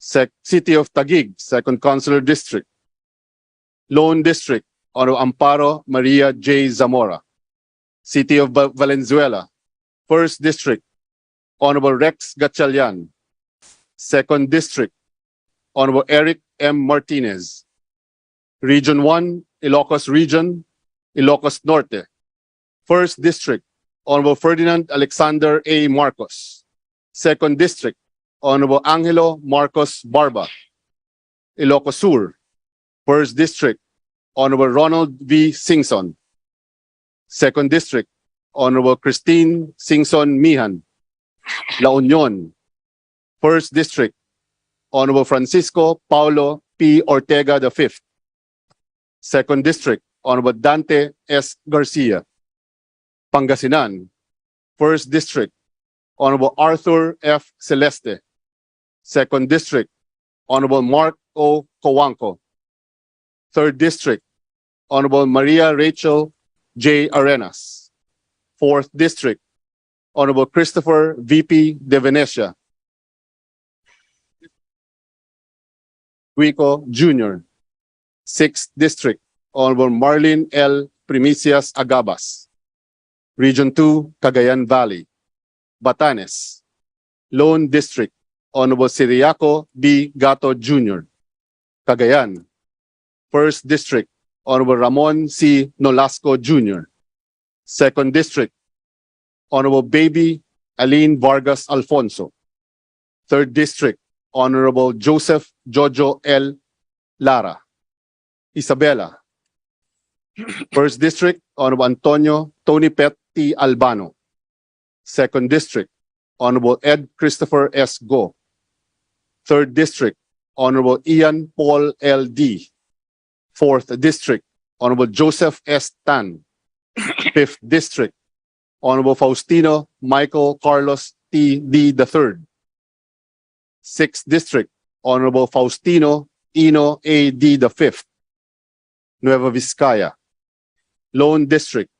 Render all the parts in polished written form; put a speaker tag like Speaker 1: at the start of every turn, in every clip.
Speaker 1: City of Taguig, 2nd Consular District. Lone District, Honorable Amparo Maria J. Zamora. City of Valenzuela, 1st District, Honorable Rex Gatchalian. 2nd District, Honorable Eric M. Martinez. Region 1, Ilocos Region, Ilocos Norte. 1st District, Honorable Ferdinand Alexander A. Marcos. 2nd District, Honorable Angelo Marcos Barba. Ilocos Sur, 1st District, Honorable Ronald V. Singson. 2nd District, Honorable Christine Singson Mihan. La Union, 1st District, Honorable Francisco Paulo P. Ortega V. 2nd District, Honorable Dante S. Garcia. Pangasinan, 1st District, Honorable Arthur F. Celeste. 2nd District, Honorable Mark O. Coanco. 3rd District, Honorable Maria Rachel J. Arenas. 4th District, Honorable Christopher V.P. De Venecia. Guico Jr. 6th District, Honorable Marlene L. Primicias Agabas. Region 2, Cagayan Valley. Batanes, Lone District, Honorable Siriaco B. Gato Jr. Cagayan, 1st District, Honorable Ramon C. Nolasco Jr. 2nd District, Honorable Baby Aline Vargas Alfonso. 3rd District, Honorable Joseph Jojo L. Lara. Isabela, 1st District, Honorable Antonio Tony Pet T. Albano. 2nd District, Honorable Ed Christopher S. Go. 3rd District, Honorable Ian Paul L. D. 4th District, Honorable Joseph S. Tan. 5th District, Honorable Faustino Michael Carlos T. D. III. 6th District, Honorable Faustino Ino A. D. V. Nueva Vizcaya. Lone District,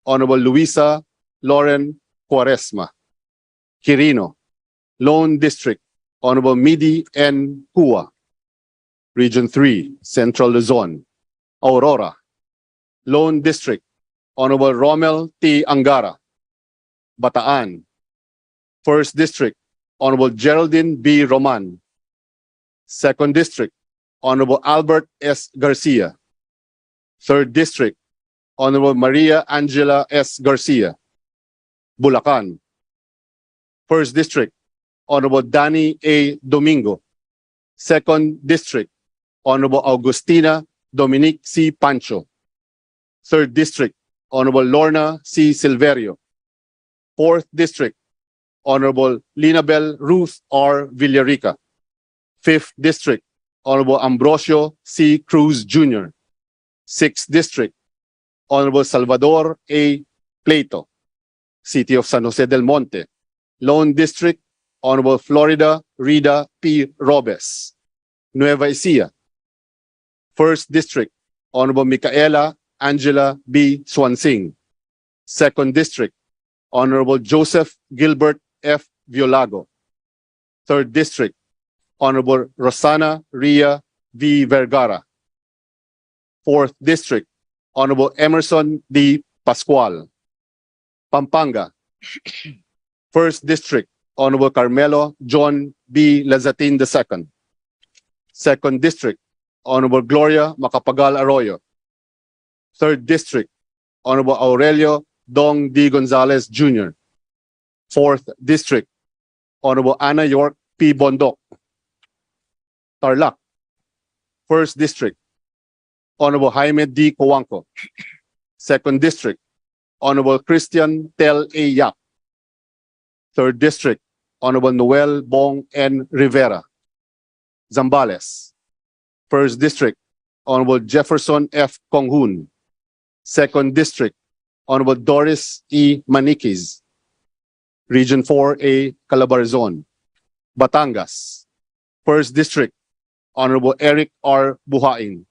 Speaker 1: Honorable Luisa Lauren Cuaresma. Quirino, Lone District, Honorable Midi N. Cua. Region 3, Central Luzon. Aurora, Lone District, Honorable Rommel T. Angara. Bataan, 1st District, Honorable Geraldine B. Roman. 2nd District, Honorable Albert S. Garcia. 3rd District, Honorable Maria Angela S. Garcia. Bulacan, 1st District, Honorable Danny A. Domingo. 2nd District, Honorable Augustina Dominique C. Pancho. 3rd District, Honorable Lorna C. Silverio. 4th District, Honorable Linabel Ruth R. Villarica. 5th District, Honorable Ambrosio C. Cruz Jr. 6th District, Honorable Salvador A. Plato. City of San Jose del Monte. Lone District, Honorable Florida Rida P. Robes. Nueva Ecija, 1st District, Honorable Micaela Angela B. Swansing. 2nd District, Honorable Joseph Gilbert F. Violago. 3rd District, Honorable Rosana Ria V. Vergara. 4th District, Honorable Emerson D. Pascual. Pampanga, 1st District, Honorable Carmelo John B. Lazatin II. 2nd District, Honorable Gloria Macapagal Arroyo. 3rd District, Honorable Aurelio Dong D. Gonzalez Jr. 4th District, Honorable Anna York P. Bondok. Tarlac, 1st District, Honorable Jaime D. Coanco. 2nd District, Honorable Christian Tel A. Yap. 3rd District, Honorable Noel Bong N. Rivera. Zambales, 1st District, Honorable Jefferson F. Konghun. 2nd District, Honorable Doris E. Maniquis. Region 4A, Calabarzon. Batangas, 1st District, Honorable Eric R. Buhain.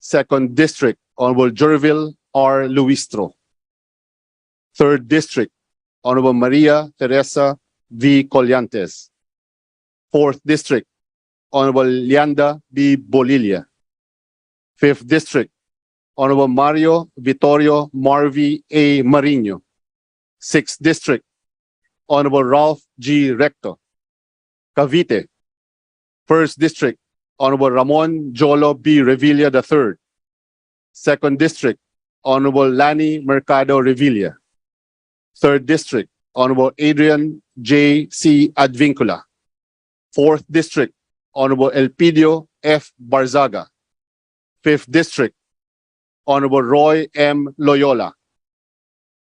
Speaker 1: 2nd District, Honorable Jervil R. Luistro. 3rd District, Honorable Maria Teresa V. Collantes. 4th District, Honorable Lianda B. Bolilla. 5th District, Honorable Mario Vittorio Marvi A. Marino. 6th District, Honorable Ralph G. Recto. Cavite, 1st District, Honorable Ramon Jolo B. Revilla III. 2nd District, Honorable Lani Mercado Revilla. 3rd District, Honorable Adrian J. C. Advincula. 4th District, Honorable Elpidio F. Barzaga. 5th District, Honorable Roy M. Loyola.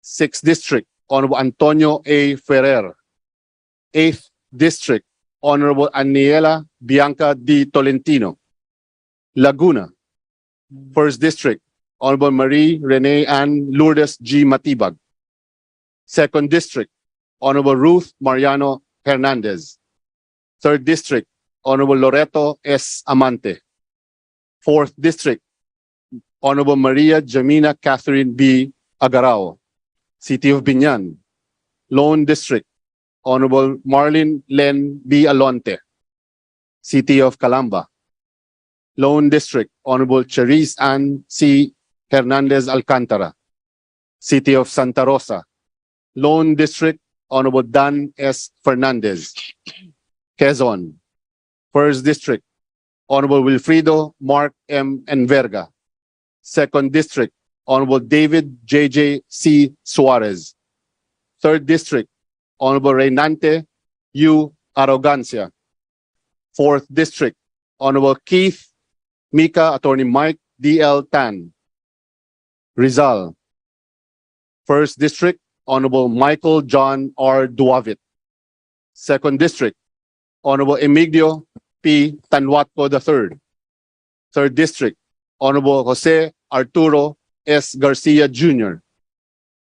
Speaker 1: 6th District, Honorable Antonio A. Ferrer. 8th District, Honorable Aniela Bianca D. Tolentino. Laguna, 1st District, Honorable Marie Rene Ann Lourdes G. Matibag. 2nd District, Honorable Ruth Mariano Hernandez. 3rd District, Honorable Loreto S. Amante. 4th District, Honorable Maria Jamina Catherine B. Agarao. City of Binyan. Lone District, Honorable Marlene Len B. Alonte. City of Calamba. Lone District, Honorable Cherise Ann C. Hernandez Alcantara. City of Santa Rosa. Lone District, Honorable Dan S. Fernandez. Quezon. 1st District, Honorable Wilfrido Mark M. Enverga. 2nd District, Honorable David J.J. C. Suarez. 3rd District, Honorable Reynante U. Arrogancia. 4th District, Honorable Keith Mika Attorney Mike D.L. Tan. Rizal. 1st District, Honorable Michael John R. Duavit. 2nd District, Honorable Emigdio P. Tanwatco III. 3rd District, Honorable Jose Arturo S. Garcia Jr.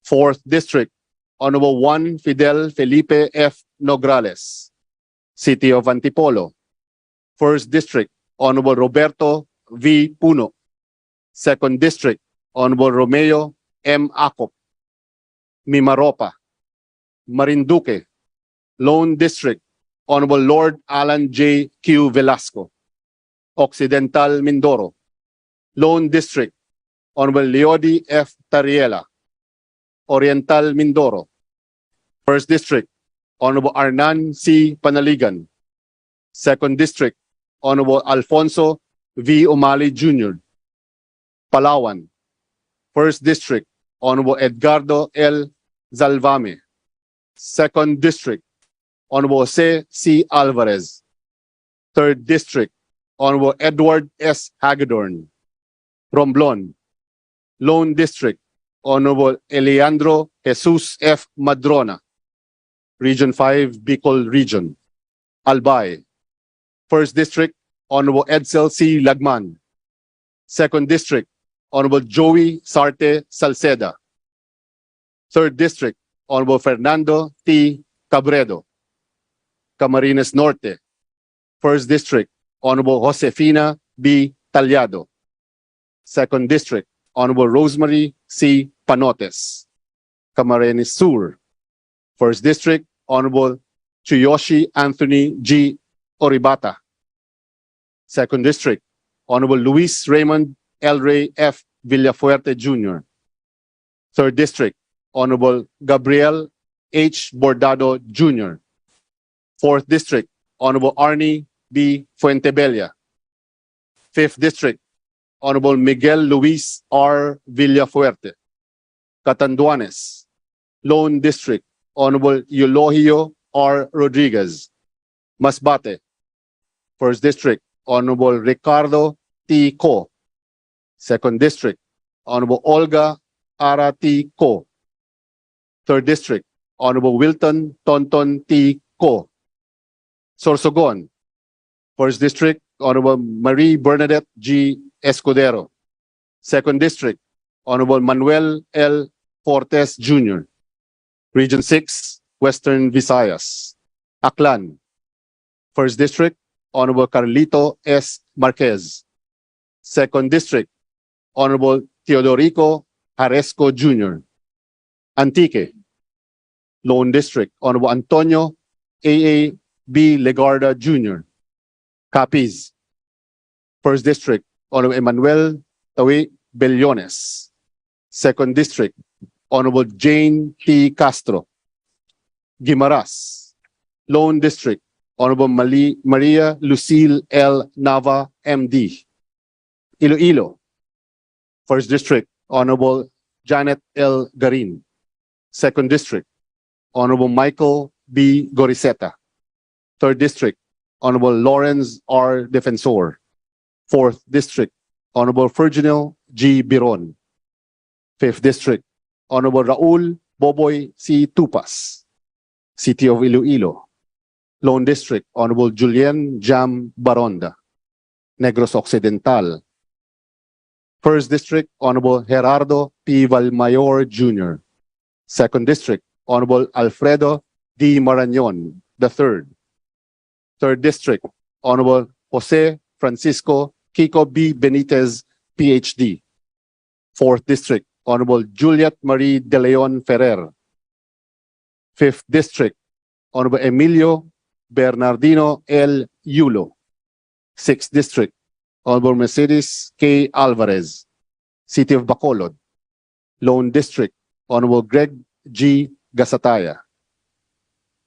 Speaker 1: 4th District, Honorable Juan Fidel Felipe F. Nograles. City of Antipolo. 1st District, Honorable Roberto V. Puno. 2nd District, Honorable Romeo M. Acop. Mimaropa. Marinduque. Lone District, Honorable Lord Alan J. Q. Velasco. Occidental Mindoro. Lone District, Honorable Leody F. Tariela. Oriental Mindoro. 1st District, Honorable Arnan C. Panaligan. 2nd District, Honorable Alfonso V. Umali Jr. Palawan. 1st District, Honorable Edgardo L. Zalvame. 2nd District, Honorable Jose C. Alvarez. 3rd District, Honorable Edward S. Hagedorn. Romblon. Lone District, Honorable Eleandro Jesus F. Madrona. Region 5, Bicol Region. Albay. 1st District, Honorable Edsel C. Lagman. 2nd District, Honorable Joey Sarte Salceda. 3rd District, Honorable Fernando T. Cabredo. Camarines Norte. 1st District, Honorable Josefina B. Tallado. 2nd District, Honorable Rosemary C. Panotes. Camarines Sur. 1st District, Honorable Chuyoshi Anthony G. Oribata. 2nd District, Honorable Luis Raymond L. Ray F. Villafuerte Jr. 3rd District, Honorable Gabriel H. Bordado Jr. 4th District, Honorable Arnie B. Fuentebella. 5th District, Honorable Miguel Luis R. Villafuerte. Catanduanes. Lone District, Honorable Eulogio R. Rodriguez. Masbate. 1st District, Honorable Ricardo T. Co. 2nd District, Honorable Olga Ara T. Co. 3rd District, Honorable Wilton Tonton T. Co. Sorsogon. 1st District, Honorable Marie Bernadette G. Escudero. 2nd District, Honorable Manuel L. Fortes Jr. Region 6, Western Visayas. Aklan. 1st District, Honorable Carlito S. Marquez. 2nd District, Honorable Teodorico Jaresco Jr. Antique. Lone District, Honorable Antonio A. B. Legarda Jr. Capiz. First District, Honorable Emmanuel Tawi Bellones. Second District, Honorable Jane T. Castro. Guimaras. Lone District, Honorable Maria Lucille L. Nava, MD. Iloilo. First District, Honorable Janet L. Garin. Second District, Honorable Michael B. Goriseta. Third District, Honorable Lawrence R. Defensor. Fourth District, Honorable Virginal G. Biron. Fifth District, Honorable Raul Boboy C. Tupas. City of Iloilo. Lone District, Honorable Julien Jam Baronda. Negros Occidental. First District, Honorable Gerardo P. Valmayor Jr. Second District, Honorable Alfredo D. Marañon III. Third District, Honorable Jose Francisco Kiko B. Benitez, PhD. Fourth District, Honorable Juliet Marie De Leon Ferrer. Fifth District, Honorable Emilio Bernardino L. Yulo. Sixth District, Honorable Mercedes K. Alvarez, City of Bacolod. Lone District, Honorable Greg G. Gasataya.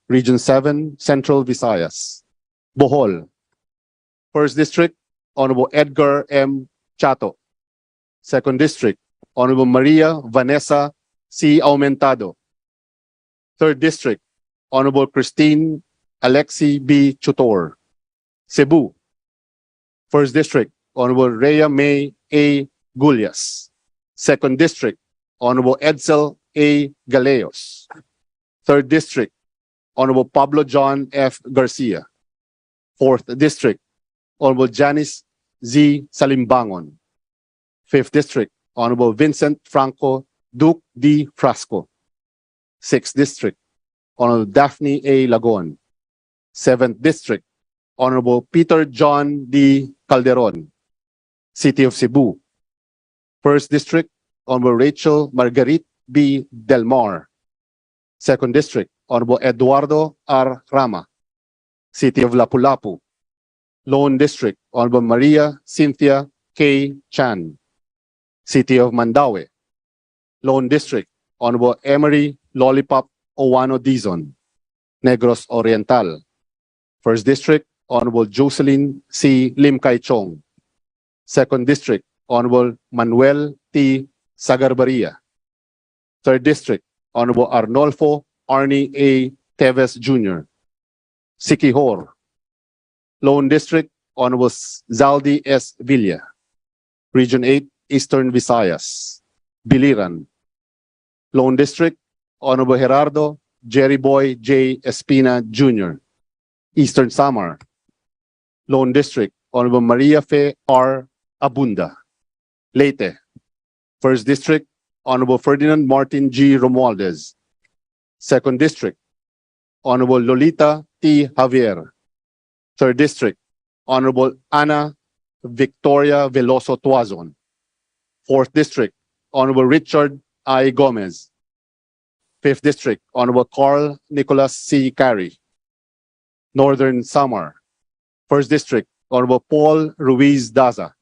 Speaker 1: Region 7, Central Visayas. Bohol. First District, Honorable Edgar M. Chato. Second District, Honorable Maria Vanessa C. Aumentado. Third District, Honorable Christine Alexi B. Chutor. Cebu. First District, Honorable Rhea May A. Gulyas. Second District, Honorable Edsel A. Galeos. Third District, Honorable Pablo John F. Garcia. Fourth District, Honorable Janice Z. Salimbangon. Fifth District, Honorable Vincent Franco Duke D. Frasco. Sixth District, Honorable Daphne A. Lagon. Seventh District, Honorable Peter John D. Calderon, City of Cebu. First District, Honorable Rachel Marguerite B. Delmar. Second District, Honorable Eduardo R. Rama, City of Lapu-Lapu. Lone District, Honorable Maria Cynthia K. Chan, City of Mandaue. Lone District, Honorable Emery Lollipop Owano Dizon, Negros Oriental. First District, Honorable Jocelyn C. Lim Kai Chong. Second District, Honorable Manuel T. Sagarbaria. Third District, Honorable Arnolfo Arnie A. Teves Jr. Siquijor. Lone District, Honorable Zaldi S. Villa. Region 8, Eastern Visayas. Biliran. Lone District, Honorable Gerardo Jerry Boy J. Espina Jr. Eastern Samar. Lone District, Honorable Maria Fe R. Abunda. Leyte. First District, Honorable Ferdinand Martin G. Romualdez. Second District, Honorable Lolita T. Javier. Third District, Honorable Ana Victoria Veloso Tuazon. Fourth District, Honorable Richard I. Gomez. Fifth District, Honorable Carl Nicholas C. Carey. Northern Samar. First District, Honorable Paul Ruiz Daza.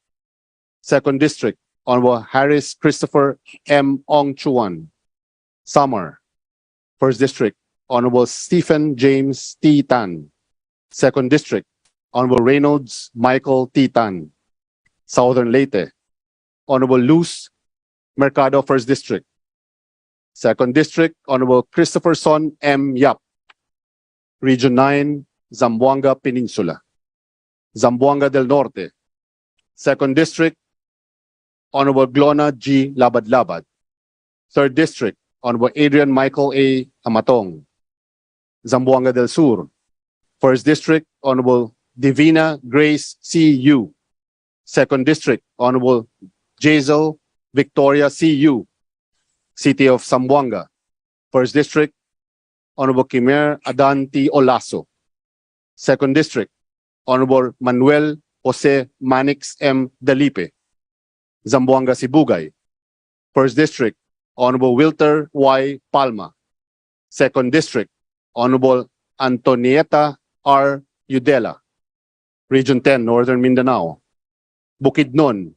Speaker 1: Second District, Honorable Harris Christopher M. Ong Chuan. Samar. First District, Honorable Stephen James T. Tan. Second District, Honorable Reynolds Michael T. Tan. Southern Leyte, Honorable Luz Mercado, First District. Second District, Honorable Christopher Son M. Yap. Region 9, Zamboanga Peninsula. Zamboanga del Norte. Second District, Honorable Glona G. Labad-Labad. Third District, Honorable Adrian Michael A. Amatong. Zamboanga del Sur. First District, Honorable Divina Grace C. Yu. Second District, Honorable Jazel Victoria C. Yu, City of Zamboanga. First District, Honorable Kimer Adan T. Olaso. Second District, Honorable Manuel Jose Manix M. Dalipe, Zamboanga Sibugay. First District, Honorable Wilter Y. Palma. Second District, Honorable Antonieta R. Udela. Region 10, Northern Mindanao. Bukidnon,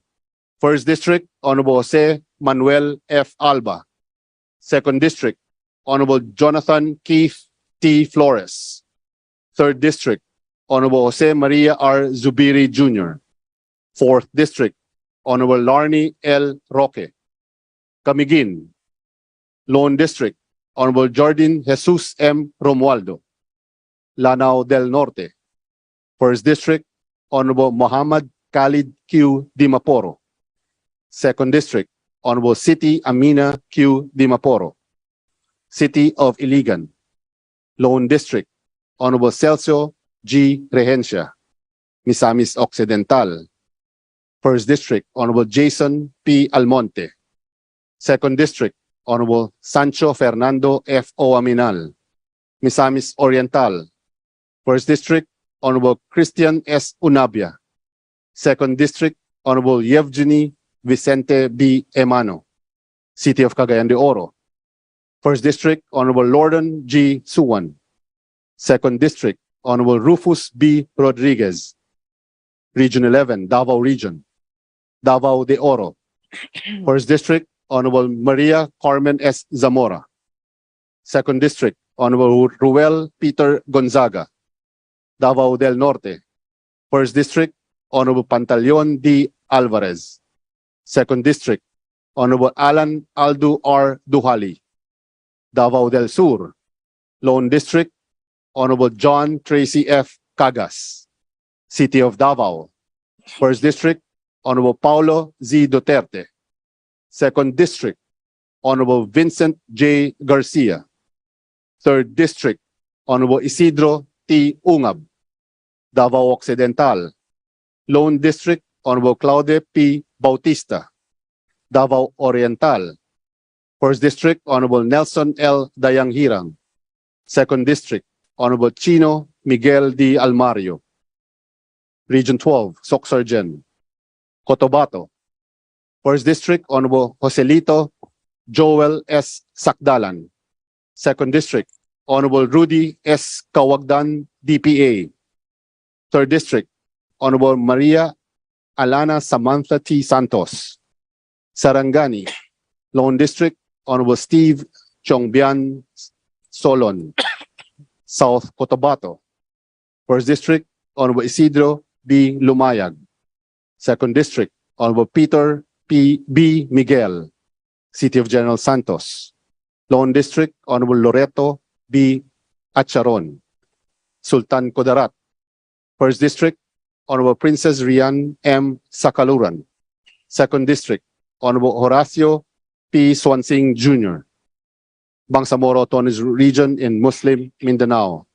Speaker 1: 1st District, Honorable Jose Manuel F. Alba. 2nd District, Honorable Jonathan Keith T. Flores. 3rd District, Honorable Jose Maria R. Zubiri Jr. 4th District, Honorable Larnie L. Roque. Camiguin, Lone District, Honorable Jordan Jesus M. Romualdo. Lanao del Norte, 1st District, Honorable Muhammad Khalid Q. Dimaporo. 2nd District, Honorable City Amina Q. Dimaporo. City of Iligan, Lone District, Honorable Celso G. Regencia. Misamis Occidental, 1st District, Honorable Jason P. Almonte. 2nd District, Honorable Sancho Fernando F. O. Aminal. Misamis Oriental, 1st District, Honorable Christian S. Unabia. 2nd District, Honorable Yevgeny Vicente B. Emano. City of Cagayan de Oro. 1st District, Honorable Lorden G. Suwan. 2nd District, Honorable Rufus B. Rodriguez. Region 11, Davao Region. Davao de Oro. 1st District, Honorable Maria Carmen S. Zamora. 2nd District, Honorable Ruel Peter Gonzaga. Davao del Norte. 1st District, Honorable Pantaleon D. Alvarez. 2nd District, Honorable Alan Aldo R. Duhali. Davao del Sur. Lone District, Honorable John Tracy F. Cagas. City of Davao. 1st District, Honorable Paulo Z. Duterte. 2nd District, Honorable Vincent J. Garcia. 3rd District, Honorable Isidro T. Ungab. Davao Occidental. Lone District, Honorable Claude P. Bautista. Davao Oriental. 1st District, Honorable Nelson L. Dayanghirang. 2nd District, Honorable Chino Miguel D. Almario. Region 12, Soxargen. Cotabato. 1st District, Honorable Joselito Joel S. Sakdalan. 2nd District, Honorable Rudy S. Kawagdan, DPA. 3rd District, Honorable Maria Alana Samantha T. Santos. Sarangani. Lone District, Honorable Steve Chongbian Solon. South Cotabato. 1st District, Honorable Isidro B. Lumayag. 2nd District, Honorable Peter P. B. Miguel. City of General Santos. Lone District, Honorable Loreto B. Acharon. Sultan Kudarat. 1st District, Honorable Princess Rian M. Sakaluran. 2nd District, Honorable Horacio P. Swansing Jr. Bangsamoro Autonomous Region in Muslim Mindanao.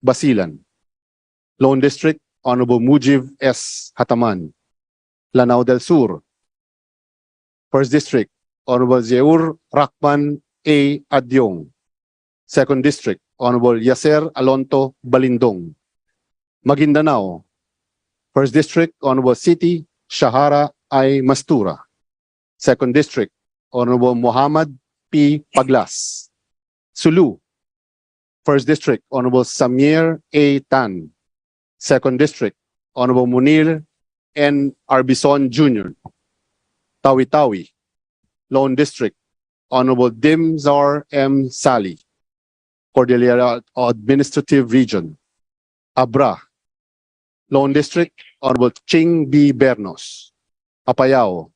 Speaker 1: Basilan. Lone District, Honorable Mujib S. Hataman. Lanao del Sur. 1st District, Honorable Zeur Rakman A. Adyong. 2nd District, Honorable Yaser Alonto Balindong. Maguindanao. 1st District, Honorable City Shahara I. Mastura. 2nd District, Honorable Muhammad P. Paglas. Sulu. 1st District, Honorable Samir A. Tan. 2nd District, Honorable Munir N. Arbison Jr. Tawi-Tawi. Lone District, Honorable Dimzar M. Sali. Cordillera Administrative Region. Abra. Lone District, Honorable Ching B. Bernos. Apayao.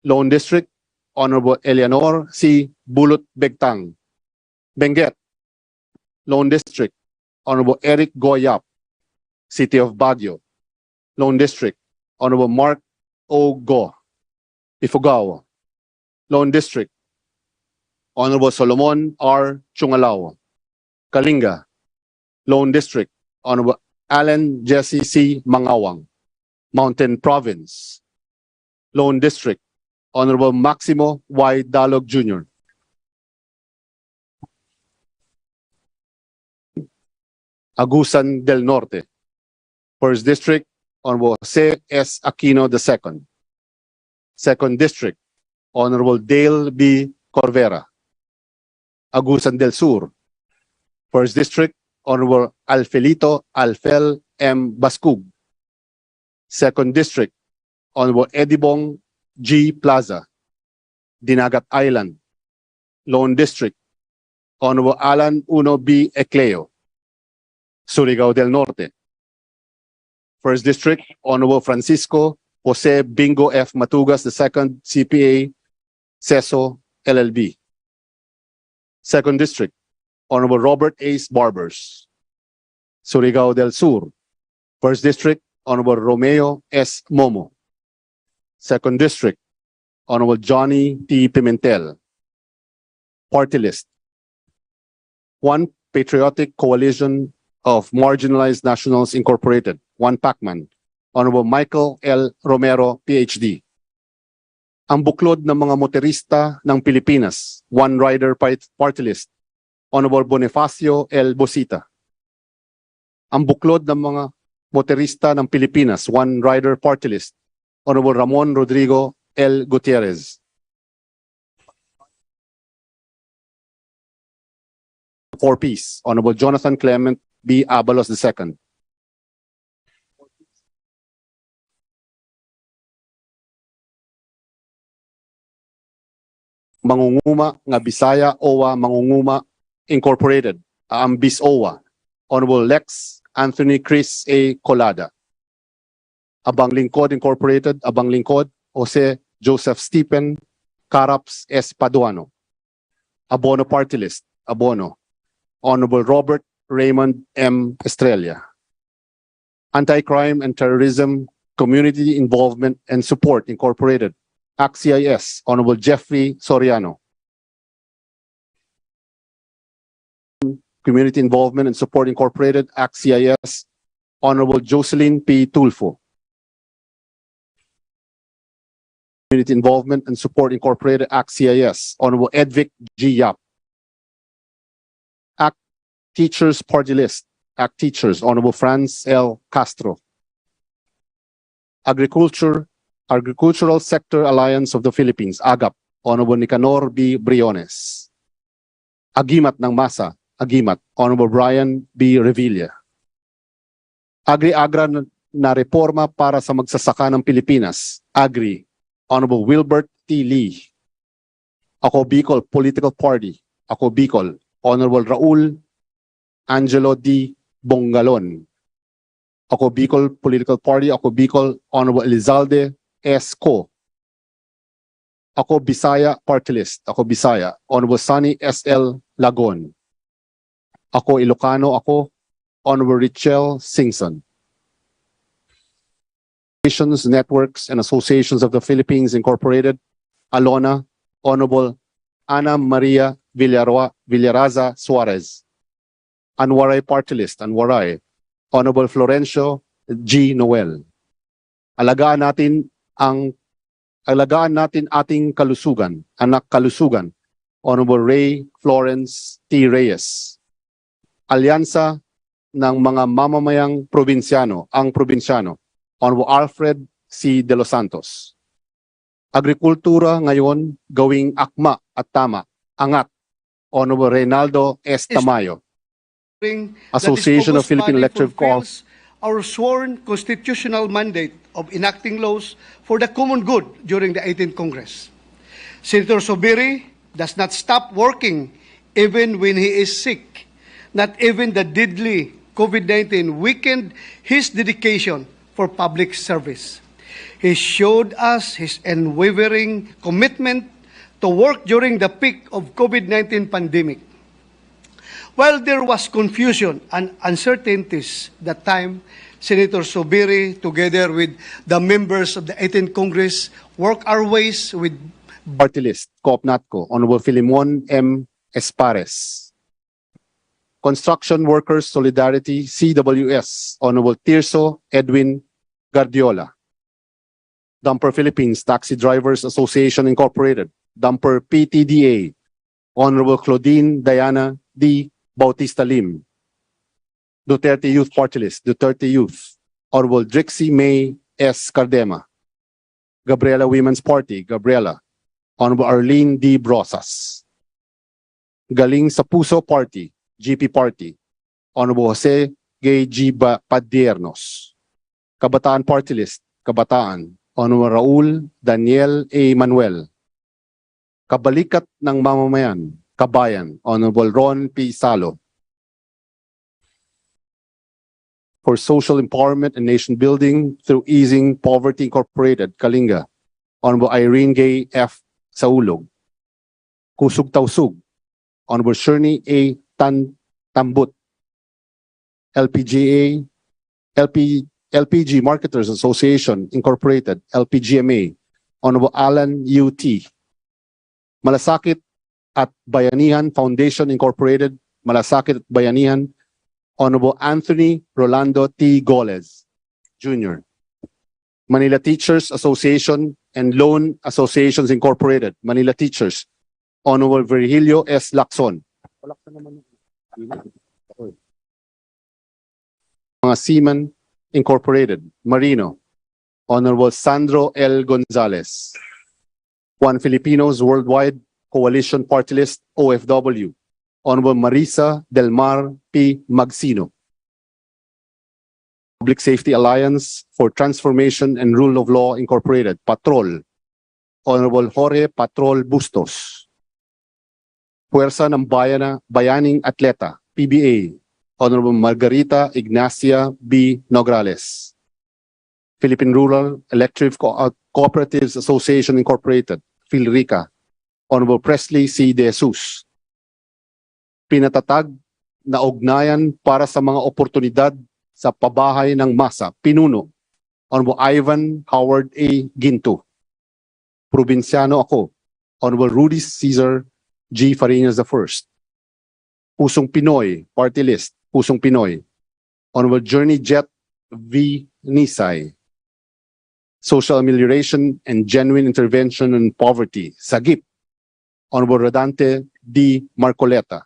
Speaker 1: Lone District, Honorable Eleanor C. Bulut Begtang. Benguet. Lone District, Honorable Eric Goyap. City of Baguio. Lone District, Honorable Mark O. Go. Ifugao. Lone District, Honorable Solomon R. Chungalao. Kalinga. Lone District, Honorable Allen Jesse C. Mangawang. Mountain Province. Lone District, Honorable Maximo Y. Dalog Jr. Agusan del Norte. 1st District, Honorable Jose S. Aquino II. 2nd District, Honorable Dale B. Corvera. Agusan del Sur. 1st District, Honorable Alfelito Alfel M. Bascug. Second District, Honorable Edibong G. Plaza, Dinagat Island. Lone District, Honorable Alan Uno B. Ecleo, Surigao del Norte. First District, Honorable Francisco Jose Bingo F. Matugas II, CPA, CESO, LLB. Second District, Honorable Robert Ace Barbers, Surigao del Sur. First District, Honorable Romeo S. Momo. Second District, Honorable Johnny T. Pimentel. Party list. One Patriotic Coalition of Marginalized Nationals Incorporated, one Pacman, Honorable Michael L. Romero, PhD. Ang buklod ng mga motorista ng Pilipinas, one rider party list, Honorable Bonifacio L. Bosita. Ang buklod ng mga motorista ng Pilipinas, one rider party list, Honorable Ramon Rodrigo L. Gutierrez. For peace, Honorable Jonathan Clement B. Abalos II. Mangunguma nga Bisaya OWA Mangunguma Incorporated, ang BIS-OWA, Honorable Lex Anthony Chris A. Colada. Abang Lingkod Incorporated, Abang Lingkod Jose Joseph Stephen Caraps S. Paduano. Abono Party List, Abono, Honorable Robert Raymond M. Estrella. Anti-Crime and Terrorism Community Involvement and Support Incorporated, ACT-CIS, Honorable Jeffrey Soriano. Community Involvement and Support Incorporated, ACT-CIS, Honorable Jocelyn P. Tulfo. Community Involvement and Support Incorporated, ACT-CIS, Honorable Edvic G. Yap. ACT Teachers Party List, ACT Teachers, Honorable Franz L. Castro. Agricultural Sector Alliance of the Philippines, AGAP, Honorable Nicanor B. Briones. Agimat ng Masa, Agimat, Honorable Brian B. Revilla. Agri-Agra na reforma para sa magsasaka ng Pilipinas, Agri, Honorable Wilbert T. Lee. Ako Bicol Political Party, Ako Bicol, Honorable Raul Angelo D. Bongalon. Ako Bicol Political Party, Ako Bicol, Honorable Elizalde S. Co. Ako Bisaya Party List, Ako Bisaya, Honorable Sunny S. L. Lagon. Ako Ilocano, Ako, Honorable Richel Singson. Networks and Associations of the Philippines Incorporated, Alona, Honorable Ana Maria Villaraza Suarez. Anwaray Party List, Anwaray, Honorable Florencio G. Noel. Alagaan natin ating kalusugan, anak kalusugan, Honorable Ray Florence T. Reyes. Alyansa ng mga mamamayang probinsyano, ang probinsyano, Honorable Alfred C. De Los Santos. Agrikultura ngayon gawing akma at tama, angat, Honorable Reynaldo S. Tamayo. Association of Philippine Electric Corps.
Speaker 2: Our sworn constitutional mandate of enacting laws for the common good during the 18th Congress. Senator Sobiri does not stop working even when he is sick. Not even the deadly COVID-19 weakened his dedication for public service. He showed us his unwavering commitment to work during the peak of COVID-19 pandemic. While there was confusion and uncertainties that time, Senator Sobiri, together with the members of the 18th Congress, worked our ways with
Speaker 1: Party List, COP-NATCO, Honorable Filimon M. Espares. Construction Workers Solidarity, CWS, Honorable Tirso Edwin Guardiola. Dumper Philippines Taxi Drivers Association Incorporated, Dumper PTDA, Honorable Claudine Diana D. Bautista Lim. Duterte Youth Party List, Duterte Youth, Honorable Drixie May S. Cardema. Gabriela Women's Party, Gabriela, Honorable Arlene D. Brosas. Galing sa Puso Party, GP Party, Honorable Jose Gay G. Padiernos. Kabataan Party List, Kabataan, Honorable Raul Daniel A. Manuel. Kabalikat ng Mamamayan, Kabayan, Honorable Ron P. Salo. For Social Empowerment and Nation Building through Easing Poverty Incorporated, Kalinga, Honorable Irene Gay F. Saulog. Kusog Tausug, Honorable Shirley A. Tambut. LPG Marketers Association Incorporated, LPGMA, Honorable Alan U.T. Malasakit at Bayanihan Foundation Incorporated, Malasakit at Bayanihan, Honorable Anthony Rolando T. Goles, Jr. Manila Teachers Association and Loan Associations Incorporated, Manila Teachers, Honorable Virgilio S. Lacson. Mga Seaman Incorporated, Marino, Honorable Sandro L. Gonzalez. One Filipinos Worldwide Coalition Party List, OFW, Honorable Marisa Del Mar P. Magsino. Public Safety Alliance for Transformation and Rule of Law Incorporated, Patrol, Honorable Jorge Patrol Bustos. Puwersa ng Bayaning Atleta, PBA, Honorable Margarita Ignacia B. Nograles. Philippine Rural Electric Cooperatives Association Incorporated, Philrica, Honorable Presley C. De Jesus. Pinatatag na ugnayan para sa mga oportunidad sa pabahay ng masa, pinuno, Honorable Ivan Howard A. Ginto. Probinsyano ako, Honorable Rudy Cesar G. Farinas I. Pusong Pinoy, Party List, Pusong Pinoy, Honorable Journey Jet V. Nisay. Social Amelioration and Genuine Intervention in Poverty, SAGIP, Honorable Rodante D. Marcoleta.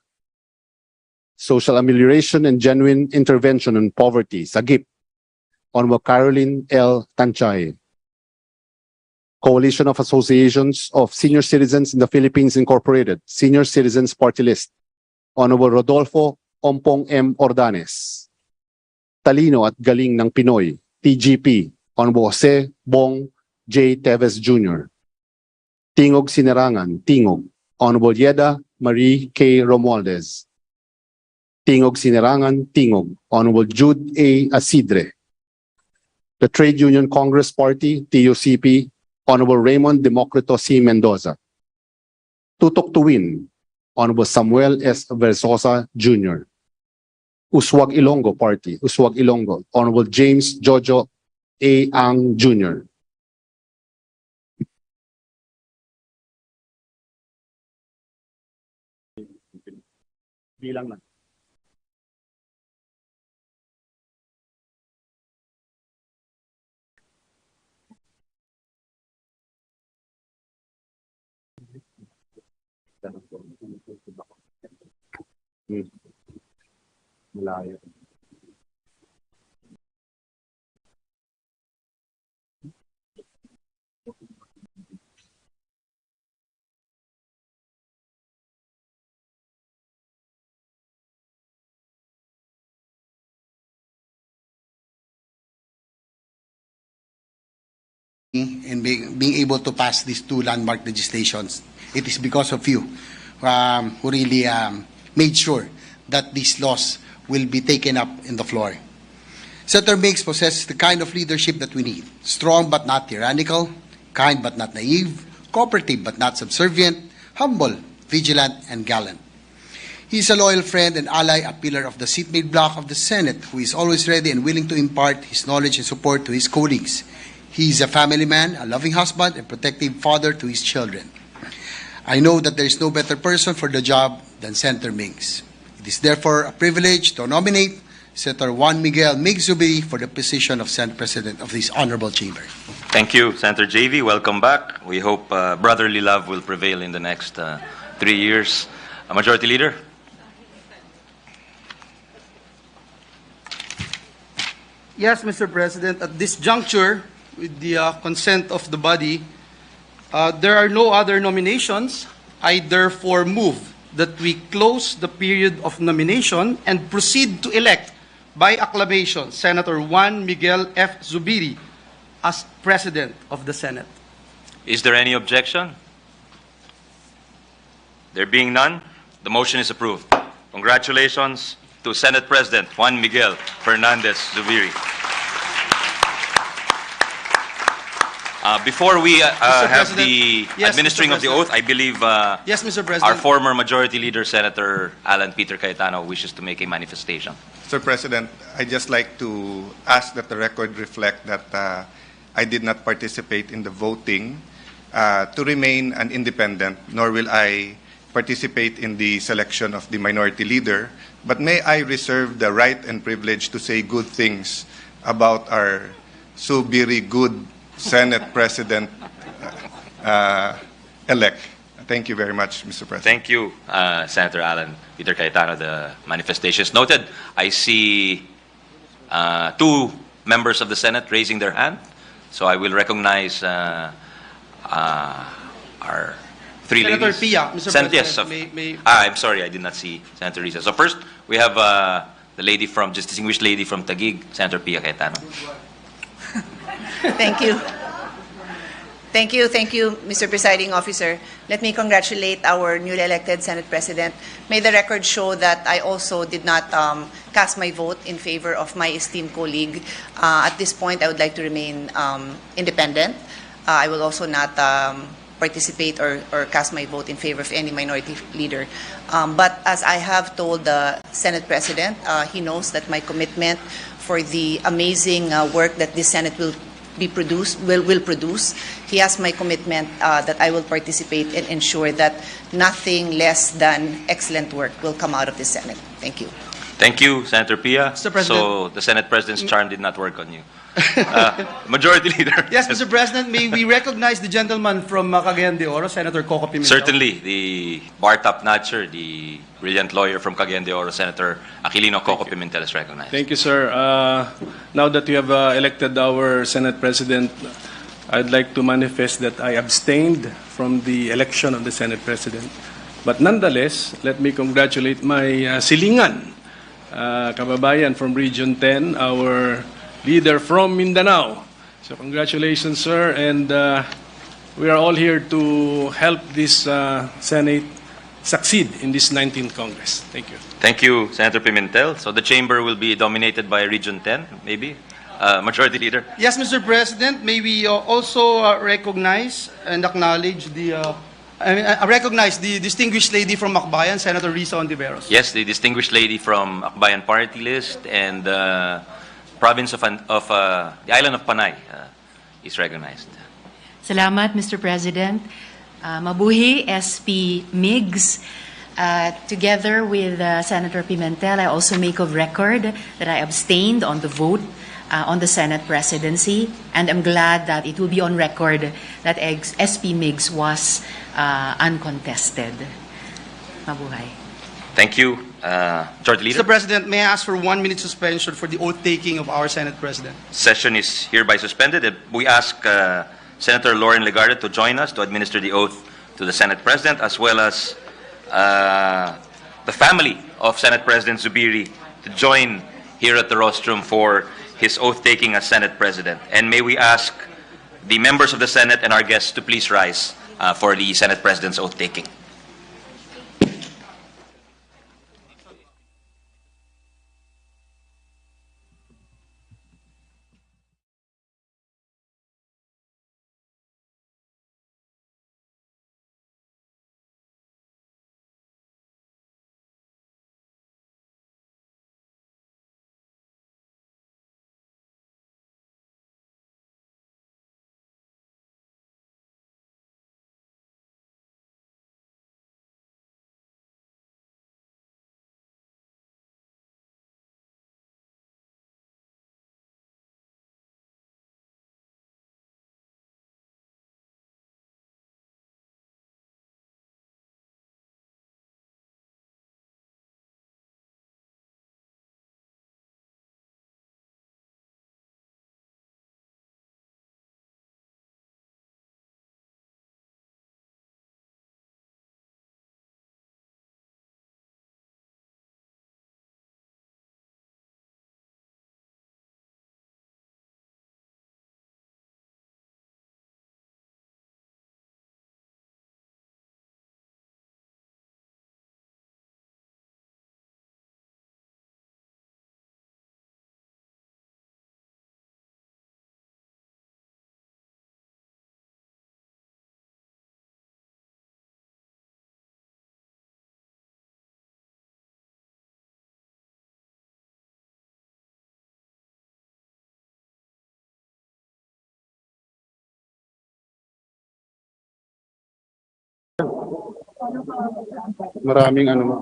Speaker 1: Social Amelioration and Genuine Intervention in Poverty, SAGIP, Honorable Caroline L. Tanchay. Coalition of Associations of Senior Citizens in the Philippines Incorporated, Senior Citizens Party List, Honorable Rodolfo Ompong M. Ordanes. Talino at Galing ng Pinoy, TGP, Honorable Jose Bong J. Teves Jr. Tingog Sinerangan, Tingog, Honorable Yeda Marie K. Romualdez. Tingog Sinerangan, Tingog, Honorable Jude A. Asidre. The Trade Union Congress Party, TUCP, Honorable Raymond Democrito C. Mendoza. Tutok to Win, Honorable Samuel S. Versosa Jr. Uswag Ilonggo Party, Uswag Ilonggo, Honorable James Jojo A. Ang Jr. Bilang lang. Malayo.
Speaker 3: In being able to pass these two landmark legislations. It is because of you who really made sure that these laws will be taken up in the floor. Senator Mix possesses the kind of leadership that we need. Strong but not tyrannical, kind but not naive, cooperative but not subservient, humble, vigilant, and gallant. He is a loyal friend and ally, a pillar of the seat-mate bloc of the Senate, who is always ready and willing to impart his knowledge and support to his colleagues. He is a family man, a loving husband, and protective father to his children. I know that there is no better person for the job than Senator Mings. It is therefore a privilege to nominate Senator Juan Miguel Migzubi for the position of Senate President of this honorable chamber.
Speaker 4: Thank you, Senator JV. Welcome back. We hope brotherly love will prevail in the next 3 years. Majority Leader.
Speaker 2: Yes, Mr. President, at this juncture, with the consent of the body, there are no other nominations. I therefore move that we close the period of nomination and proceed to elect by acclamation, Senator Juan Miguel F. Zubiri as President of the Senate.
Speaker 4: Is there any objection? There being none, the motion is approved. Congratulations to Senate President Juan Miguel Fernandez Zubiri. Before we have the
Speaker 2: President. Yes,
Speaker 4: administering
Speaker 2: Mr.
Speaker 4: of the oath, I believe
Speaker 2: Yes, Mr.
Speaker 4: our
Speaker 2: President.
Speaker 4: former Majority Leader, Senator Alan Peter Cayetano, wishes to make a manifestation.
Speaker 5: Mr. President, I'd just like to ask that the record reflect that I did not participate in the voting to remain an independent, nor will I participate in the selection of the minority leader, but may I reserve the right and privilege to say good things about our so very good Senate President elect. Thank you very much, Mr. President.
Speaker 4: Thank you, Senator Alan Peter Cayetano. The manifestation is noted. I see two members of the Senate raising their hand, so I will recognize our three
Speaker 2: Senator
Speaker 4: ladies.
Speaker 2: Pia, Mr.
Speaker 4: Senator,
Speaker 2: President,
Speaker 4: yes. I'm sorry, I did not see Senator Risa. So first, we have the lady from, just distinguished lady from Taguig, Senator Pia Cayetano.
Speaker 6: Thank you. Thank you, Mr. Presiding Officer. Let me congratulate our newly elected Senate President. May the record show that I also did not cast my vote in favor of my esteemed colleague. At this point, I would like to remain independent. I will also not participate or cast my vote in favor of any minority leader. But as I have told the Senate President, he knows that my commitment for the amazing work that this Senate will produce. He has my commitment that I will participate and ensure that nothing less than excellent work will come out of the Senate. Thank you.
Speaker 4: Thank you, Senator Pia.
Speaker 2: Mr. President.
Speaker 4: So the Senate President's charm did not work on you. Majority Leader.
Speaker 2: Yes, Mr. President, may we recognize the gentleman from Cagayan de Oro, Senator Coco Pimentel?
Speaker 4: Certainly, the bar top notcher, the brilliant lawyer from Cagayan de Oro, Senator Aquilino Coco Pimentel is recognized.
Speaker 7: Thank you, sir. Now that you have elected our Senate President, I'd like to manifest that I abstained from the election of the Senate President. But nonetheless, let me congratulate my silingan, kababayan from Region 10, our leader from Mindanao. So congratulations, sir. And we are all here to help this Senate succeed in this 19th Congress. Thank you.
Speaker 4: Thank you, Senator Pimentel. So the chamber will be dominated by Region 10, maybe? Majority Leader.
Speaker 2: Yes, Mr. President, may we also recognize and acknowledge recognize the distinguished lady from Macbayan, Senator Risa Ontiveros.
Speaker 4: Yes, the distinguished lady from Akbayan Party List and province of the island of Panay is recognized.
Speaker 8: Salamat, Mr. President. Mabuhi, SP Migs. Together with Senator Pimentel, I also make of record that I abstained on the vote on the Senate presidency, and I'm glad that it will be on record that SP Migs was uncontested. Mabuhay.
Speaker 4: Thank you, Majority Leader.
Speaker 2: Mr. President, may I ask for 1 minute suspension for the oath-taking of our Senate President?
Speaker 4: Session is hereby suspended. We ask Senator Lauren Legarda to join us to administer the oath to the Senate President, as well as the family of Senate President Zubiri to join here at the rostrum for his oath-taking as Senate President. And may we ask the members of the Senate and our guests to please rise for the Senate President's oath-taking.
Speaker 1: Maraming ano mo.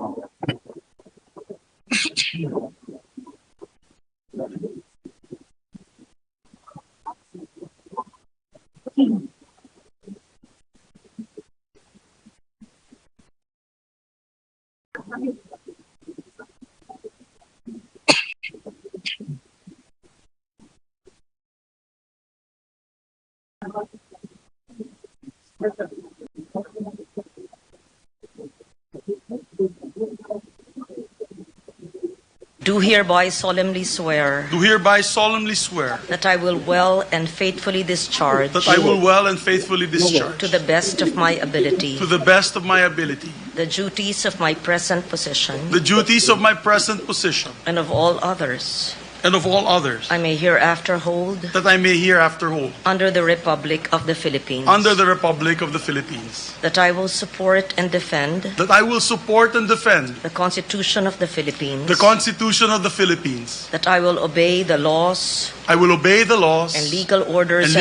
Speaker 9: Do hereby solemnly swear
Speaker 10: Do hereby solemnly swear
Speaker 9: that I will well and faithfully discharge
Speaker 10: that I will well and faithfully discharge
Speaker 9: to the best of my ability
Speaker 10: to the best of my ability
Speaker 9: the duties of my present position
Speaker 10: the duties of my present position
Speaker 9: and of all others
Speaker 10: and of all others
Speaker 9: I may hereafter hold
Speaker 10: that I may hereafter hold
Speaker 9: under the Republic of the Philippines,
Speaker 10: under the Republic of the Philippines,
Speaker 9: that I will support and defend
Speaker 10: that I will support and defend
Speaker 9: the Constitution of the Philippines,
Speaker 10: the Constitution of the Philippines.
Speaker 9: that I will obey the laws
Speaker 10: I will obey the laws
Speaker 9: and legal orders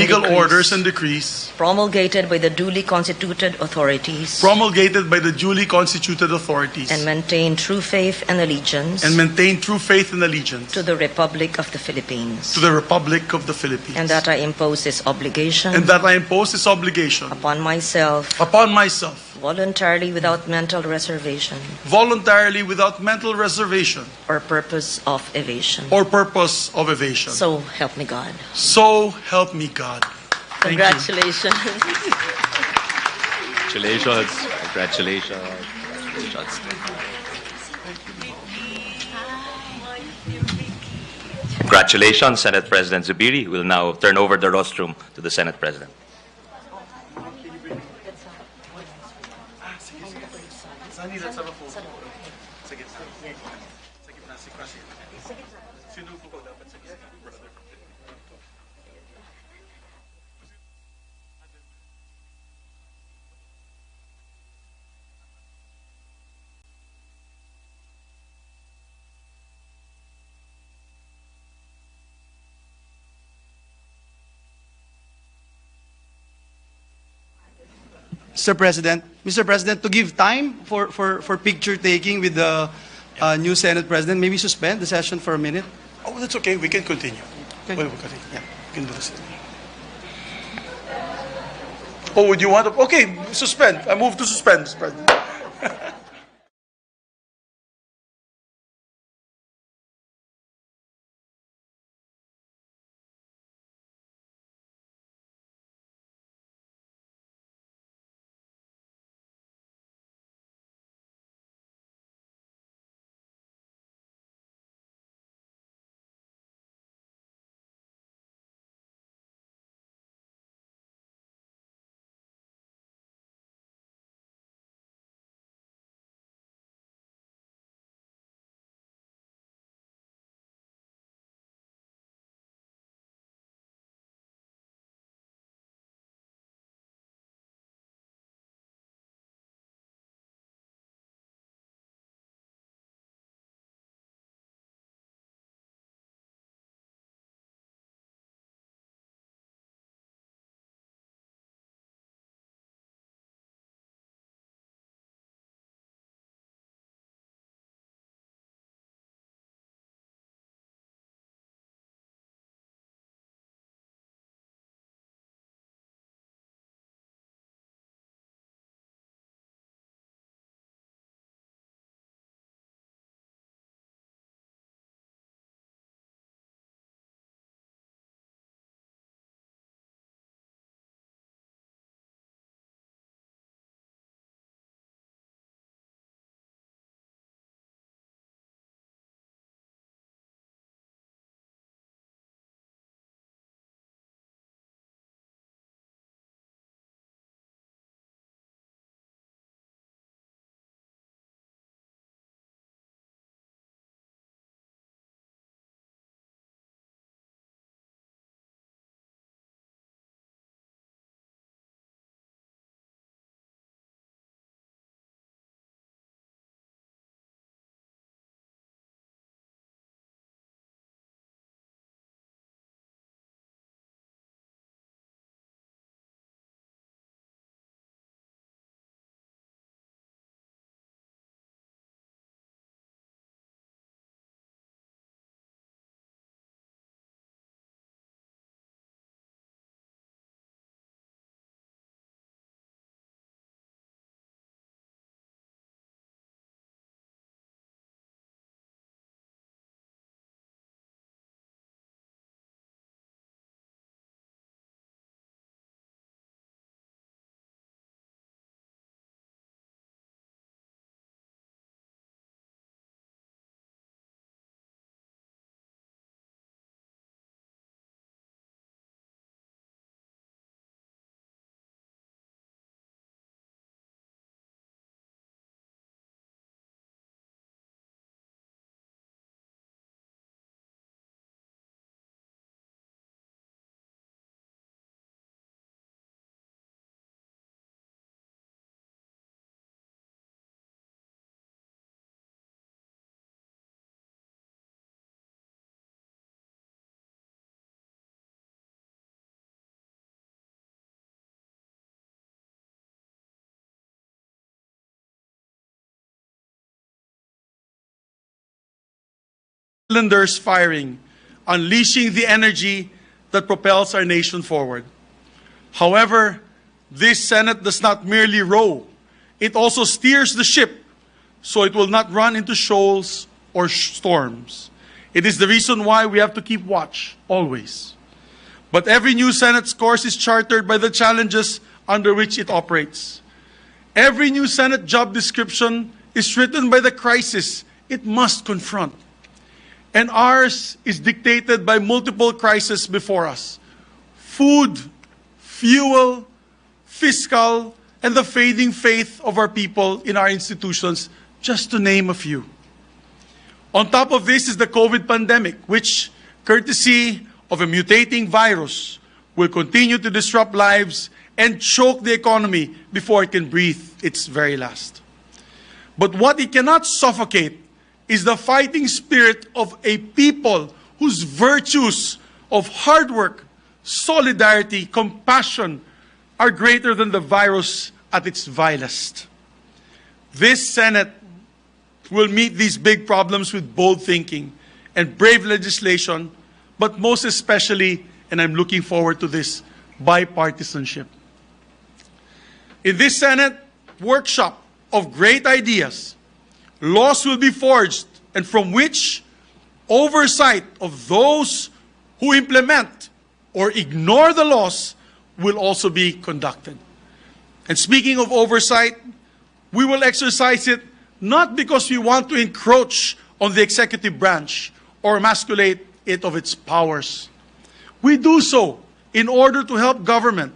Speaker 10: and decrees
Speaker 9: promulgated by the duly constituted authorities
Speaker 10: promulgated by the duly constituted authorities
Speaker 9: and maintain true faith and allegiance
Speaker 10: and maintain true faith and allegiance
Speaker 9: to the Republic of the Philippines,
Speaker 10: to the Republic of the Philippines.
Speaker 9: and that I impose this obligation
Speaker 10: And that I impose this obligation
Speaker 9: upon myself
Speaker 10: upon myself
Speaker 9: voluntarily without mental reservation
Speaker 10: voluntarily without mental reservation
Speaker 9: or purpose of evasion.
Speaker 10: or purpose of evasion.
Speaker 9: So help me God.
Speaker 10: So help me God. Thank you.
Speaker 9: Congratulations.
Speaker 4: Congratulations. Congratulations. Congratulations. Congratulations, Senate President Zubiri. We'll now turn over the rostrum to the Senate President.
Speaker 11: Mr. President, to give time for picture taking with the new Senate President, maybe suspend the session for a minute.
Speaker 10: Oh, that's okay. We can continue.
Speaker 11: Okay.
Speaker 10: We'll continue. Yeah, we can do this. Oh, would you want to? Okay, suspend. I move to suspend, Mr. President. cylinders firing, unleashing the energy that propels our nation forward. However, this Senate does not merely row, it also steers the ship so it will not run into shoals or storms. It is the reason why we have to keep watch, always. But every new Senate's course is chartered by the challenges under which it operates. Every new Senate job description is written by the crisis it must confront. And ours is dictated by multiple crises before us: food, fuel, fiscal, and the fading faith of our people in our institutions, just to name a few. On top of this is the COVID pandemic, which, courtesy of a mutating virus, will continue to disrupt lives and choke the economy before it can breathe its very last. But what it cannot suffocate is the fighting spirit of a people whose virtues of hard work, solidarity, compassion are greater than the virus at its vilest. This Senate will meet these big problems with bold thinking and brave legislation, but most especially, and I'm looking forward to this, bipartisanship. In this Senate workshop of great ideas, laws will be forged, and from which oversight of those who implement or ignore the laws will also be conducted. And speaking of oversight, we will exercise it not because we want to encroach on the executive branch or emasculate it of its powers. We do so in order to help government,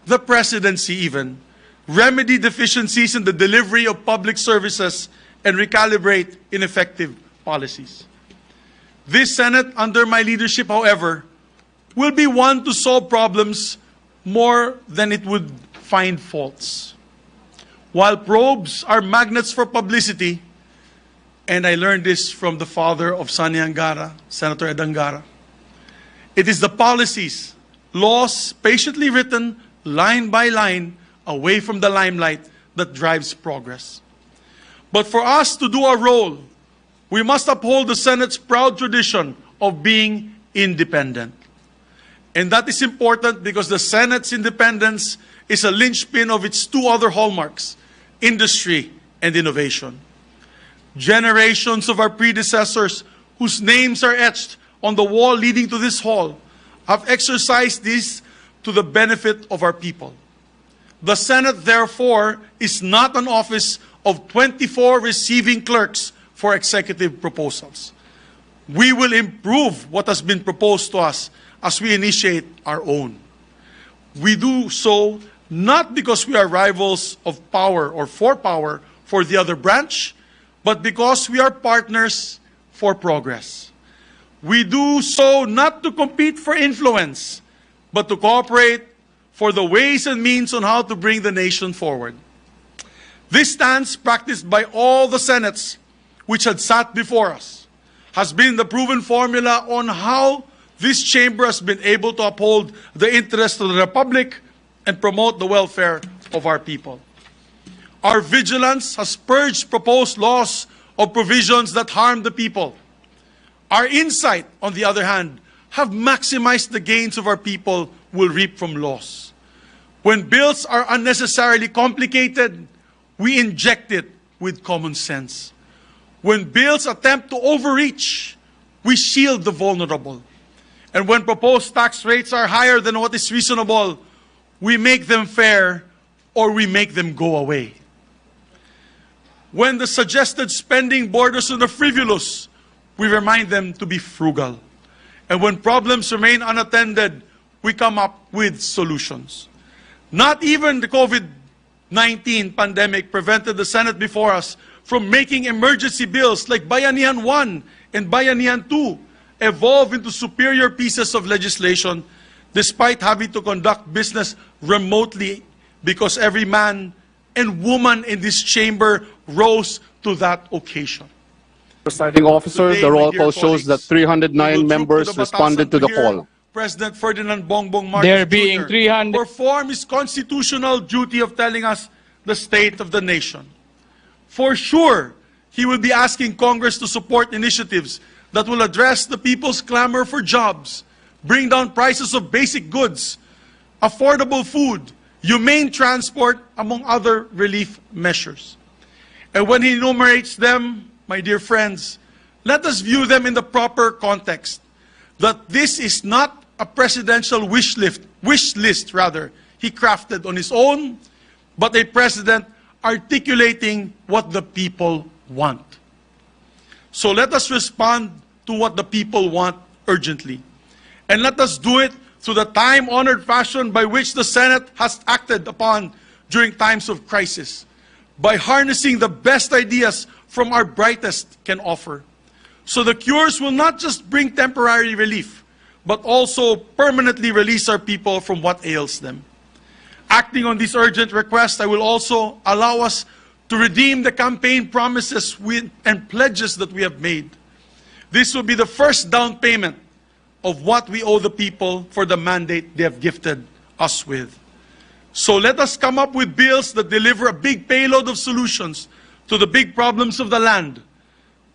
Speaker 10: the presidency even, remedy deficiencies in the delivery of public services and recalibrate ineffective policies. This Senate, under my leadership, however, will be one to solve problems more than it would find faults. While probes are magnets for publicity, and I learned this from the father of Sani Angara, Senator Ed Angara, it is the policies, laws patiently written line by line away from the limelight that drives progress. But for us to do our role, we must uphold the Senate's proud tradition of being independent. And that is important because the Senate's independence is a linchpin of its two other hallmarks: industry and innovation. Generations of our predecessors, whose names are etched on the wall leading to this hall, have exercised this to the benefit of our people. The Senate, therefore, is not an office of 24 receiving clerks for executive proposals. We will improve what has been proposed to us as we initiate our own. We do so not because we are rivals of power or for the other branch, but because we are partners for progress. We do so not to compete for influence, but to cooperate for the ways and means on how to bring the nation forward. This stance, practiced by all the Senates which had sat before us, has been the proven formula on how this chamber has been able to uphold the interests of the Republic and promote the welfare of our people. Our vigilance has purged proposed laws of provisions that harm the people. Our insight, on the other hand, have maximized the gains of our people will reap from laws. When bills are unnecessarily complicated, we inject it with common sense. When bills attempt to overreach, we shield the vulnerable. And when proposed tax rates are higher than what is reasonable, we make them fair or we make them go away. When the suggested spending borders on the frivolous, we remind them to be frugal. And when problems remain unattended, we come up with solutions. Not even the COVID-19 pandemic prevented the Senate before us from making emergency bills like Bayanihan 1 and Bayanihan 2 evolve into superior pieces of legislation despite having to conduct business remotely because every man and woman in this chamber rose to that occasion.
Speaker 1: Presiding officer,
Speaker 10: Today,
Speaker 1: the
Speaker 10: my
Speaker 1: roll
Speaker 10: dear
Speaker 1: call shows that
Speaker 10: colleagues, we
Speaker 1: 309
Speaker 10: will
Speaker 1: members
Speaker 10: troop to the
Speaker 1: responded to the
Speaker 10: Batasan to hear
Speaker 1: call.
Speaker 10: President Ferdinand Bongbong Marcos
Speaker 12: There being
Speaker 10: Jr.
Speaker 12: 300
Speaker 10: perform his constitutional duty of telling us the state of the nation. For sure, he will be asking Congress to support initiatives that will address the people's clamor for jobs, bring down prices of basic goods, affordable food, humane transport, among other relief measures. And when he enumerates them, my dear friends, let us view them in the proper context. That this is not a presidential wish list he crafted on his own, but a president articulating what the people want. So let us respond to what the people want urgently. And let us do it through the time-honored fashion by which the Senate has acted upon during times of crisis, by harnessing the best ideas from our brightest can offer. So the cures will not just bring temporary relief, but also permanently release our people from what ails them. Acting on this urgent request, I will also allow us to redeem the campaign promises and pledges that we have made. This will be the first down payment of what we owe the people for the mandate they have gifted us with. So let us come up with bills that deliver a big payload of solutions to the big problems of the land,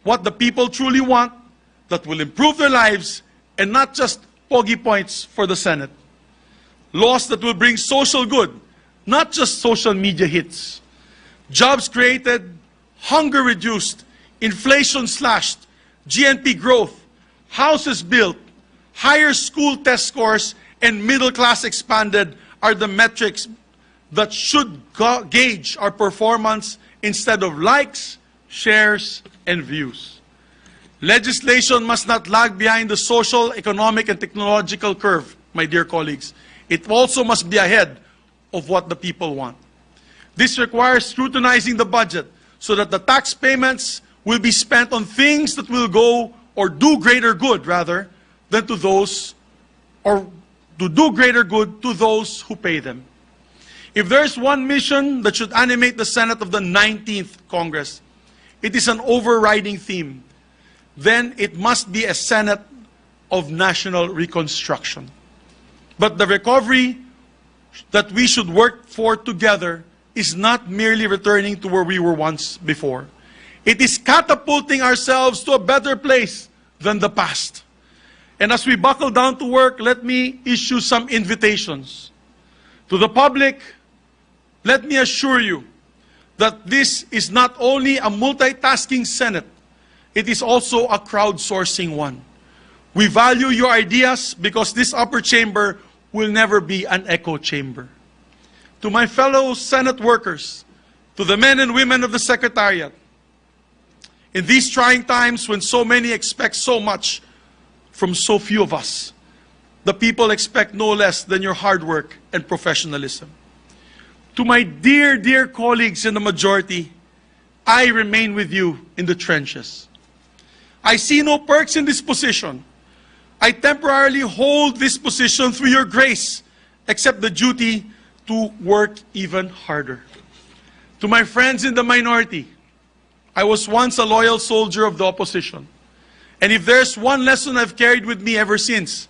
Speaker 10: what the people truly want, that will improve their lives, and not just pogi points for the Senate. Laws that will bring social good, not just social media hits. Jobs created, hunger reduced, inflation slashed, GNP growth, houses built, higher school test scores, and middle class expanded are the metrics that should gauge our performance instead of likes, shares, and views. Legislation must not lag behind the social, economic, and technological curve, my dear colleagues. It also must be ahead of what the people want. This requires scrutinizing the budget so that the tax payments will be spent on things that will go or do greater good, rather, than to those, or to do greater good to those who pay them. If there is one mission that should animate the Senate of the 19th Congress, it is an overriding theme. Then it must be a Senate of national reconstruction. But the recovery that we should work for together is not merely returning to where we were once before. It is catapulting ourselves to a better place than the past. And as we buckle down to work, let me issue some invitations. To the public, let me assure you that this is not only a multitasking Senate, it is also a crowdsourcing one. We value your ideas because this upper chamber will never be an echo chamber. To my fellow Senate workers, to the men and women of the Secretariat, in these trying times when so many expect so much from so few of us, the people expect no less than your hard work and professionalism. To my dear, dear colleagues in the majority, I remain with you in the trenches. I see no perks in this position. I temporarily hold this position through your grace, except the duty to work even harder. To my friends in the minority, I was once a loyal soldier of the opposition. And if there's one lesson I've carried with me ever since,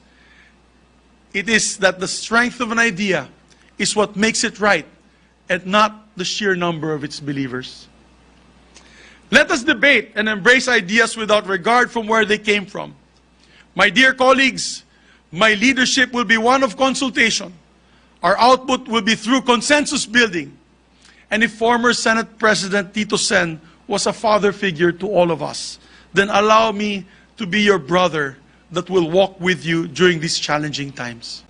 Speaker 10: it is that the strength of an idea is what makes it right, and not the sheer number of its believers. Let us debate and embrace ideas without regard from where they came from. My dear colleagues, my leadership will be one of consultation. Our output will be through consensus building. And if former Senate President Tito Sen was a father figure to all of us, then allow me to be your brother that will walk with you during these challenging times.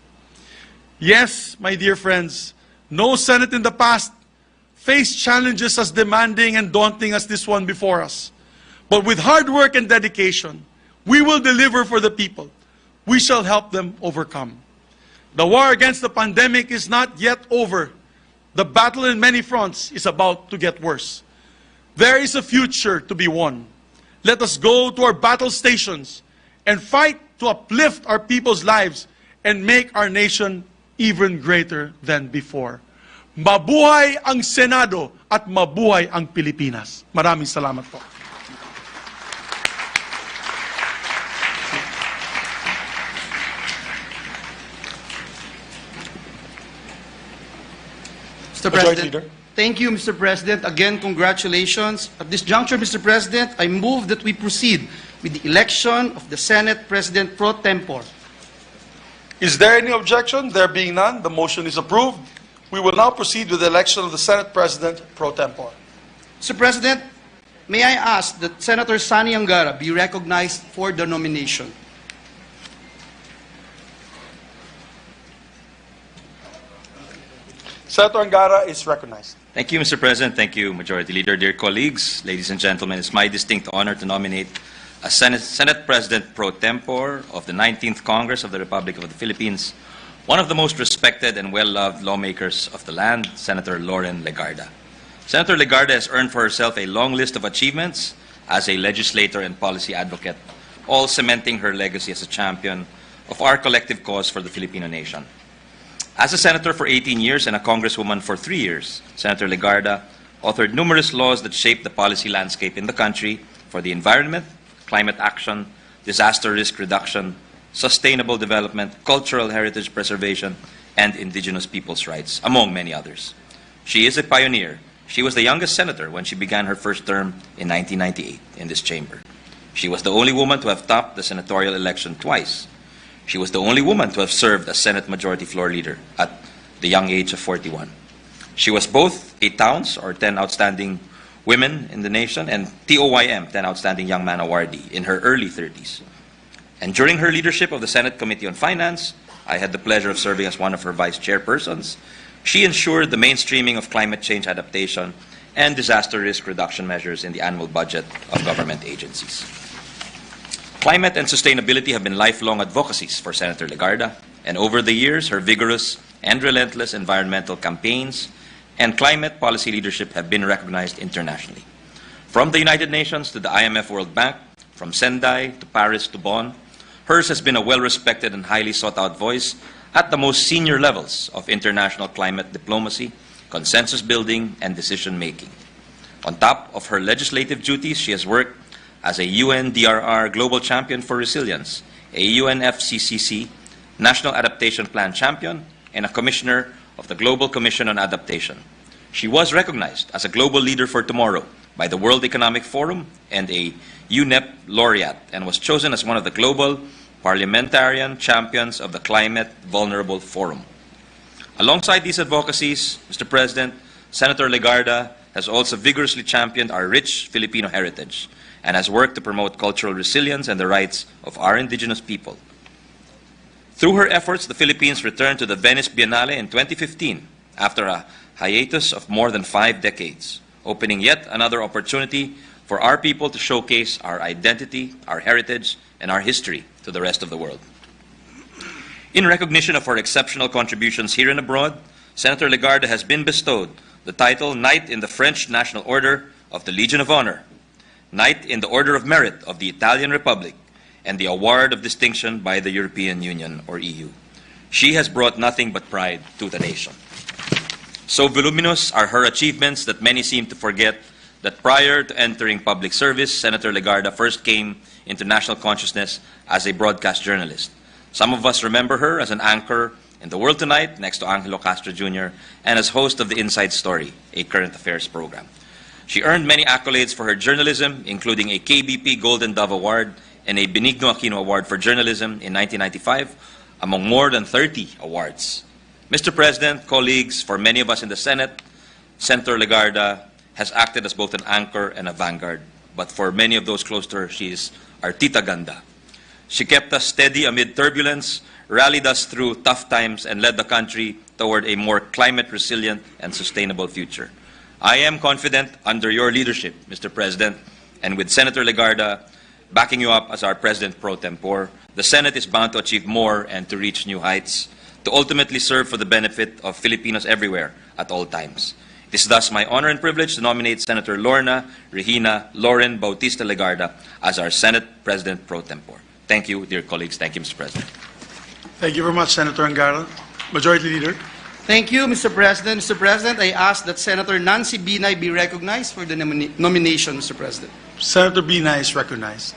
Speaker 10: Yes, my dear friends, no Senate in the past faced challenges as demanding and daunting as this one before us. But with hard work and dedication, we will deliver for the people. We shall help them overcome. The war against the pandemic is not yet over. The battle in many fronts is about to get worse. There is a future to be won. Let us go to our battle stations and fight to uplift our people's lives and make our nation even greater than before. Mabuhay ang Senado at mabuhay ang Pilipinas. Maraming salamat po.
Speaker 11: Mr. President, thank you, Mr. President. Again, congratulations. At this juncture, Mr. President, I move that we proceed
Speaker 2: with the election of the Senate President pro tempore.
Speaker 10: Is there any objection? There being none, the motion is approved. We will now proceed with the election of the Senate President pro tempore.
Speaker 2: Mr. President, may I ask that Senator Sani Angara be recognized for the nomination?
Speaker 10: Senator Angara is recognized.
Speaker 4: Thank you, Mr. President. Thank you, Majority Leader. Dear colleagues, ladies and gentlemen, it's my distinct honor to nominate as Senate President pro tempore of the 19th Congress of the Republic of the Philippines, one of the most respected and well-loved lawmakers of the land, Senator Loren Legarda. Senator Legarda has earned for herself a long list of achievements as a legislator and policy advocate, all cementing her legacy as a champion of our collective cause for the Filipino nation. As a senator for 18 years and a congresswoman for 3 years, Senator Legarda authored numerous laws that shaped the policy landscape in the country for the environment, climate action, disaster risk reduction, sustainable development, cultural heritage preservation, and indigenous peoples' rights, among many others. She is a pioneer. She was the youngest senator when she began her first term in 1998 in this chamber. She was the only woman to have topped the senatorial election twice. She was the only woman to have served as Senate Majority Floor Leader at the young age of 41. She was both a TOWNS, or 10 Outstanding Women in the Nation, and TOYM, 10 Outstanding Young Man Awardee, in her early 30s. And during her leadership of the Senate Committee on Finance, I had the pleasure of serving as one of her vice chairpersons. She ensured the mainstreaming of climate change adaptation and disaster risk reduction measures in the annual budget of government agencies. Climate and sustainability have been lifelong advocacies for Senator Legarda, and over the years, her vigorous and relentless environmental campaigns and climate policy leadership have been recognized internationally. From the United Nations to the IMF World Bank, from Sendai to Paris to Bonn, hers has been a well-respected and highly sought-out voice at the most senior levels of international climate diplomacy, consensus building, and decision-making. On top of her legislative duties, she has worked as a UNDRR Global Champion for Resilience, a UNFCCC National Adaptation Plan Champion, and a Commissioner of the Global Commission on Adaptation. She was recognized as a Global Leader for Tomorrow by the World Economic Forum and a UNEP laureate, and was chosen as one of the Global Parliamentarian Champions of the Climate Vulnerable Forum. Alongside these advocacies, Mr. President, Senator Legarda has also vigorously championed our rich Filipino heritage and has worked to promote cultural resilience and the rights of our indigenous people. Through her efforts, the Philippines returned to the Venice Biennale in 2015 after a hiatus of more than 5 decades, opening yet another opportunity for our people to showcase our identity, our heritage, and our history to the rest of the world. In recognition of her exceptional contributions here and abroad, Senator Legarda has been bestowed the title Knight in the French National Order of the Legion of Honor, Knight in the Order of Merit of the Italian Republic, and the Award of Distinction by the European Union, or EU. She has brought nothing but pride to the nation. So voluminous are her achievements that many seem to forget that prior to entering public service, Senator Legarda first came into national consciousness as a broadcast journalist. Some of us remember her as an anchor in The World Tonight next to Angelo Castro Jr. and as host of The Inside Story, a current affairs program. She earned many accolades for her journalism, including a KBP Golden Dove Award and a Benigno Aquino Award for Journalism in 1995, among more than 30 awards. Mr. President, colleagues, for many of us in the Senate, Senator Legarda has acted as both an anchor and a vanguard. But for many of those close to her, she is our Tita Ganda. She kept us steady amid turbulence, rallied us through tough times, and led the country toward a more climate-resilient and sustainable future. I am confident under your leadership, Mr. President, and with Senator Legarda backing you up as our President pro tempore, the Senate is bound to achieve more and to reach new heights, to ultimately serve for the benefit of Filipinos everywhere at all times. It is thus my honor and privilege to nominate Senator Lorna Regina Loren Bautista Legarda as our Senate President pro tempore. Thank you, dear colleagues. Thank you, Mr. President.
Speaker 10: Thank you very much, Senator Angara. Majority Leader.
Speaker 2: Thank you, Mr. President. Mr. President, I ask that Senator Nancy Binay be recognized for the nomination, Mr. President.
Speaker 10: Senator Binay is recognized.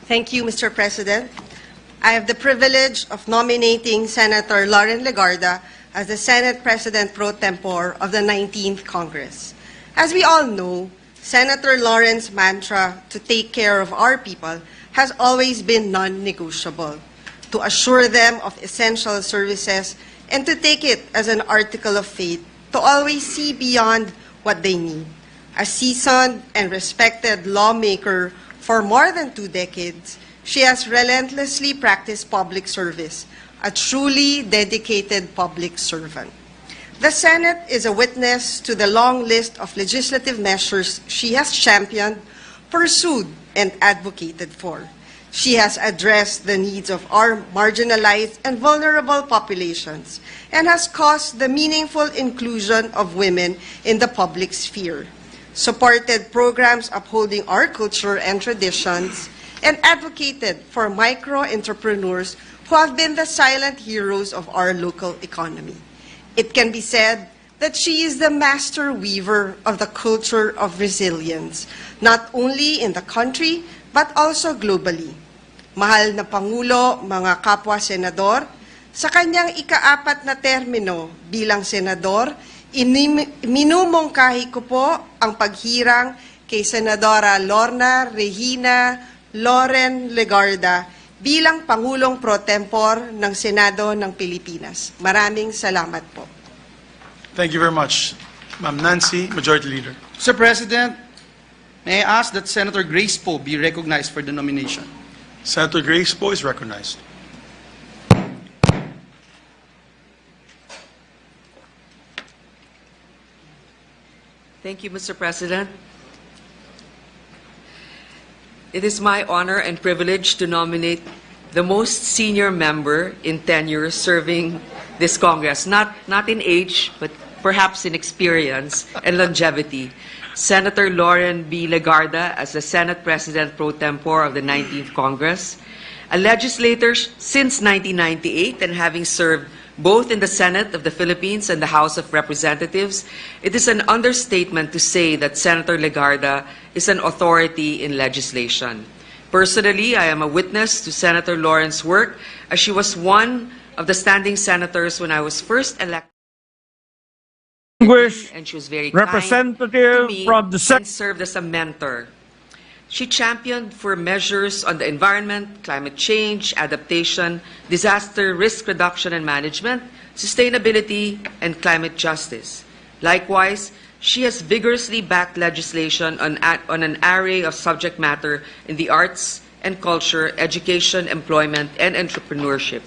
Speaker 12: Thank you, Mr. President. I have the privilege of nominating Senator Loren Legarda as the Senate President pro tempore of the 19th Congress. As we all know, Senator Lawrence's mantra to take care of our people has always been non-negotiable, to assure them of essential services and to take it as an article of faith, to always see beyond what they need. A seasoned and respected lawmaker for more than 2 decades, she has relentlessly practiced public service, a truly dedicated public servant. The Senate is a witness to the long list of legislative measures she has championed, pursued, and advocated for. She has addressed the needs of our marginalized and vulnerable populations and has caused the meaningful inclusion of women in the public sphere, supported programs upholding our culture and traditions, and advocated for micro-entrepreneurs who have been the silent heroes of our local economy. It can be said that she is the master weaver of the culture of resilience, not only in the country, but also globally. Mahal na Pangulo, mga kapwa senador, sa kanyang ika-4 na termino bilang senador, minumungkahi ko po ang paghirang kay Senadora Lorna Regina Loren Legarda bilang Pangulong Pro Tempore ng Senado ng Pilipinas. Maraming salamat po.
Speaker 10: Thank you very much. Ma'am Nancy, Majority Leader.
Speaker 11: Mr. President, may I ask that Senator Grace Poe be recognized for the nomination?
Speaker 10: Senator Grace Poe is recognized.
Speaker 13: Thank you, Mr. President. It is my honor and privilege to nominate the most senior member in tenure serving this Congress, not in age, but perhaps in experience and longevity, Senator Lauren B. Legarda as the Senate President Pro Tempore of the 19th Congress, a legislator since 1998 and having served both in the Senate of the Philippines and the House of Representatives, it is an understatement to say that Senator Legarda is an authority in legislation. Personally, I am a witness to Senator Lauren's work, as she was one of the standing senators when I was first elected. And she was very kind to me and served as a mentor. She championed for measures on the environment, climate change, adaptation, disaster risk reduction and management, sustainability, and climate justice. Likewise, she has vigorously backed legislation on an array of subject matter in the arts and culture, education, employment, and entrepreneurship.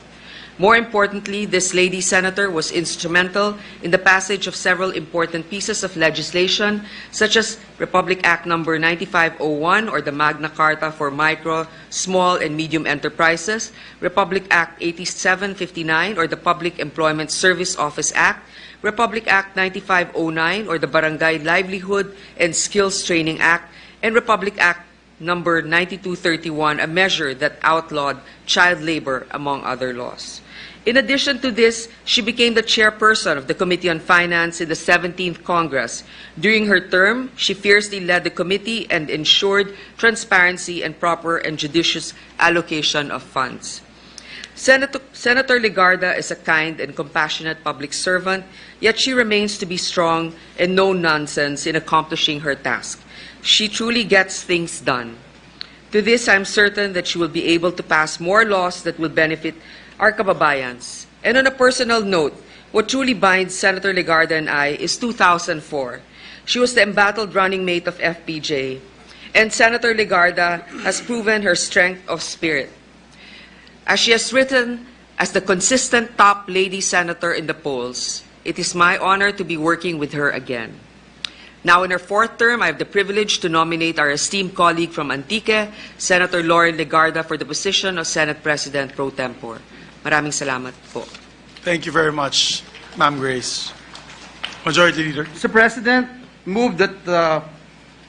Speaker 13: More importantly, this lady senator was instrumental in the passage of several important pieces of legislation, such as Republic Act No. 9501, or the Magna Carta for Micro, Small, and Medium Enterprises, Republic Act 8759, or the Public Employment Service Office Act, Republic Act 9509, or the Barangay Livelihood and Skills Training Act, and Republic Act No. 9231, a measure that outlawed child labor, among other laws. In addition to this, she became the chairperson of the Committee on Finance in the 17th Congress. During her term, she fiercely led the committee and ensured transparency and proper and judicious allocation of funds. Senator Legarda is a kind and compassionate public servant, yet she remains to be strong and no-nonsense in accomplishing her task. She truly gets things done. To this, I'm certain that she will be able to pass more laws that will benefit our kababayans. And on a personal note, what truly binds Senator Legarda and I is 2004. She was the embattled running mate of FPJ, and Senator Legarda has proven her strength of spirit. As she has written as the consistent top lady senator in the polls, it is my honor to be working with her again. Now, in her 4th term, I have the privilege to nominate our esteemed colleague from Antique, Senator Lauren Legarda, for the position of Senate President Pro Tempore. Maraming salamat po.
Speaker 10: Thank you very much, Ma'am Grace. Majority Leader.
Speaker 11: Mr. President, move that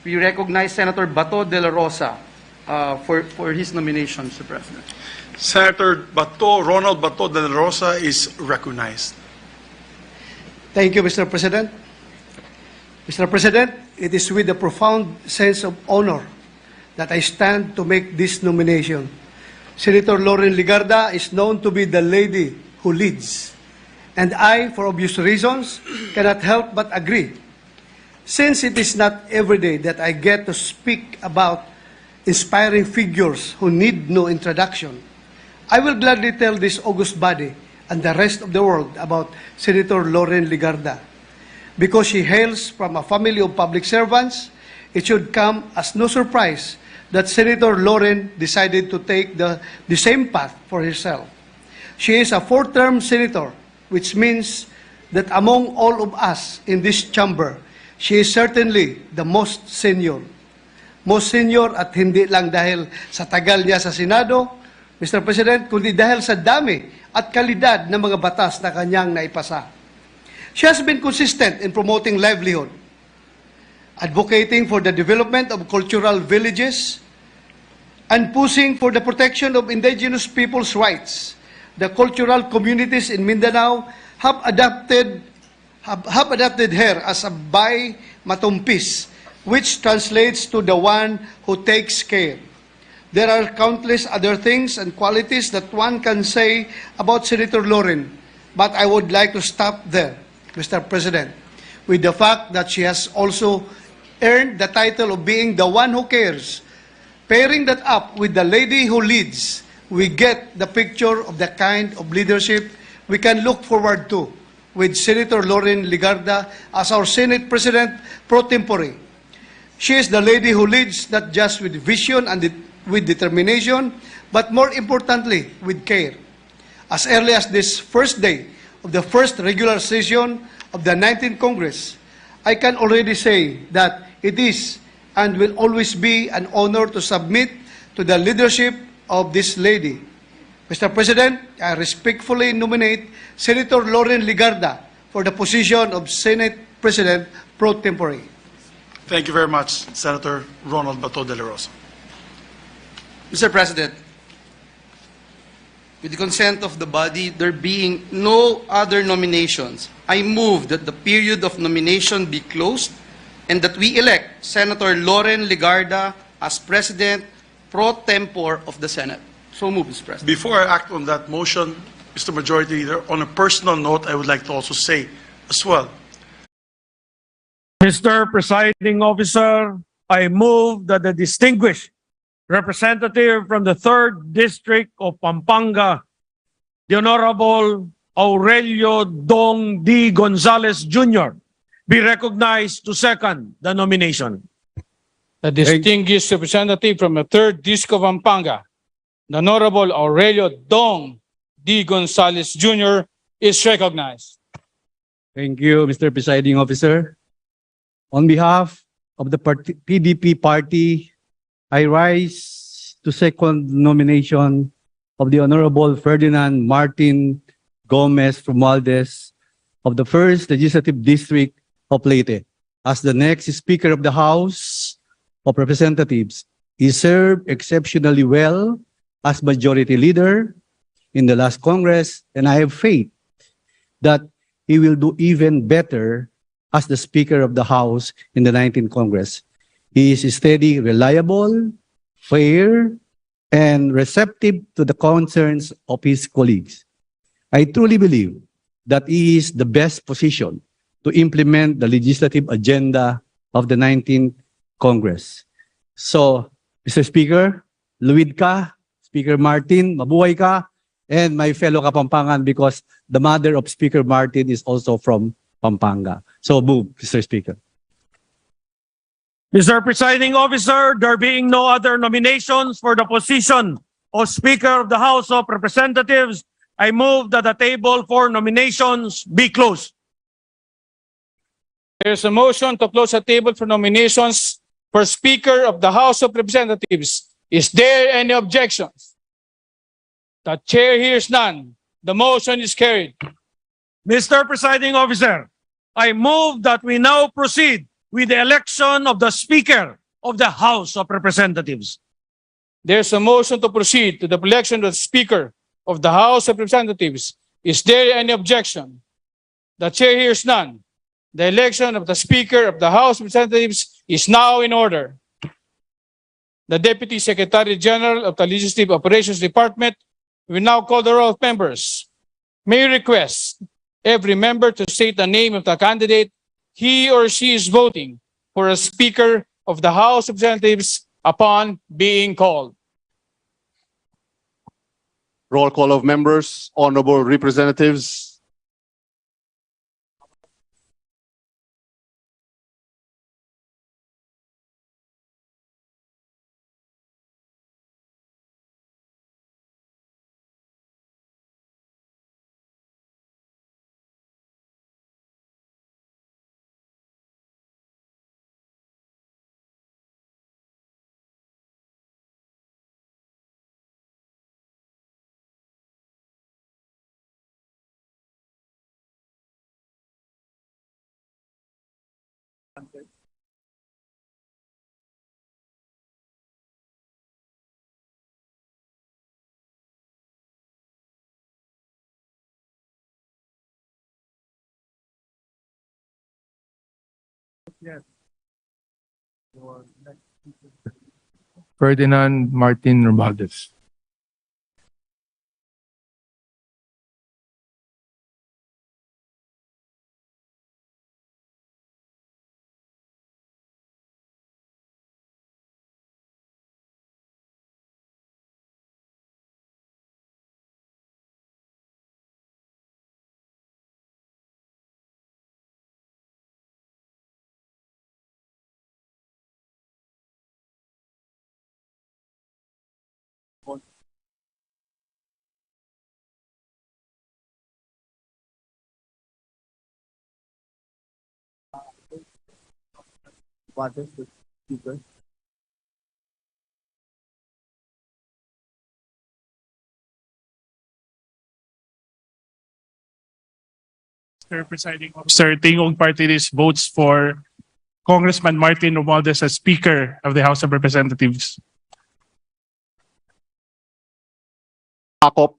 Speaker 11: we recognize Senator Bato de la Rosa for his nomination, Mr. President.
Speaker 10: Senator Bato, Ronald Bato de la Rosa is recognized.
Speaker 2: Thank you, Mr. President. Mr. President, it is with a profound sense of honor that I stand to make this nomination. Senator Lauren Legarda is known to be the lady who leads, and I, for obvious reasons, cannot help but agree. Since it is not every day that I get to speak about inspiring figures who need no introduction, I will gladly tell this august body and the rest of the world about Senator Lauren Ligarda. Because she hails from a family of public servants, it should come as no surprise that Senator Lauren decided to take the same path for herself. She is a fourth-term senator, which means that among all of us in this chamber, she is certainly the most senior. Most senior at hindi lang dahil sa tagal niya sa Senado, Mr. President, kundi dahil sa dami at kalidad ng mga batas na kanyang naipasa. She has been consistent in promoting livelihood, advocating for the development of cultural villages, and pushing for the protection of indigenous people's rights. The cultural communities in Mindanao have adopted her as a bay matumpis, which translates to the one who takes care. There are countless other things and qualities that one can say about Senator Lauren, but I would like to stop there, Mr. President, with the fact that she has also earned the title of being the one who cares. Pairing that up with the lady who leads, we get the picture of the kind of leadership we can look forward to with Senator Lauren Ligarda as our Senate President pro tempore. She is the lady who leads not just with vision and with determination, but more importantly, with care. As early as this first day of the first regular session of the 19th Congress, I can already say that it is and will always be an honor to submit to the leadership of this lady. Mr. President, I respectfully nominate Senator Lauren Ligarda for the position of Senate President pro tempore.
Speaker 10: Thank you very much, Senator Ronald Bato de la Rosa.
Speaker 11: Mr. President, with the consent of the body, there being no other nominations, I move that the period of nomination be closed and that we elect Senator Lauren Ligarda as President pro tempore of the Senate. So move, Mr. President.
Speaker 10: Before I act on that motion, Mr. Majority Leader, on a personal note, I would like to also say as well.
Speaker 14: Mr. Presiding Officer, I move that the distinguished representative from the 3rd District of Pampanga, the Honorable Aurelio Dong D. Gonzales Jr., be recognized to second the nomination.
Speaker 15: The distinguished representative from the 3rd District of Pampanga, the Honorable Aurelio Dong D. Gonzales Jr. is recognized.
Speaker 14: Thank you, Mr. Presiding Officer. On behalf of the PDP party, I rise to second nomination of the Honorable Ferdinand Martin Gomez Romualdez of the 1st Legislative District of Leyte as the next Speaker of the House of Representatives. He served exceptionally well as Majority Leader in the last Congress, and I have faith that he will do even better as the Speaker of the House in the 19th Congress. He is steady, reliable, fair, and receptive to the concerns of his colleagues. I truly believe that he is the best position to implement the legislative agenda of the 19th Congress. So, Mr. Speaker, luwid ka, Speaker Martin, mabuhay ka, and my fellow Kapampangan, because the mother of Speaker Martin is also from Pampanga. So move, Mr. Speaker.
Speaker 16: Mr. Presiding Officer, there being no other nominations for the position of Speaker of the House of Representatives, I move that the table for nominations be closed.
Speaker 15: There is a motion to close the table for nominations for Speaker of the House of Representatives. Is there any objections? The chair hears none. The motion is carried.
Speaker 16: Mr. Presiding Officer, I move that we now proceed with the election of the Speaker of the House of Representatives.
Speaker 15: There's a motion to proceed to the election of the Speaker of the House of Representatives. Is there any objection? The chair hears none. The election of the Speaker of the House of Representatives is now in order. The Deputy Secretary General of the Legislative Operations Department will now call the roll of members. May I request every member to state the name of the candidate he or she is voting for a Speaker of the House of Representatives upon being called.
Speaker 1: Roll call of members, honorable representatives.
Speaker 17: Ferdinand Martin Romualdez.
Speaker 16: Mr. Presiding Officer, Tingog Party List votes for Congressman Martin Romualdez as Speaker of the House of Representatives.
Speaker 1: Akop.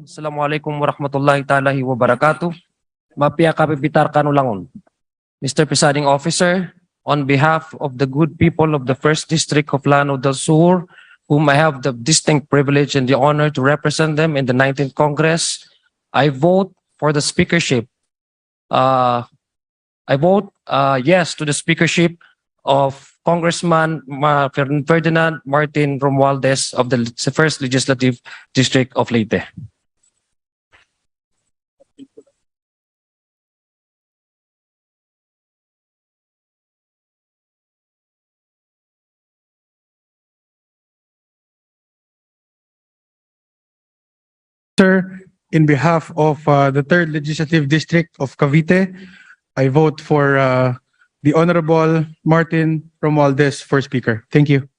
Speaker 18: Assalamualaikum warahmatullahi ta'ala wabarakatuh. Mapia kapipitar kanulangon. Mr. Presiding Officer, on behalf of the good people of the 1st District of Llano del Sur, whom I have the distinct privilege and the honor to represent them in the 19th Congress, I vote for the speakership. I vote yes to the speakership of Congressman Ferdinand Martin Romualdez of the 1st Legislative District of Leyte.
Speaker 17: Sir, in behalf of the 3rd Legislative District of Cavite, I vote for the Honorable Martin Romualdez for Speaker. Thank you.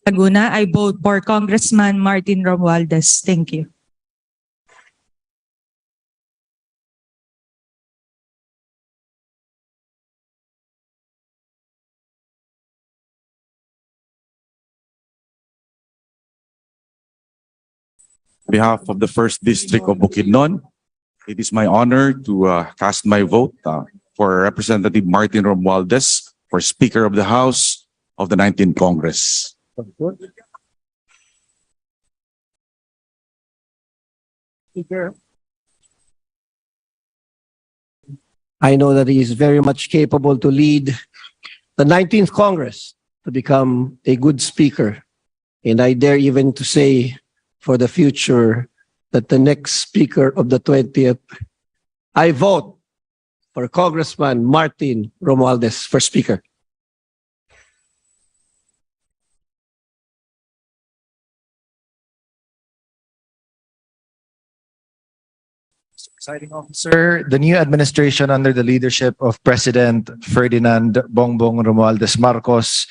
Speaker 19: Laguna, I vote for Congressman Martin Romualdez. Thank you.
Speaker 20: On behalf of the 1st District of Bukidnon, it is my honor to cast my vote for Representative Martin Romualdez for Speaker of the House of the 19th Congress.
Speaker 21: I know that he is very much capable to lead the 19th Congress to become a good speaker. And I dare even to say for the future that the next speaker of the 20th, I vote for Congressman Martin Romualdez for Speaker.
Speaker 3: Presiding officer, the new administration under the leadership of President Ferdinand Bongbong Romualdez Marcos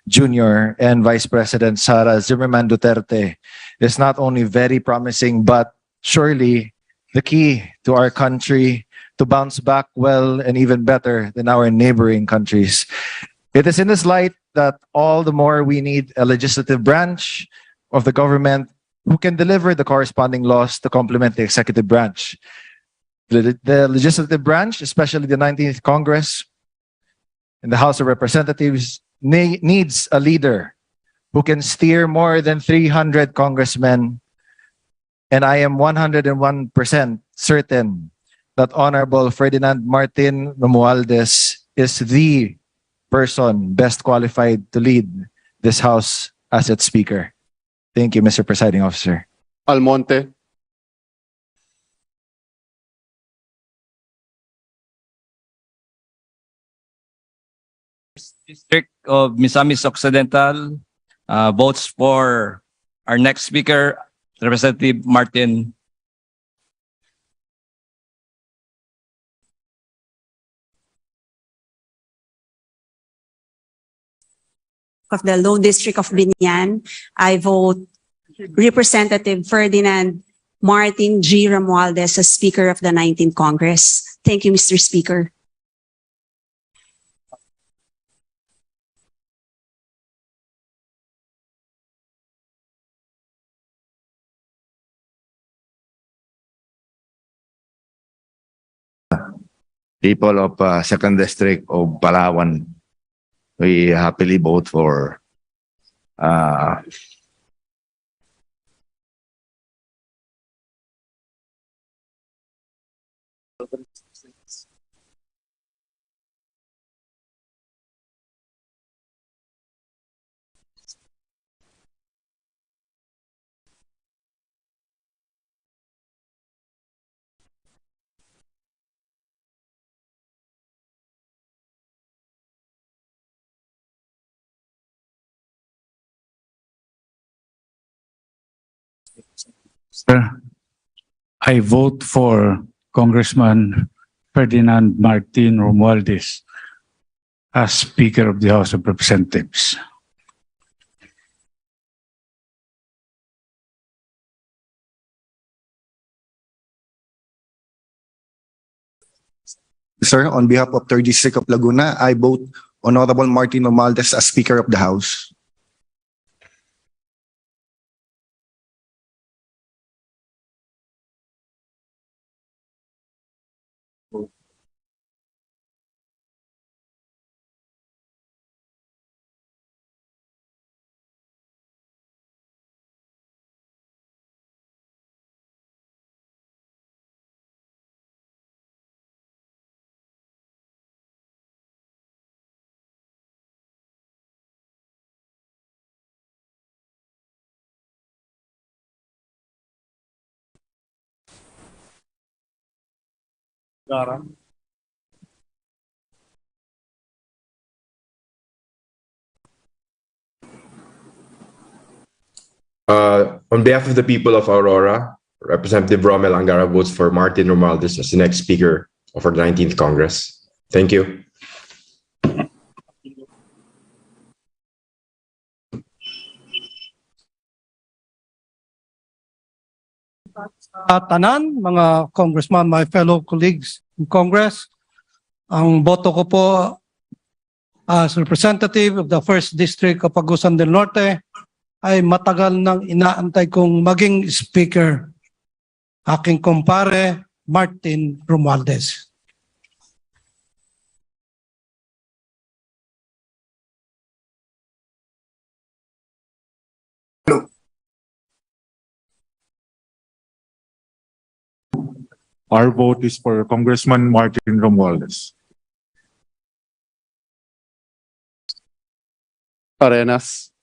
Speaker 3: Jr. and Vice President Sara Zimmerman Duterte is not only very promising, but surely the key to our country to bounce back well and even better than our neighboring countries. It is in this light that all the more we need a legislative branch of the government who can deliver the corresponding laws to complement the executive branch. The legislative branch, especially the 19th Congress and the House of Representatives, needs a leader who can steer more than 300 congressmen. And I am 101% certain that Honorable Ferdinand Martin Romualdez is the person best qualified to lead this House as its Speaker. Thank you, Mr. Presiding Officer.
Speaker 1: Almonte.
Speaker 22: District of Misamis Occidental votes for our next speaker, Representative Martin.
Speaker 23: Of the Lone District of Binyan, I vote Representative Ferdinand Martin G. Romualdez as Speaker of the 19th Congress. Thank you, Mr. Speaker.
Speaker 24: People of 2nd District of Palawan, we happily vote for
Speaker 25: Sir, I vote for Congressman Ferdinand Martin Romualdez as Speaker of the House of Representatives.
Speaker 26: Sir, on behalf of 3rd District of Laguna, I vote Honorable Martin Romualdez as Speaker of the House.
Speaker 27: On behalf of the people of Aurora, Representative Romel Angara votes for Martin Romualdez as the next Speaker of our 19th Congress. Thank you.
Speaker 28: Tanan, mga congressman, my fellow colleagues in Congress, ang boto ko po as representative of the 1st District of Agusan del Norte ay matagal nang inaantay kong maging speaker, aking kumpare Martin Romualdez.
Speaker 20: Our vote is for Congressman Martin Romualdez.
Speaker 1: Arenas.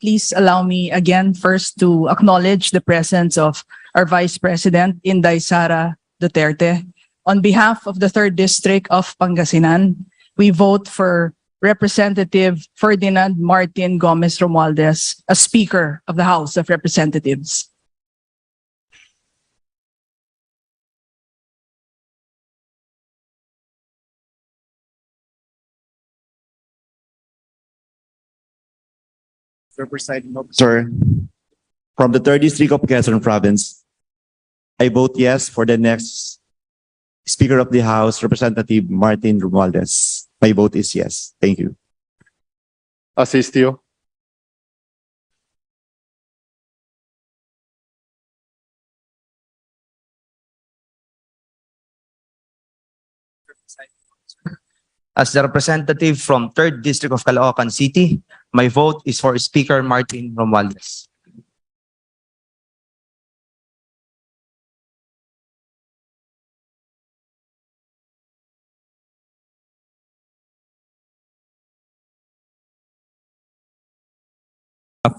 Speaker 29: Please allow me again first to acknowledge the presence of our Vice President, Inday Sara Duterte. On behalf of the 3rd District of Pangasinan, we vote for Representative Ferdinand Martin Gomez Romualdez as Speaker of the House of Representatives.
Speaker 2: Mr. Presiding Officer, from the 3rd District of Quezon Province, I vote yes for the next Speaker of the House, Representative Martin Romualdez. My vote is yes. Thank you.
Speaker 1: Assist you.
Speaker 4: As the representative from 3rd District of Caloocan City, my vote is for Speaker Martin Romualdez.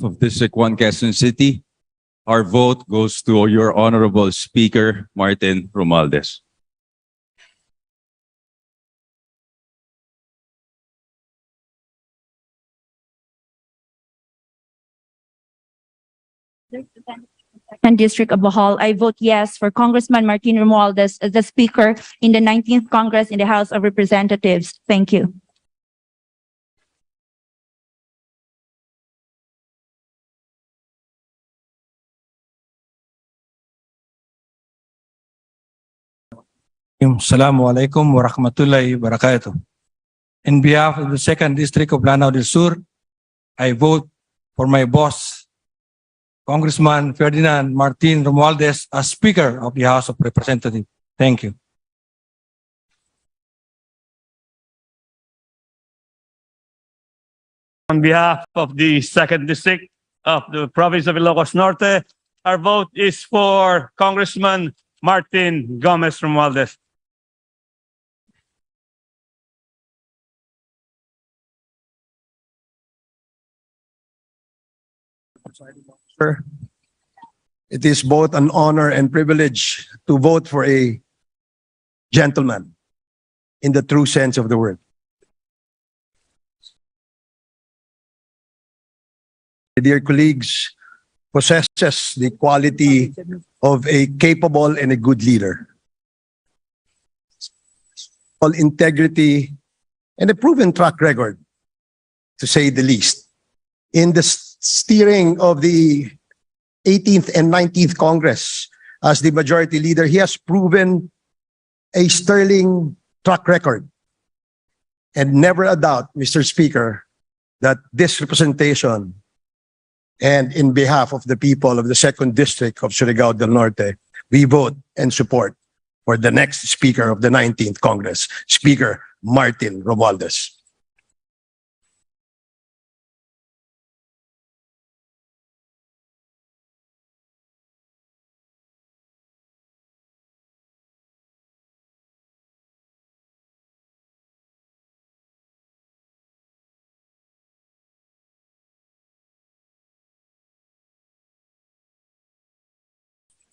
Speaker 22: Of District 1 Quezon City, our vote goes to your Honorable Speaker, Martin Romualdez.
Speaker 5: And District of Bohol, I vote yes for Congressman Martin Romualdez as the Speaker in the 19th Congress in the House of Representatives. Thank you.
Speaker 16: Assalamu alaikum wa rahmatullahi wa barakatuh. In behalf of the 2nd District of Lanao del Sur, I vote for my boss, Congressman Ferdinand Martin Romualdez, as Speaker of the House of Representatives. Thank you.
Speaker 6: On behalf of the 2nd District of the Province of Ilocos Norte, our vote is for Congressman Martin Gomez Romualdez.
Speaker 21: Sir, it is both an honor and privilege to vote for a gentleman in the true sense of the word. Dear colleagues, possesses the quality of a capable and a good leader. All integrity and a proven track record, to say the least. In the steering of the 18th and 19th Congress as the majority leader, he has proven a sterling track record. And never a doubt, Mr. Speaker, that this representation and in behalf of the people of the 2nd District of Surigao del Norte, we vote and support for the next Speaker of the 19th Congress, Speaker Martin Romualdez.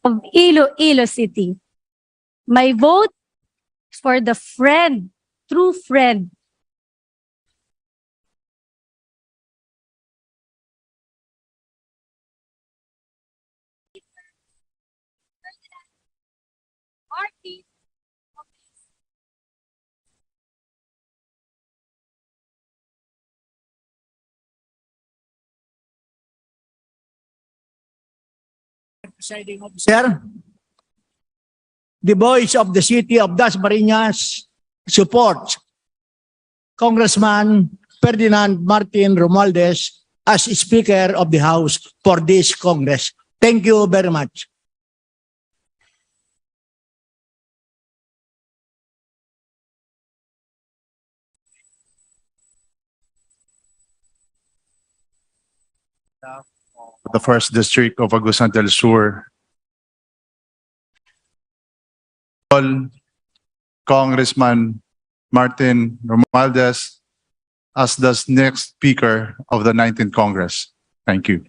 Speaker 5: Of Iloilo City, my vote is for the friend, true friend, Martin.
Speaker 7: Presiding Officer, the voice of the city of Dasmariñas supports Congressman Ferdinand Martin Romualdez as Speaker of the House for this Congress. Thank you very much.
Speaker 8: The 1st District of Agusan del Sur, Congressman Martin Romualdez as the next Speaker of the 19th Congress. Thank you.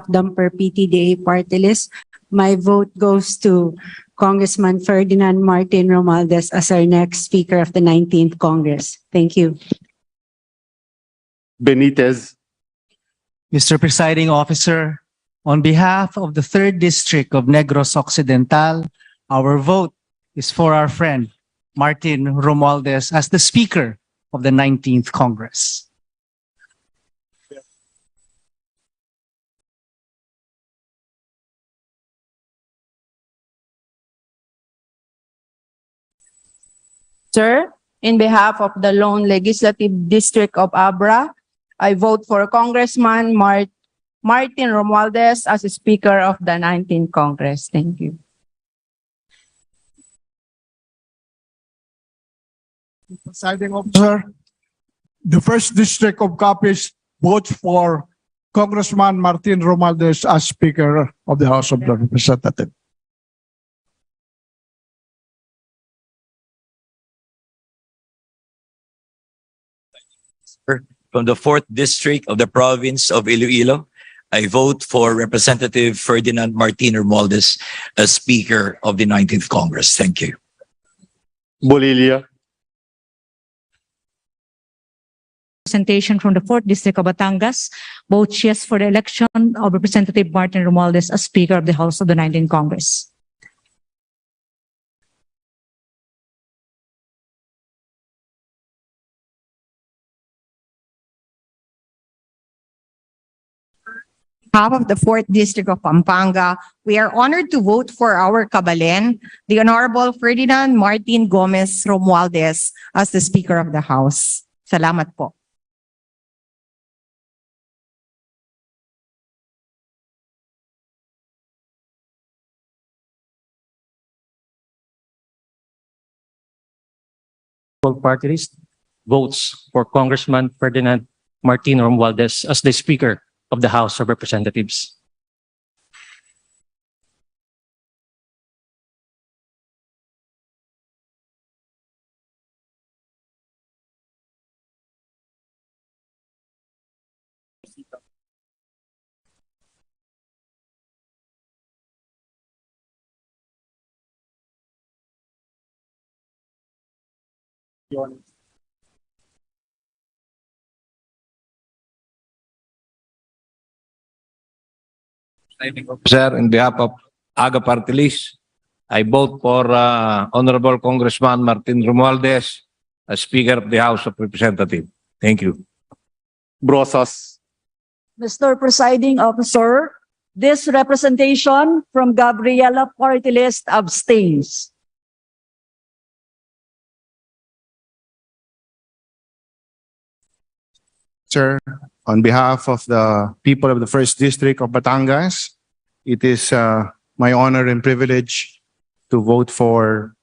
Speaker 23: of Tempore PTDA party list, my vote goes to Congressman Ferdinand Martin Romualdez as our next Speaker of the 19th Congress. Thank you.
Speaker 1: Benitez,
Speaker 9: Mr. Presiding Officer, on behalf of the 3rd District of Negros Occidental, our vote is for our friend Martin Romualdez as the Speaker of the 19th Congress.
Speaker 29: Sir, in behalf of the lone legislative district of Abra, I vote for Congressman Martin Romualdez as Speaker of the 19th Congress. Thank you.
Speaker 28: Presiding Officer, the 1st District of Capiz votes for Congressman Martin Romualdez as Speaker of the House of Representatives.
Speaker 10: From the 4th District of the Province of Iloilo, I vote for Representative Ferdinand Martin Romualdez as Speaker of the 19th Congress. Thank you.
Speaker 1: Bolilia,
Speaker 5: Representation from the 4th District of Batangas, votes yes for the election of Representative Martin Romualdez as Speaker of the House of the 19th Congress.
Speaker 11: Half of the 4th District of Pampanga, we are honored to vote for our Kabalen, the Honorable Ferdinand Martin Gomez Romualdez as the Speaker of the House. Salamat po.
Speaker 12: Party list votes for Congressman Ferdinand Martin Romualdez as the Speaker of the House of Representatives.
Speaker 13: Sir, in behalf of AGA Party List, I vote for Honorable Congressman Martin Romualdez as Speaker of the House of Representatives. Thank you.
Speaker 1: Brosas,
Speaker 29: Mr. Presiding Officer, this representation from Gabriela Party List abstains.
Speaker 26: Sir, on behalf of the people of the 1st District of Batangas, it is my honor and privilege to vote for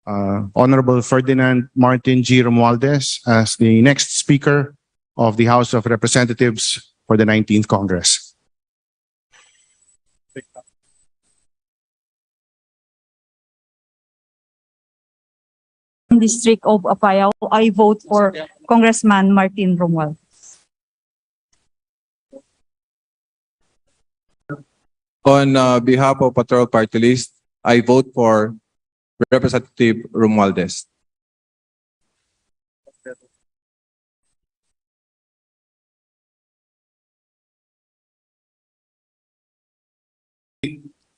Speaker 26: Honorable Ferdinand Martin G. Romualdez as the next Speaker of the House of Representatives for the 19th Congress.
Speaker 5: District of Apayao, I vote for Congressman Martin Romualdez.
Speaker 22: On behalf of Patrol Party List, I vote for Representative Romualdez.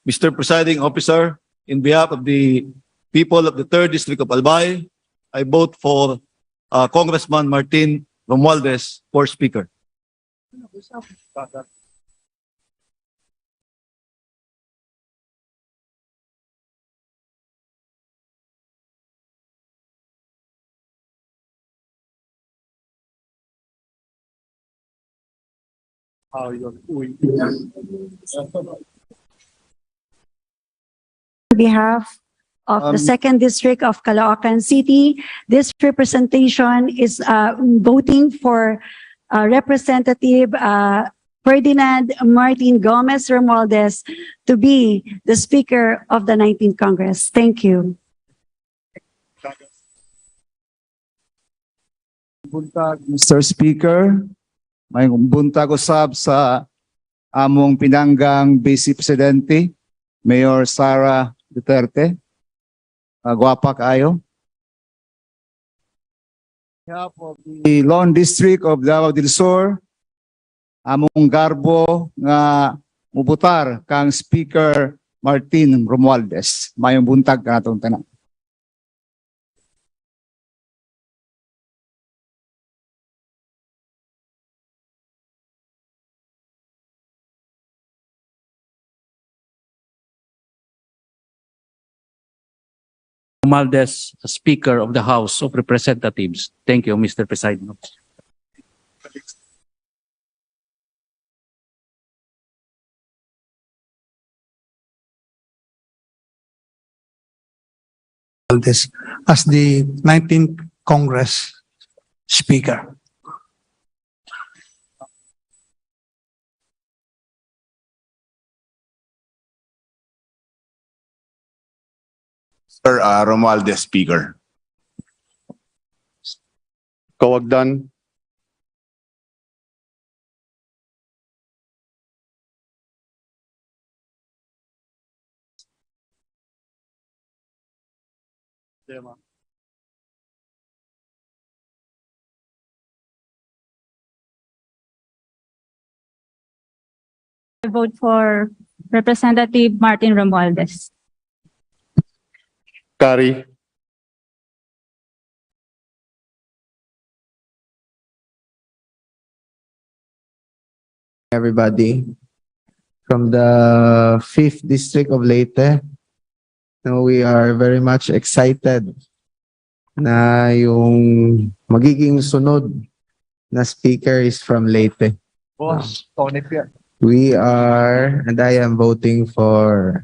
Speaker 14: Mr. Presiding Officer, in behalf of the people of the 3rd District of Albay, I vote for Congressman Martin Romualdez for Speaker.
Speaker 23: On behalf of the 2nd District of Caloocan City, this representation is voting for Representative Ferdinand Martin Gomez Romualdez to be the Speaker of the 19th Congress. Thank you.
Speaker 15: Buntag, Mr. Speaker, may buntag usab sa
Speaker 3: among pinanggang Vice Presidente, Mayor Sara Duterte. Gwapa kaayo. Behalf of the Lawn District of Davao del Sur, among garbo nga mubutar kang Speaker Martin Romualdez. Mayong buntag ka natong tanan.
Speaker 12: Romualdez, Speaker of the House of Representatives. Thank you, Mr. Presiding Officer.
Speaker 28: This as the 19th Congress Speaker.
Speaker 15: Sir Romualdez, Speaker.
Speaker 1: Kawagdan.
Speaker 5: I vote for Representative Martin Romualdez.
Speaker 1: Kari.
Speaker 17: Everybody from the 5th District of Leyte. No, we are very much excited na yung magiging sunod na speaker is from Leyte.
Speaker 14: Boss, Tony Pierre.
Speaker 17: We are, and I am voting for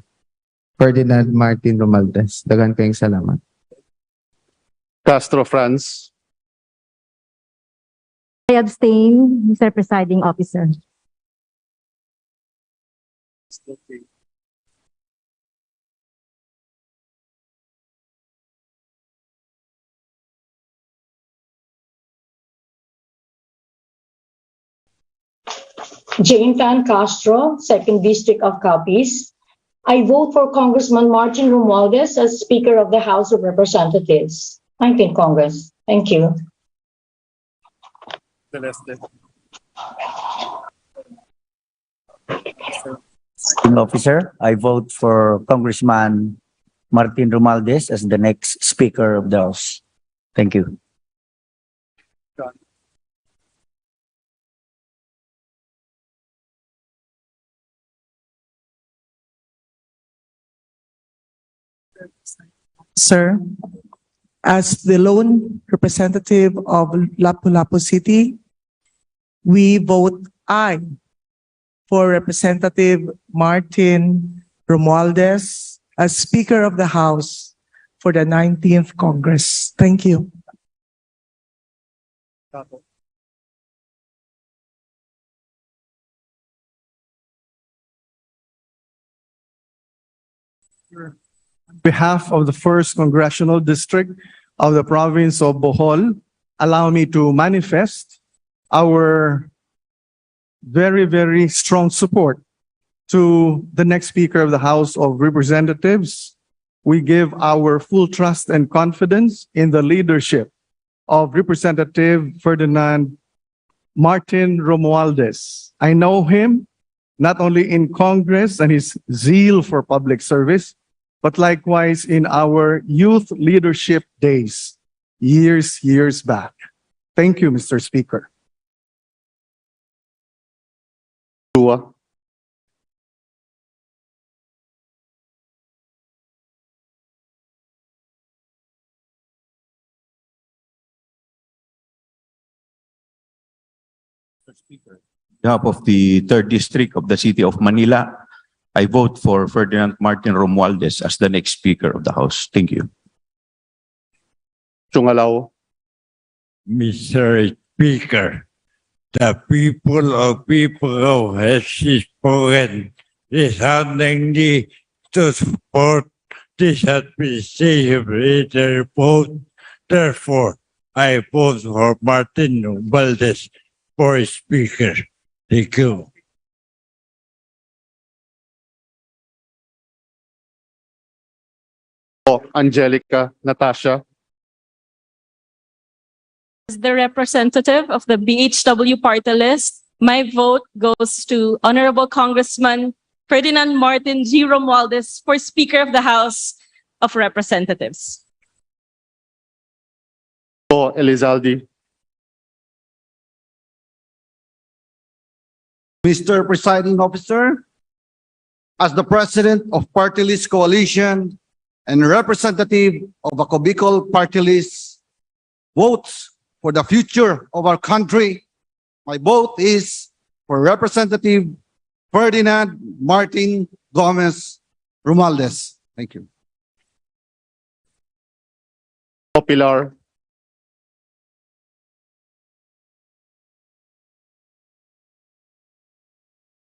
Speaker 17: Ferdinand Martin Romualdez. Dagan kayong salamat.
Speaker 1: Castro Franz.
Speaker 5: I abstain, Mr. Presiding Officer.
Speaker 18: Jane Tan Castro, 2nd District of Capiz. I vote for Congressman Martin Romualdez as Speaker of the House of Representatives, 19th Congress. Thank you.
Speaker 19: Officer, I vote for Congressman Martin Romualdez as the next Speaker of the House. Thank you.
Speaker 20: Sir, as the lone representative of Lapu-Lapu City, we vote aye for Representative Martin Romualdez as Speaker of the House for the 19th Congress. Thank you.
Speaker 28: On behalf of the 1st Congressional District of the province of Bohol, allow me to manifest our very, very strong support to the next Speaker of the House of Representatives. We give our full trust and confidence in the leadership of Representative Ferdinand Martin Romualdez. I know him not only in Congress and his zeal for public service, but likewise in our youth leadership days, years back. Thank you, Mr. Speaker.
Speaker 1: Tua.
Speaker 22: On behalf of the 3rd District of the City of Manila, I vote for Ferdinand Martin Romualdez as the next Speaker of the House. Thank you.
Speaker 1: Chungalaw.
Speaker 24: Mr. Speaker, the people of People has spoken resoundingly to support this administration with their vote. Therefore, I vote for Martin Romualdez for Speaker. Thank you.
Speaker 1: Po Angelica Natasha.
Speaker 2: As the representative of the BHW party list, my vote goes to Honorable Congressman Ferdinand Martin G. Romualdez for Speaker of the House of Representatives.
Speaker 1: Po Elizalde.
Speaker 4: Mr. Presiding Officer, as the President of Party List Coalition and representative of a Bicol Party List votes for the future of our country, my vote is for Representative Ferdinand Martin Gomez Romualdez. Thank you.
Speaker 1: Po Pilar.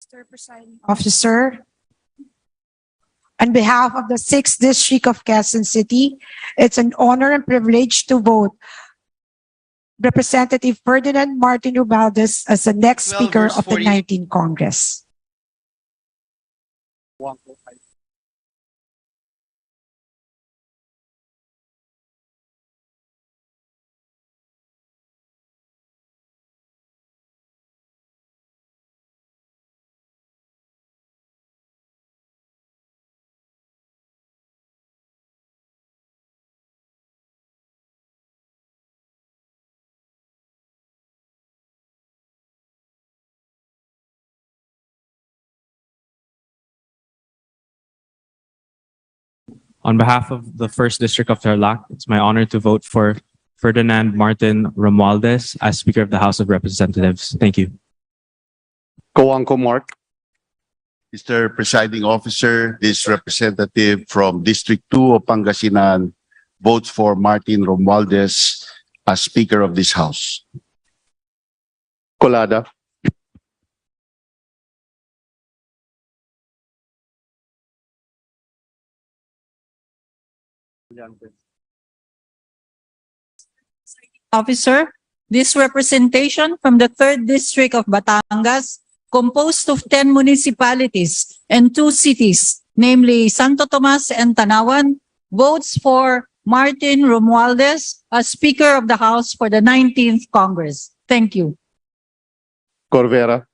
Speaker 6: Mr. Presiding Officer, on behalf of the 6th District of Quezon City, it's an honor and privilege to vote Representative Ferdinand Martin Romualdez as the next
Speaker 7: 12
Speaker 6: Speaker
Speaker 7: verse
Speaker 6: of the
Speaker 7: 40.
Speaker 6: 19th Congress.
Speaker 8: On behalf of the First District of Tarlac, it's my honor to vote for Ferdinand Martin Romualdez as Speaker of the House of Representatives. Thank you.
Speaker 1: Coangco Mark.
Speaker 15: Mr. Presiding Officer, this representative from District 2 of Pangasinan votes for Martin Romualdez as Speaker of this House.
Speaker 1: Colada.
Speaker 16: Officer, this representation from the 3rd District of Batangas, composed of 10 municipalities and 2 cities, namely Santo Tomas and Tanawan, votes for Martin Romualdez as Speaker of the House for the 19th Congress. Thank you.
Speaker 1: Corvera.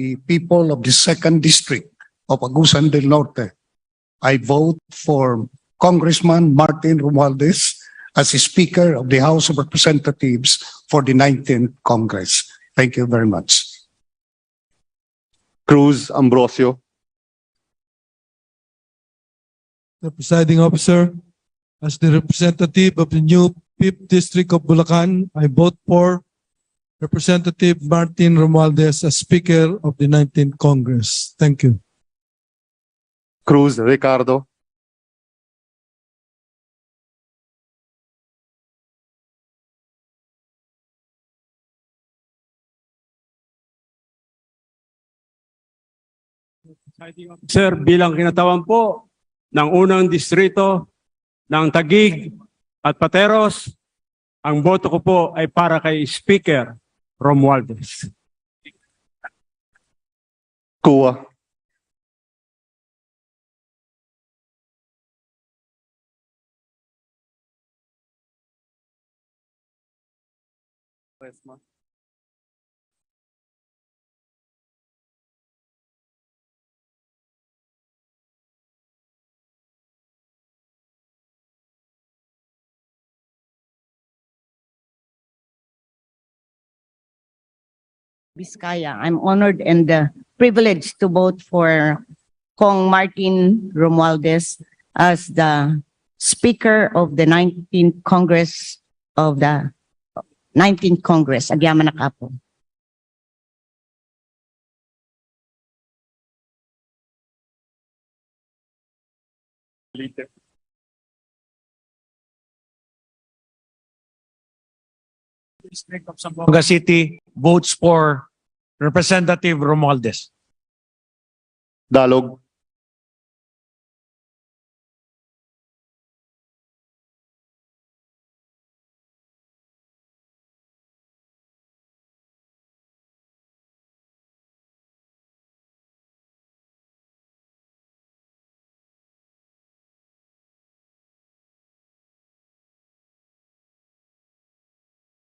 Speaker 21: The people of the 2nd District of Agusan del Norte, I vote for Congressman Martin Romualdez as the Speaker of the House of Representatives for the 19th Congress. Thank you very much.
Speaker 1: Cruz Ambrosio.
Speaker 25: The presiding officer, as the representative of the new 5th District of Bulacan, I vote for Representative Martin Romualdez as Speaker of the 19th Congress. Thank you.
Speaker 1: Cruz Ricardo.
Speaker 27: Sir, bilang kinatawan po ng unang distrito ng Taguig at Pateros, ang boto ko po ay para kay Speaker Romualdez.
Speaker 1: Kua.
Speaker 30: Vizcaya. I'm honored and privileged to vote for Kong Martin Romualdez as the Speaker of the 19th Congress of the 19th Congress, Agyaman Nakapo.
Speaker 27: District of Zamboanga City votes for Representative Romualdez.
Speaker 1: Dalog.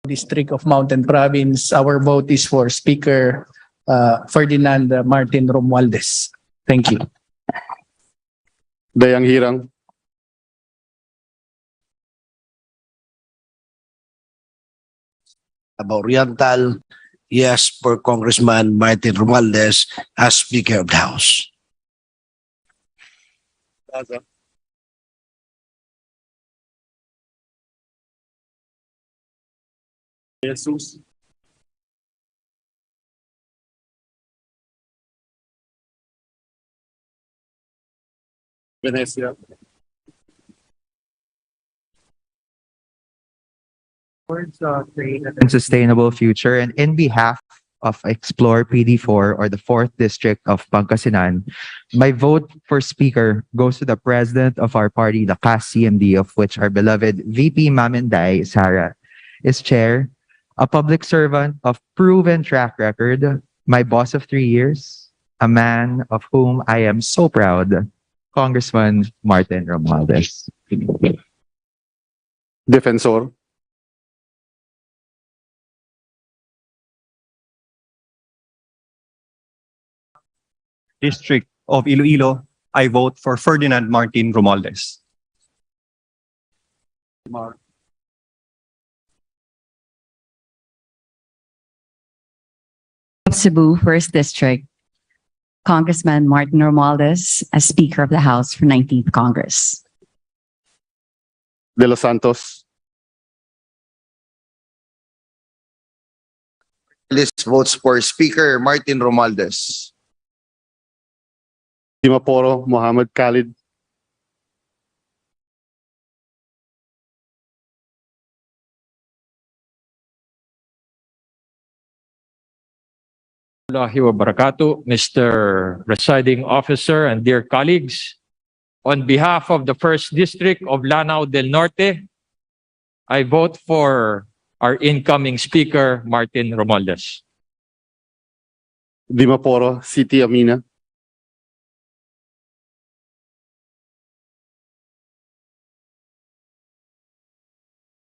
Speaker 3: District of Mountain Province, our vote is for Speaker Ferdinand Martin Romualdez. Thank you.
Speaker 1: Dayang Hirang.
Speaker 7: About Oriental, yes, for Congressman Martin Romualdez as Speaker of the House.
Speaker 1: Jesus. Venecia.
Speaker 9: Towards create and sustainable future, and in behalf of Explore PD4 or the 4th District of Pangasinan, my vote for Speaker goes to the President of our party, the CAS CMD, of which our beloved VP Maminday Sara is Chair, a public servant of proven track record, my boss of 3 years, a man of whom I am so proud, Congressman Martin Romualdez.
Speaker 1: Defensor.
Speaker 10: District of Iloilo, I vote for Ferdinand Martin Romualdez.
Speaker 11: Cebu, 1st District, Congressman Martin Romualdez as Speaker of the House for 19th Congress.
Speaker 1: De Los Santos.
Speaker 12: List votes for Speaker Martin Romualdez.
Speaker 1: Timaporo Muhammad Khalid.
Speaker 13: Warahmatullahi wabarakatuh, Mr. Presiding Officer and dear colleagues. On behalf of the 1st District of Lanao del Norte, I vote for our incoming Speaker, Martin Romualdez.
Speaker 1: Dimaporo City Amina.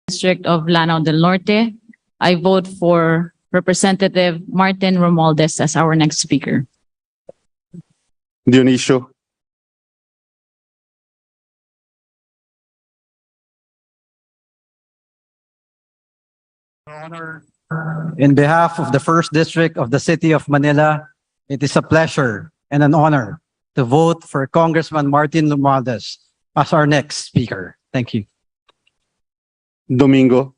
Speaker 23: District of Lanao del Norte, I vote for Representative Martin Romualdez as our next speaker.
Speaker 1: Dionisio.
Speaker 28: In behalf of the 1st District of the City of Manila, it is a pleasure and an honor to vote for Congressman Martin Romualdez as our next speaker. Thank you.
Speaker 1: Domingo.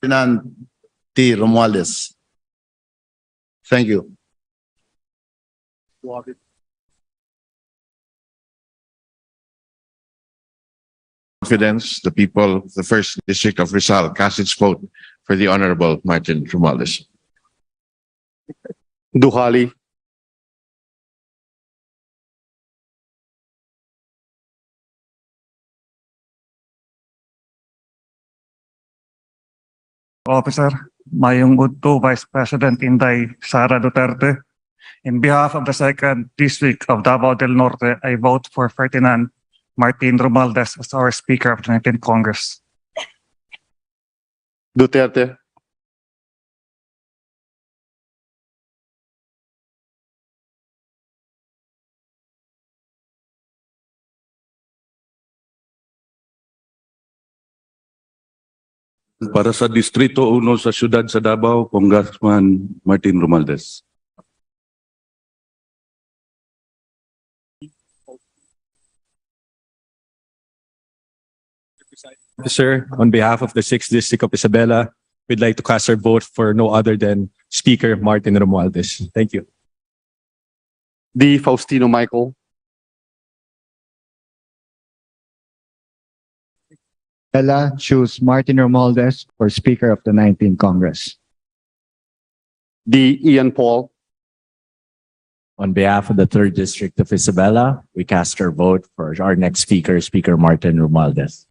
Speaker 12: Ferdinand T. Romualdez. Thank you.
Speaker 15: Confidence, the people of the 1st District of Rizal cast its vote for the Honorable Martin Romualdez.
Speaker 1: Duhali.
Speaker 28: Officer, Mayong Udto, Vice President Inday Sara Duterte. In behalf of the 2nd District of Davao del Norte, I vote for Ferdinand Martin Romualdez as our Speaker of the 19th Congress.
Speaker 1: Duterte.
Speaker 22: Para sa Distrito 1 sa Siyudad sa Davao, Congressman Martin Romualdez.
Speaker 27: Officer, on behalf of the 6th District of Isabela, we'd like to cast our vote for no other than Speaker Martin Romualdez. Thank you.
Speaker 1: D. Faustino Michael.
Speaker 26: Ella choose Martin Romualdez for Speaker of the 19th Congress.
Speaker 1: D. Ian Paul.
Speaker 2: On behalf of the third district of Isabela, we cast our vote for our next speaker, Speaker Martin Romualdez.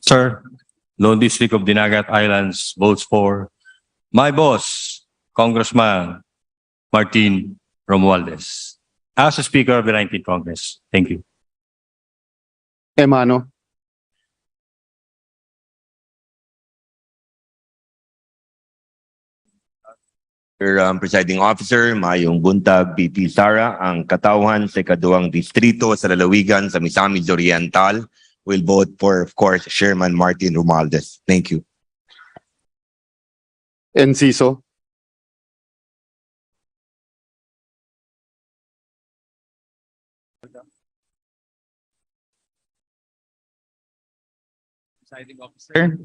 Speaker 10: Sir, Lone District of Dinagat Islands votes for my boss, Congressman Martin Romualdez, as the Speaker of the 19th Congress. Thank you.
Speaker 1: Emano.
Speaker 4: Presiding Officer, mayong buntag VP Sara, ang katauhan sa ikaduhang distrito sa lalawigan sa Misamis Oriental will vote for, of course, Chairman Martin Romualdez. Thank you.
Speaker 1: Enciso.
Speaker 5: Presiding Officer,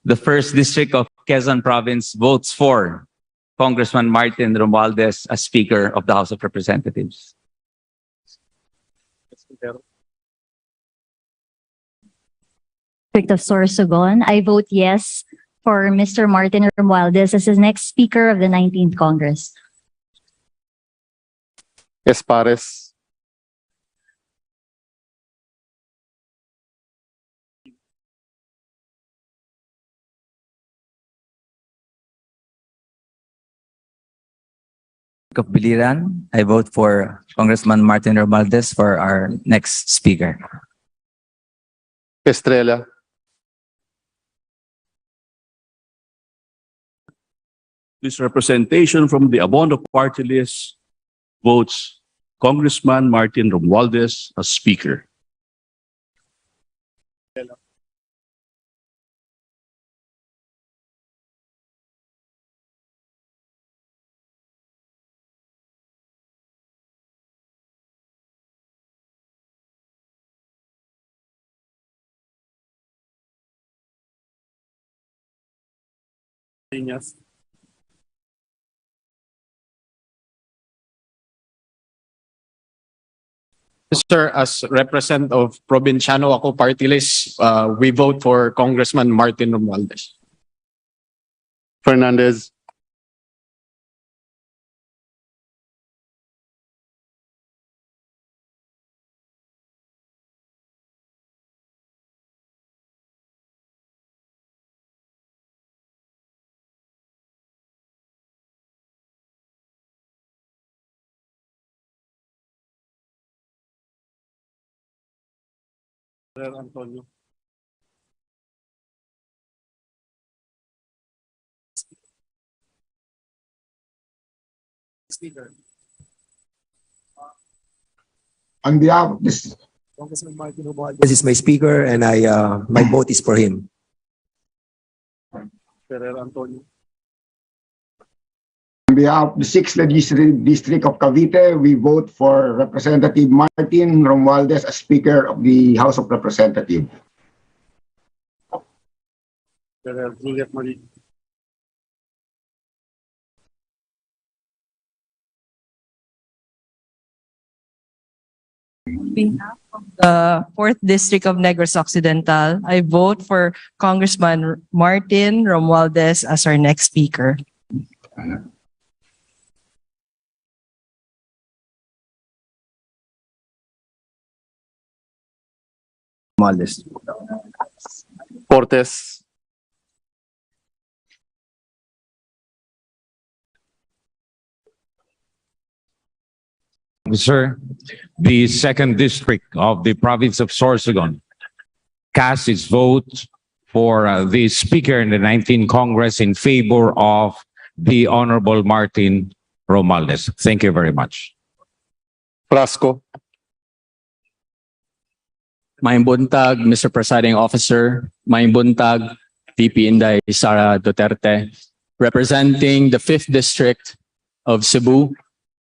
Speaker 5: the first district of Quezon Province votes for Congressman Martin Romualdez as Speaker of the House of Representatives.
Speaker 11: District of Sorsogon, I vote yes for Mr. Martin Romualdez as the next Speaker of the 19th Congress.
Speaker 1: Espares.
Speaker 5: Of Biliran, I vote for Congressman Martin Romualdez for our next Speaker.
Speaker 1: Estrella.
Speaker 22: This representation from the Abono party list votes Congressman Martin Romualdez as Speaker.
Speaker 3: Sir, as representative of Provinciano ako party list, we vote for Congressman Martin Romualdez.
Speaker 1: Fernandez.
Speaker 27: Antonio. Speaker.
Speaker 14: On behalf of this,
Speaker 27: Congressman Martin Romualdez.
Speaker 14: this is my speaker, and my vote is for him.
Speaker 27: Antonio.
Speaker 14: On behalf of the 6th District of Cavite, we vote for Representative Martin Romualdez as Speaker of the House of Representatives.
Speaker 27: Juliet Marie.
Speaker 17: Behalf of the 4th District of Negros Occidental, I vote for Congressman Martin Romualdez as our next speaker.
Speaker 14: Romualdez.
Speaker 1: Cortes.
Speaker 13: Sir, the second district of the province of Sorsogon cast its vote for the Speaker in the 19th Congress in favor of the Honorable Martin Romualdez. Thank you very much.
Speaker 1: Frasco.
Speaker 3: Maayong buntag, Mr. Presiding Officer. Maayong buntag, VP Inday Sara Duterte. Representing the 5th District of Cebu,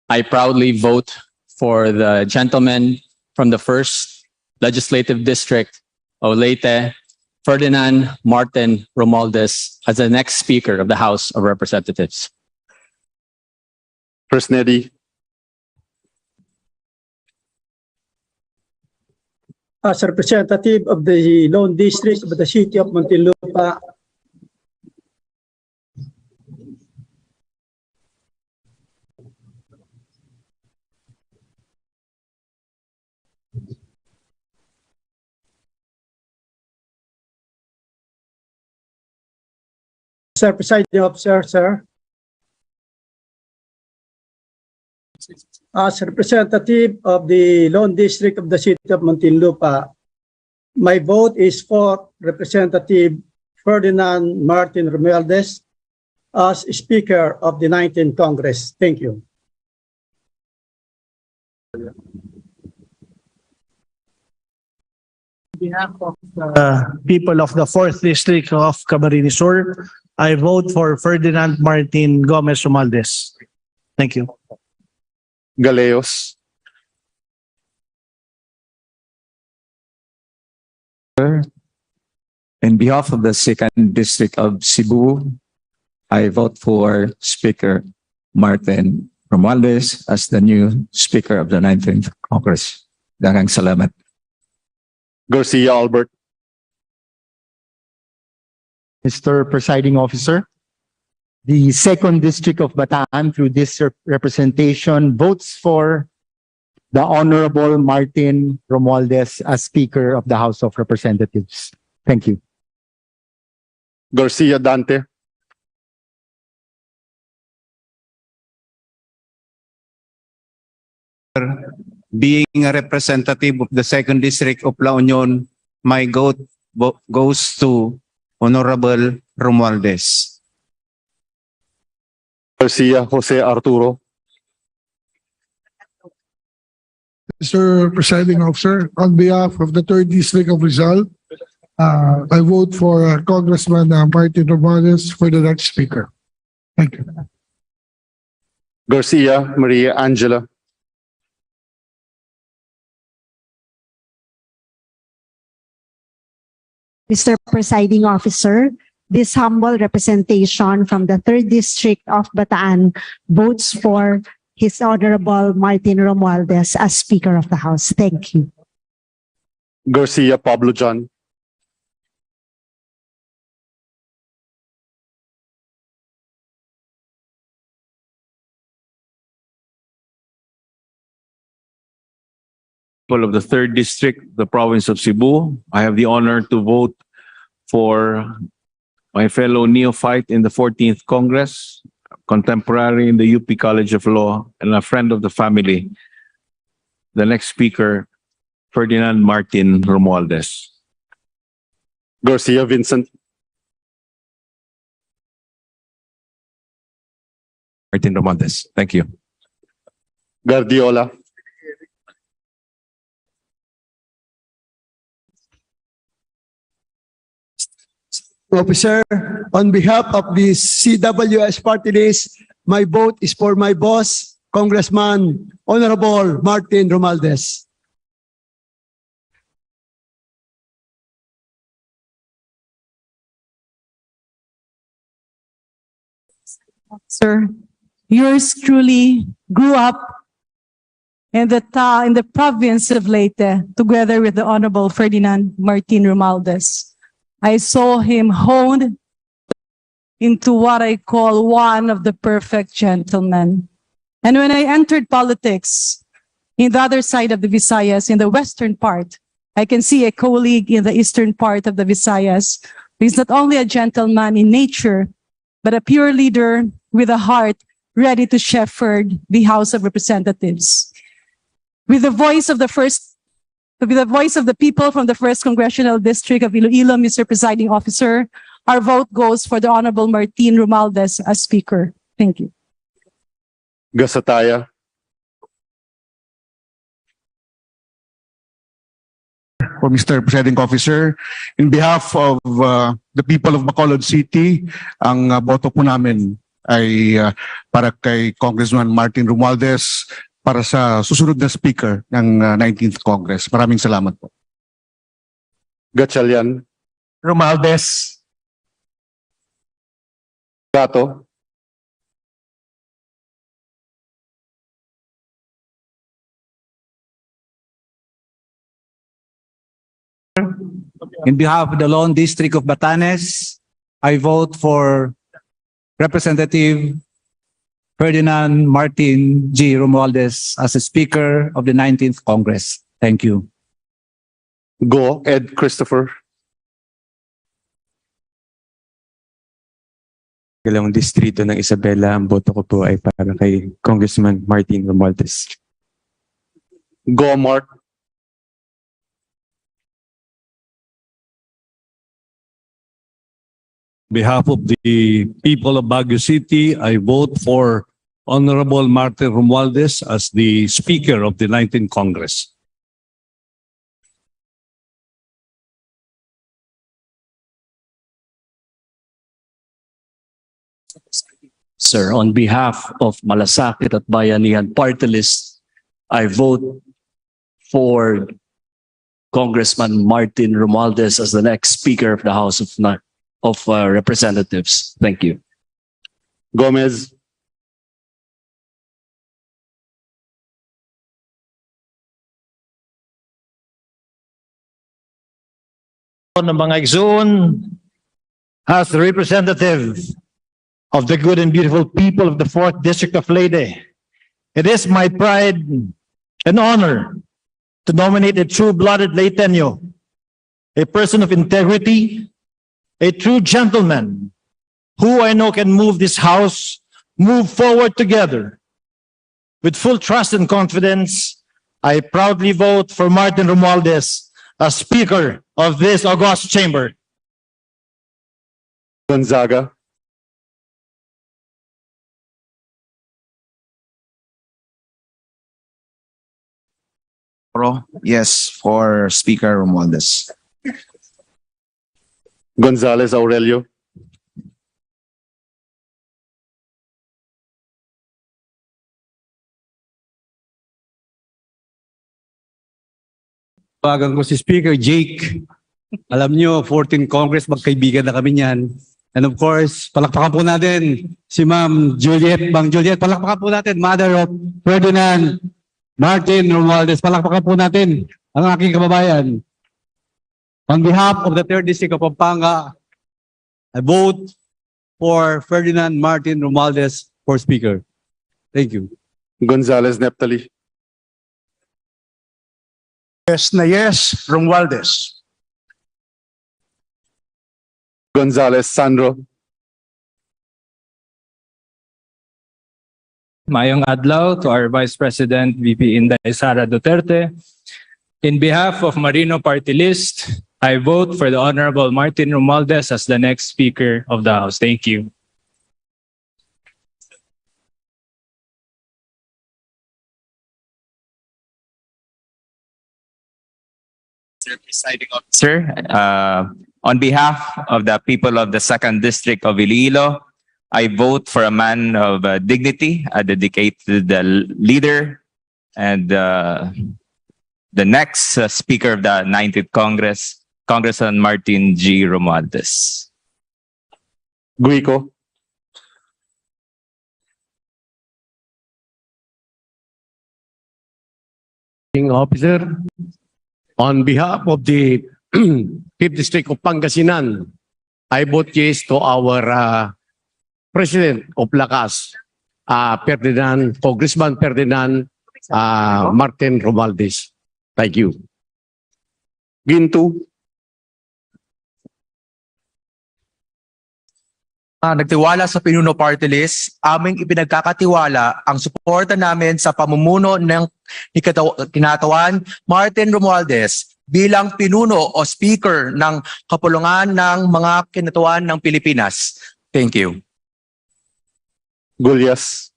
Speaker 3: I proudly vote for the gentleman from the 1st Legislative District of Leyte, Ferdinand Martin Romualdez, as the next Speaker of the House of Representatives.
Speaker 1: Fresnedi.
Speaker 28: as representative of the Lone District of the City of Muntinlupa, Sir Presiding Officer, sir. As representative of the Lone District of the City of Muntinlupa, my vote is for Representative Ferdinand Martin Romualdez as Speaker of the 19th Congress. Thank you.
Speaker 6: On behalf of the people of the 4th District of Camarines Sur, I vote for Ferdinand Martin Gomez Romualdez. Thank you.
Speaker 1: Galeos.
Speaker 8: In behalf of the 2nd District of Cebu, I vote for Speaker Martin Romualdez as the new Speaker of the 19th Congress. Daghang salamat.
Speaker 1: Garcia Albert.
Speaker 16: Mr. Presiding Officer, the 2nd District of Bataan, through this representation, votes for the Honorable Martin Romualdez as Speaker of the House of Representatives. Thank you.
Speaker 1: Garcia Dante.
Speaker 18: Being a representative of the 2nd District of La Union, my vote goes to Honorable Romualdez.
Speaker 1: Garcia Jose Arturo.
Speaker 19: Mr. Presiding Officer, on behalf of the 3rd District of Rizal, I vote for Congressman Martin Romualdez for the next Speaker. Thank you.
Speaker 1: Garcia Maria Angela.
Speaker 20: Mr. Presiding Officer, this humble representation from the 3rd District of Bataan votes for His Honorable Martin Romualdez as Speaker of the House. Thank you.
Speaker 1: Garcia Pablo John.
Speaker 22: People of the 3rd District, the province of Cebu, I have the honor to vote for my fellow neophyte in the 14th Congress, contemporary in the UP College of Law, and a friend of the family, the next speaker, Ferdinand Martin Romualdez.
Speaker 1: Garcia Vincent.
Speaker 22: Martin Romualdez. Thank you.
Speaker 1: Guardiola.
Speaker 21: Officer, on behalf of the CWS party list, my vote is for my boss, Congressman Honorable Martin Romualdez.
Speaker 17: Sir, yours truly grew up in the province of Leyte together with the Honorable Ferdinand Martin Romualdez. I saw him honed into what I call one of the perfect gentlemen. And when I entered politics in the other side of the Visayas, in the western part, I can see a colleague in the eastern part of the Visayas who is not only a gentleman in nature, but a pure leader with a heart ready to shepherd the House of Representatives. With the voice of the people from the 1st Congressional District of Iloilo, Mr. Presiding Officer, our vote goes for the Honorable Martin Romualdez as Speaker. Thank you.
Speaker 1: Gasataya.
Speaker 24: For Mr. Presiding Officer, in behalf of the people of Bacolod City, ang boto po namin ay para kay Congressman Martin Romualdez para sa susunod na Speaker ng 19th Congress. Maraming salamat po.
Speaker 1: Gatchalian.
Speaker 8: Romualdez.
Speaker 1: Gato.
Speaker 2: In behalf of the Lone District of Batanes, I vote for Representative Ferdinand Martin G. Romualdez as the Speaker of the 19th Congress. Thank you.
Speaker 1: Go, Ed Christopher.
Speaker 7: Dalawang distrito ng Isabela, ang boto ko po ay para kay Congressman Martin Romualdez.
Speaker 1: Go, Mark.
Speaker 9: Behalf of the people of Baguio City, I vote for Honorable Martin Romualdez as the Speaker of the 19th Congress.
Speaker 12: Sir, on behalf of Malasakit at Bayanihan Party List, I vote for Congressman Martin Romualdez as the next Speaker of the House of Representatives. Thank you.
Speaker 1: Gomez.
Speaker 15: Ng mga igsoon, as the representative of the good and beautiful people of the 4th District of Leyte, it is my pride and honor to nominate a true-blooded Leyteño, a person of integrity, a true gentleman, who I know can move this house, move forward together. With full trust and confidence, I proudly vote for Martin Romualdez as Speaker of this august chamber.
Speaker 1: Gonzaga.
Speaker 23: Yes, for Speaker Romualdez.
Speaker 1: Gonzalez Aurelio.
Speaker 27: Bagang ko si Speaker Jake. Alam nyo, 14th Congress, magkaibigan na kami niyan. And of course, palakpakan po natin si Ma'am Juliet. Ma'am Juliet, palakpakan po natin. Mother of Ferdinand Martin Romualdez. Palakpakan po natin ang aking kababayan. On behalf of the 3rd District of Pampanga, I vote for Ferdinand Martin Romualdez for Speaker. Thank you.
Speaker 1: Gonzalez Neptali.
Speaker 21: Yes na yes, Romualdez.
Speaker 1: Gonzalez Sandro.
Speaker 13: Mayong adlaw to our Vice President VP Inday Sara Duterte. In behalf of Marino Party List, I vote for the Honorable Martin Romualdez as the next Speaker of the House. Thank you.
Speaker 5: Presiding Officer, on behalf of the people of the 2nd District of Iloilo, I vote for a man of dignity, a dedicated leader, and the next Speaker of the 19th Congress, Congressman Martin G. Romualdez.
Speaker 1: Guico.
Speaker 27: Officer, on behalf of the 5th District of Pangasinan, I vote yes to our President of Lakas, Congressman Ferdinand Martin Romualdez. Thank you.
Speaker 1: Ginto.
Speaker 25: Nagtiwala sa Pinuno Party List, aming ipinagkakatiwala ang suporta namin sa pamumuno ng kinatawan Martin Romualdez bilang pinuno o speaker ng kapulungan ng mga kinatawan ng Pilipinas. Thank you.
Speaker 1: Gulyas.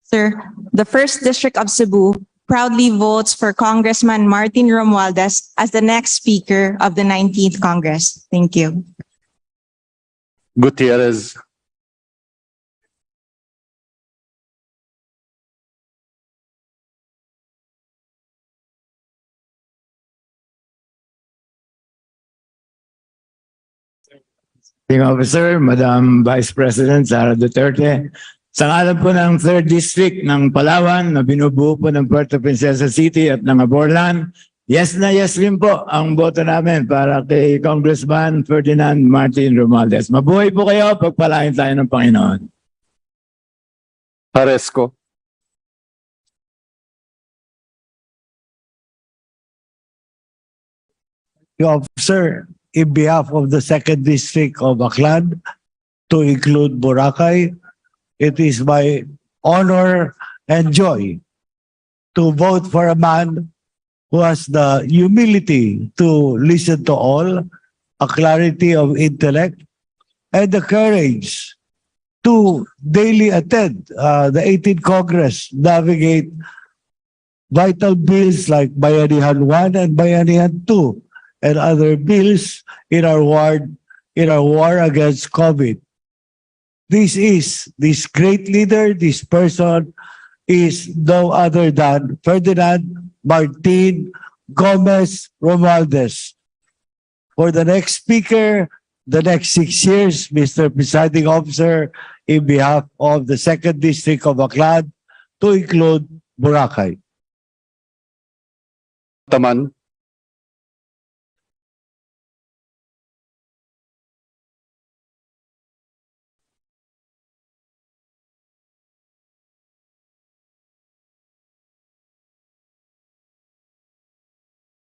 Speaker 26: Sir, the 1st District of Cebu proudly votes for Congressman Martin Romualdez as the next Speaker of the 19th Congress. Thank you.
Speaker 1: Gutierrez.
Speaker 15: Officer, Madam Vice President Sara Duterte,
Speaker 3: Sa ngalan po ng 3rd District ng Palawan na binubuo po ng Puerto Princesa City at ng Aborlan, yes na yes rin po ang boto namin para kay Congressman Ferdinand Martin Romualdez. Mabuhay po kayo, pagpalain tayo ng Panginoon.
Speaker 1: Paresco.
Speaker 3: Officer, in behalf of the 2nd District of Aklan, to include Boracay, it is my honor and joy to vote for a man who has the humility to listen to all, a clarity of intellect, and the courage to daily attend the 18th Congress, navigate vital bills like Bayanihan 1 and Bayanihan 2, and other bills in our war against COVID. This great leader, this person is no other than Ferdinand Martin Gomez Romualdez. For the next speaker, the next 6 years, Mr. Presiding Officer, in behalf of the 2nd District of Aklan, to include Boracay.
Speaker 1: Taman.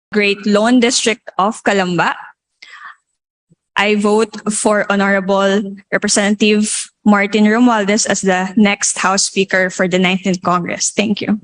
Speaker 4: Great Lone District of Calamba. I vote for Honorable Representative Martin Romualdez as the next House Speaker for the 19th Congress. Thank you.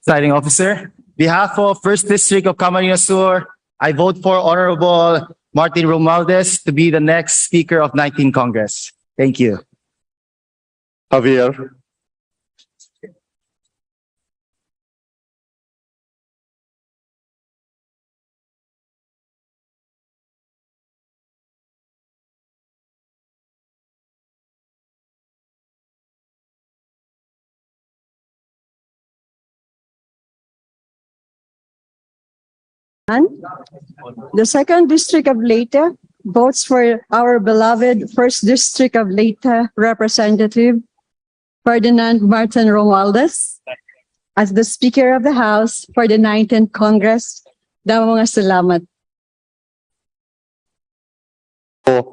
Speaker 6: Presiding Officer, behalf of 1st District of Camarines Sur, I vote for Honorable Martin Romualdez to be the next Speaker of 19th Congress. Thank you.
Speaker 1: Javier.
Speaker 10: The 2nd District of Leyte votes for our beloved 1st District of Leyte Representative Ferdinand Martin Romualdez as the Speaker of the House for the 19th Congress. Damo nga salamat.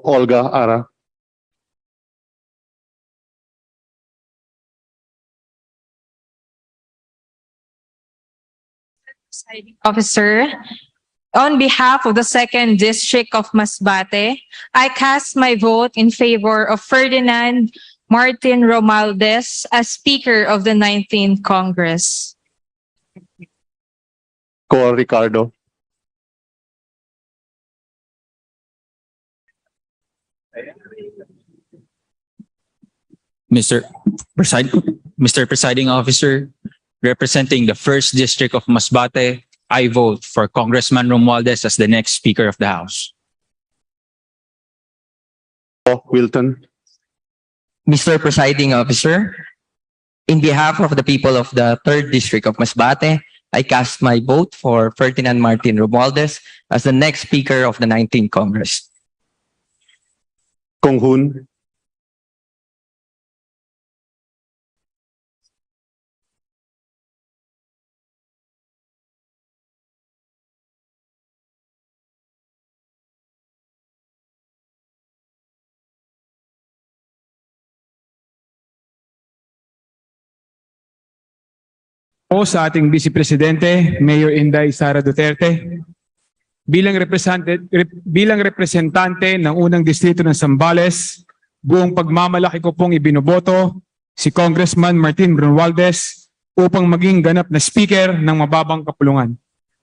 Speaker 1: Olga Ara.
Speaker 26: Officer, on behalf of the 2nd District of Masbate, I cast my vote in favor of Ferdinand Martin Romualdez as Speaker of the 19th Congress.
Speaker 1: Cor Ricardo.
Speaker 5: Mr. Presiding Officer, representing the 1st District of Masbate, I vote for Congressman Romualdez as the next Speaker of the House.
Speaker 1: Wilton.
Speaker 11: Mr. Presiding Officer, in behalf of the people of the 3rd District of Masbate, I cast my vote for Ferdinand Martin Romualdez as the next Speaker of the 19th Congress.
Speaker 1: Kong Hoon.
Speaker 27: O sa ating Vice Presidente, Mayor Inday Sara Duterte, bilang representante ng unang distrito ng Zambales, buong pagmamalaki ko pong ibinoboto si Congressman Martin Romualdez upang maging ganap na Speaker ng mababang kapulungan.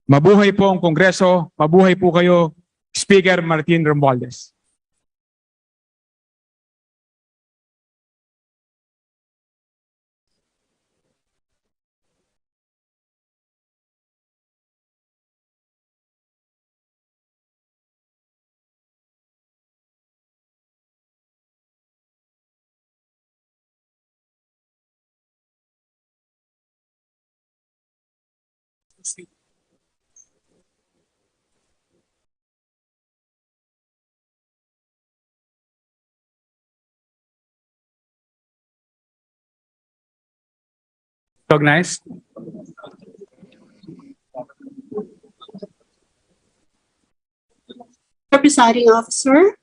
Speaker 27: Mabuhay po ang Kongreso, mabuhay po kayo, Speaker Martin Romualdez. Recognized.
Speaker 14: Presiding officer,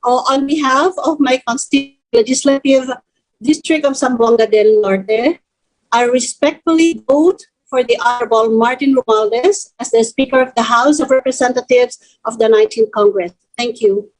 Speaker 14: on behalf of my constituent legislative district of Zamboanga del Norte, I respectfully vote for the Honorable Martin Romualdez as the Speaker of the House of Representatives of the 19th Congress. Thank you.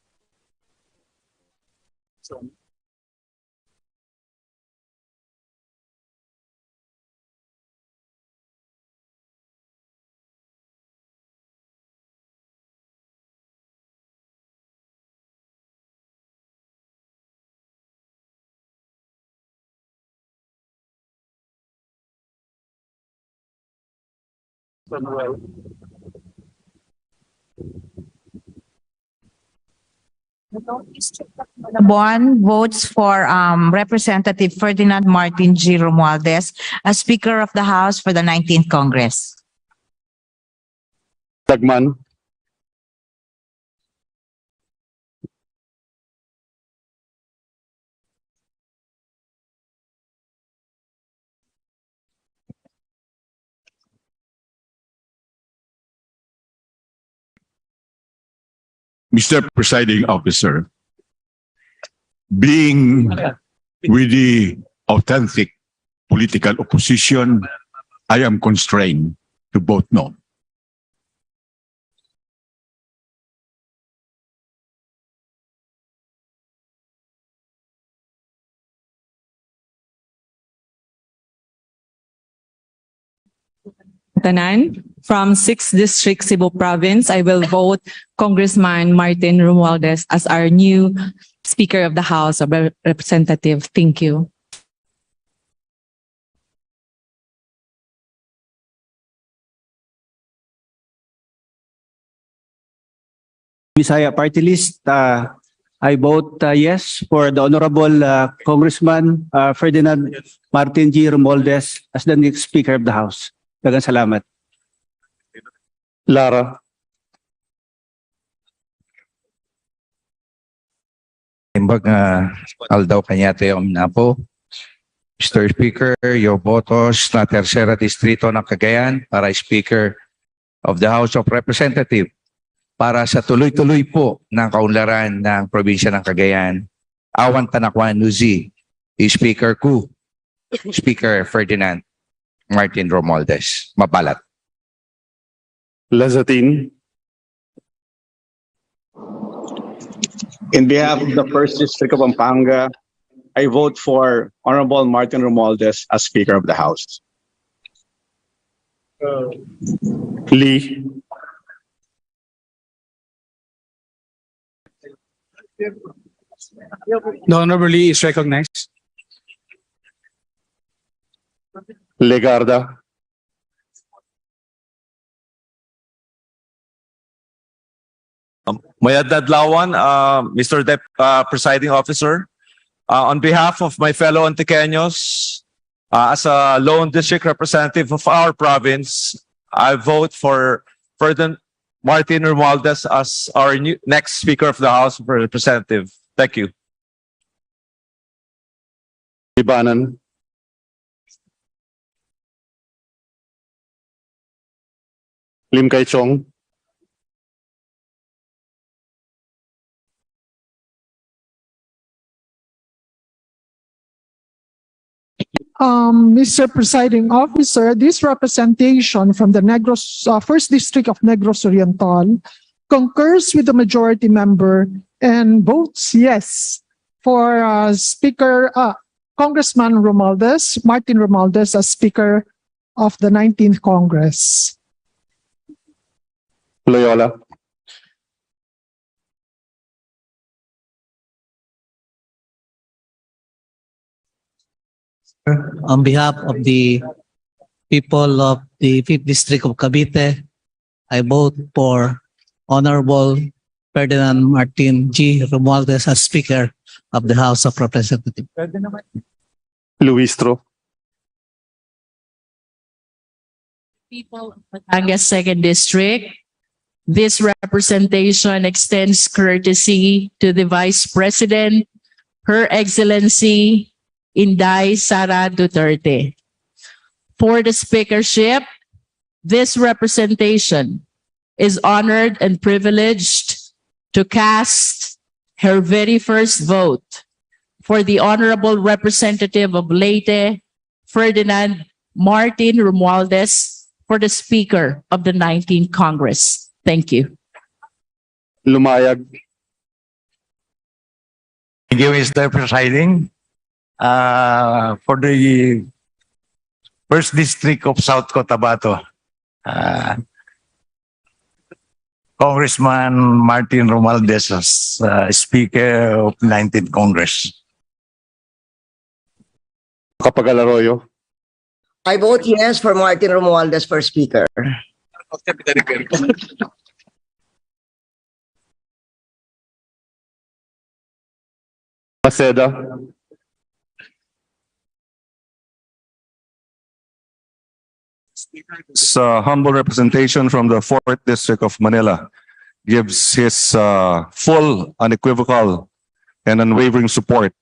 Speaker 16: Buwan votes for Representative Ferdinand Martin G. Romualdez as Speaker of the House for the 19th Congress.
Speaker 1: Dagman.
Speaker 17: Mr. Presiding Officer, being with the authentic political opposition, I am constrained to vote no.
Speaker 18: Tanan, from 6th District, Cebu Province, I will vote Congressman Martin Romualdez as our new Speaker of the House of Representatives. Thank you.
Speaker 2: Bisaya Party List, I vote yes for the Honorable Congressman Ferdinand Martin G. Romualdez as the next Speaker of the House. Daghang salamat.
Speaker 1: Lara.
Speaker 19: Imbag Aldaw Cañate Omnapo. Mr. Speaker, your votos na tercera distrito ng Cagayan para Speaker of the House of Representatives para sa tuloy-tuloy po ng kaunlaran ng probinsya ng Cagayan. Awan Tanakwan Nuzi, Speaker Ku, Speaker Ferdinand Martin Romualdez. Mabalat.
Speaker 1: Lazatin.
Speaker 20: In behalf of the 1st District of Pampanga, I vote for Honorable Martin Romualdez as Speaker of the House.
Speaker 1: Lee.
Speaker 27: The Honorable Lee is recognized.
Speaker 1: Legarda.
Speaker 22: Mayad Adlawan, Mr. Presiding Officer, on behalf of my fellow Antiqueños, as a lone district representative of our province, I vote for Ferdinand Martin Romualdez as our next Speaker of the House of Representatives. Thank you.
Speaker 1: Ibanan. Lim Kay Chong.
Speaker 28: Mr. Presiding Officer, this representation from the Negros, 1st District of Negros Oriental concurs with the majority member and votes yes for Congressman Romualdez, Martin Romualdez as Speaker of the 19th Congress.
Speaker 1: Loyola.
Speaker 29: On behalf of the people of the 5th District of Cavite, I vote for Honorable Ferdinand Martin G. Romualdez as Speaker of the House of Representatives.
Speaker 1: Luistro.
Speaker 18: People of Batangas Second District, this representation extends courtesy to the Vice President, Her Excellency Inday Sara Duterte. For the speakership, this representation is honored and privileged to cast her very first vote for the Honorable Representative of Leyte, Ferdinand Martin Romualdez, for the Speaker of the 19th Congress. Thank you.
Speaker 1: Lumayag.
Speaker 15: Thank you, Mr. Presiding. For the First District of South Cotabato, Congressman Martin Romualdez as Speaker of 19th Congress.
Speaker 1: Kapag Arroyo.
Speaker 7: I vote yes for Martin Romualdez for Speaker.
Speaker 1: Maceda.
Speaker 8: This humble representation from the 4th District of Manila gives his full, unequivocal, and unwavering support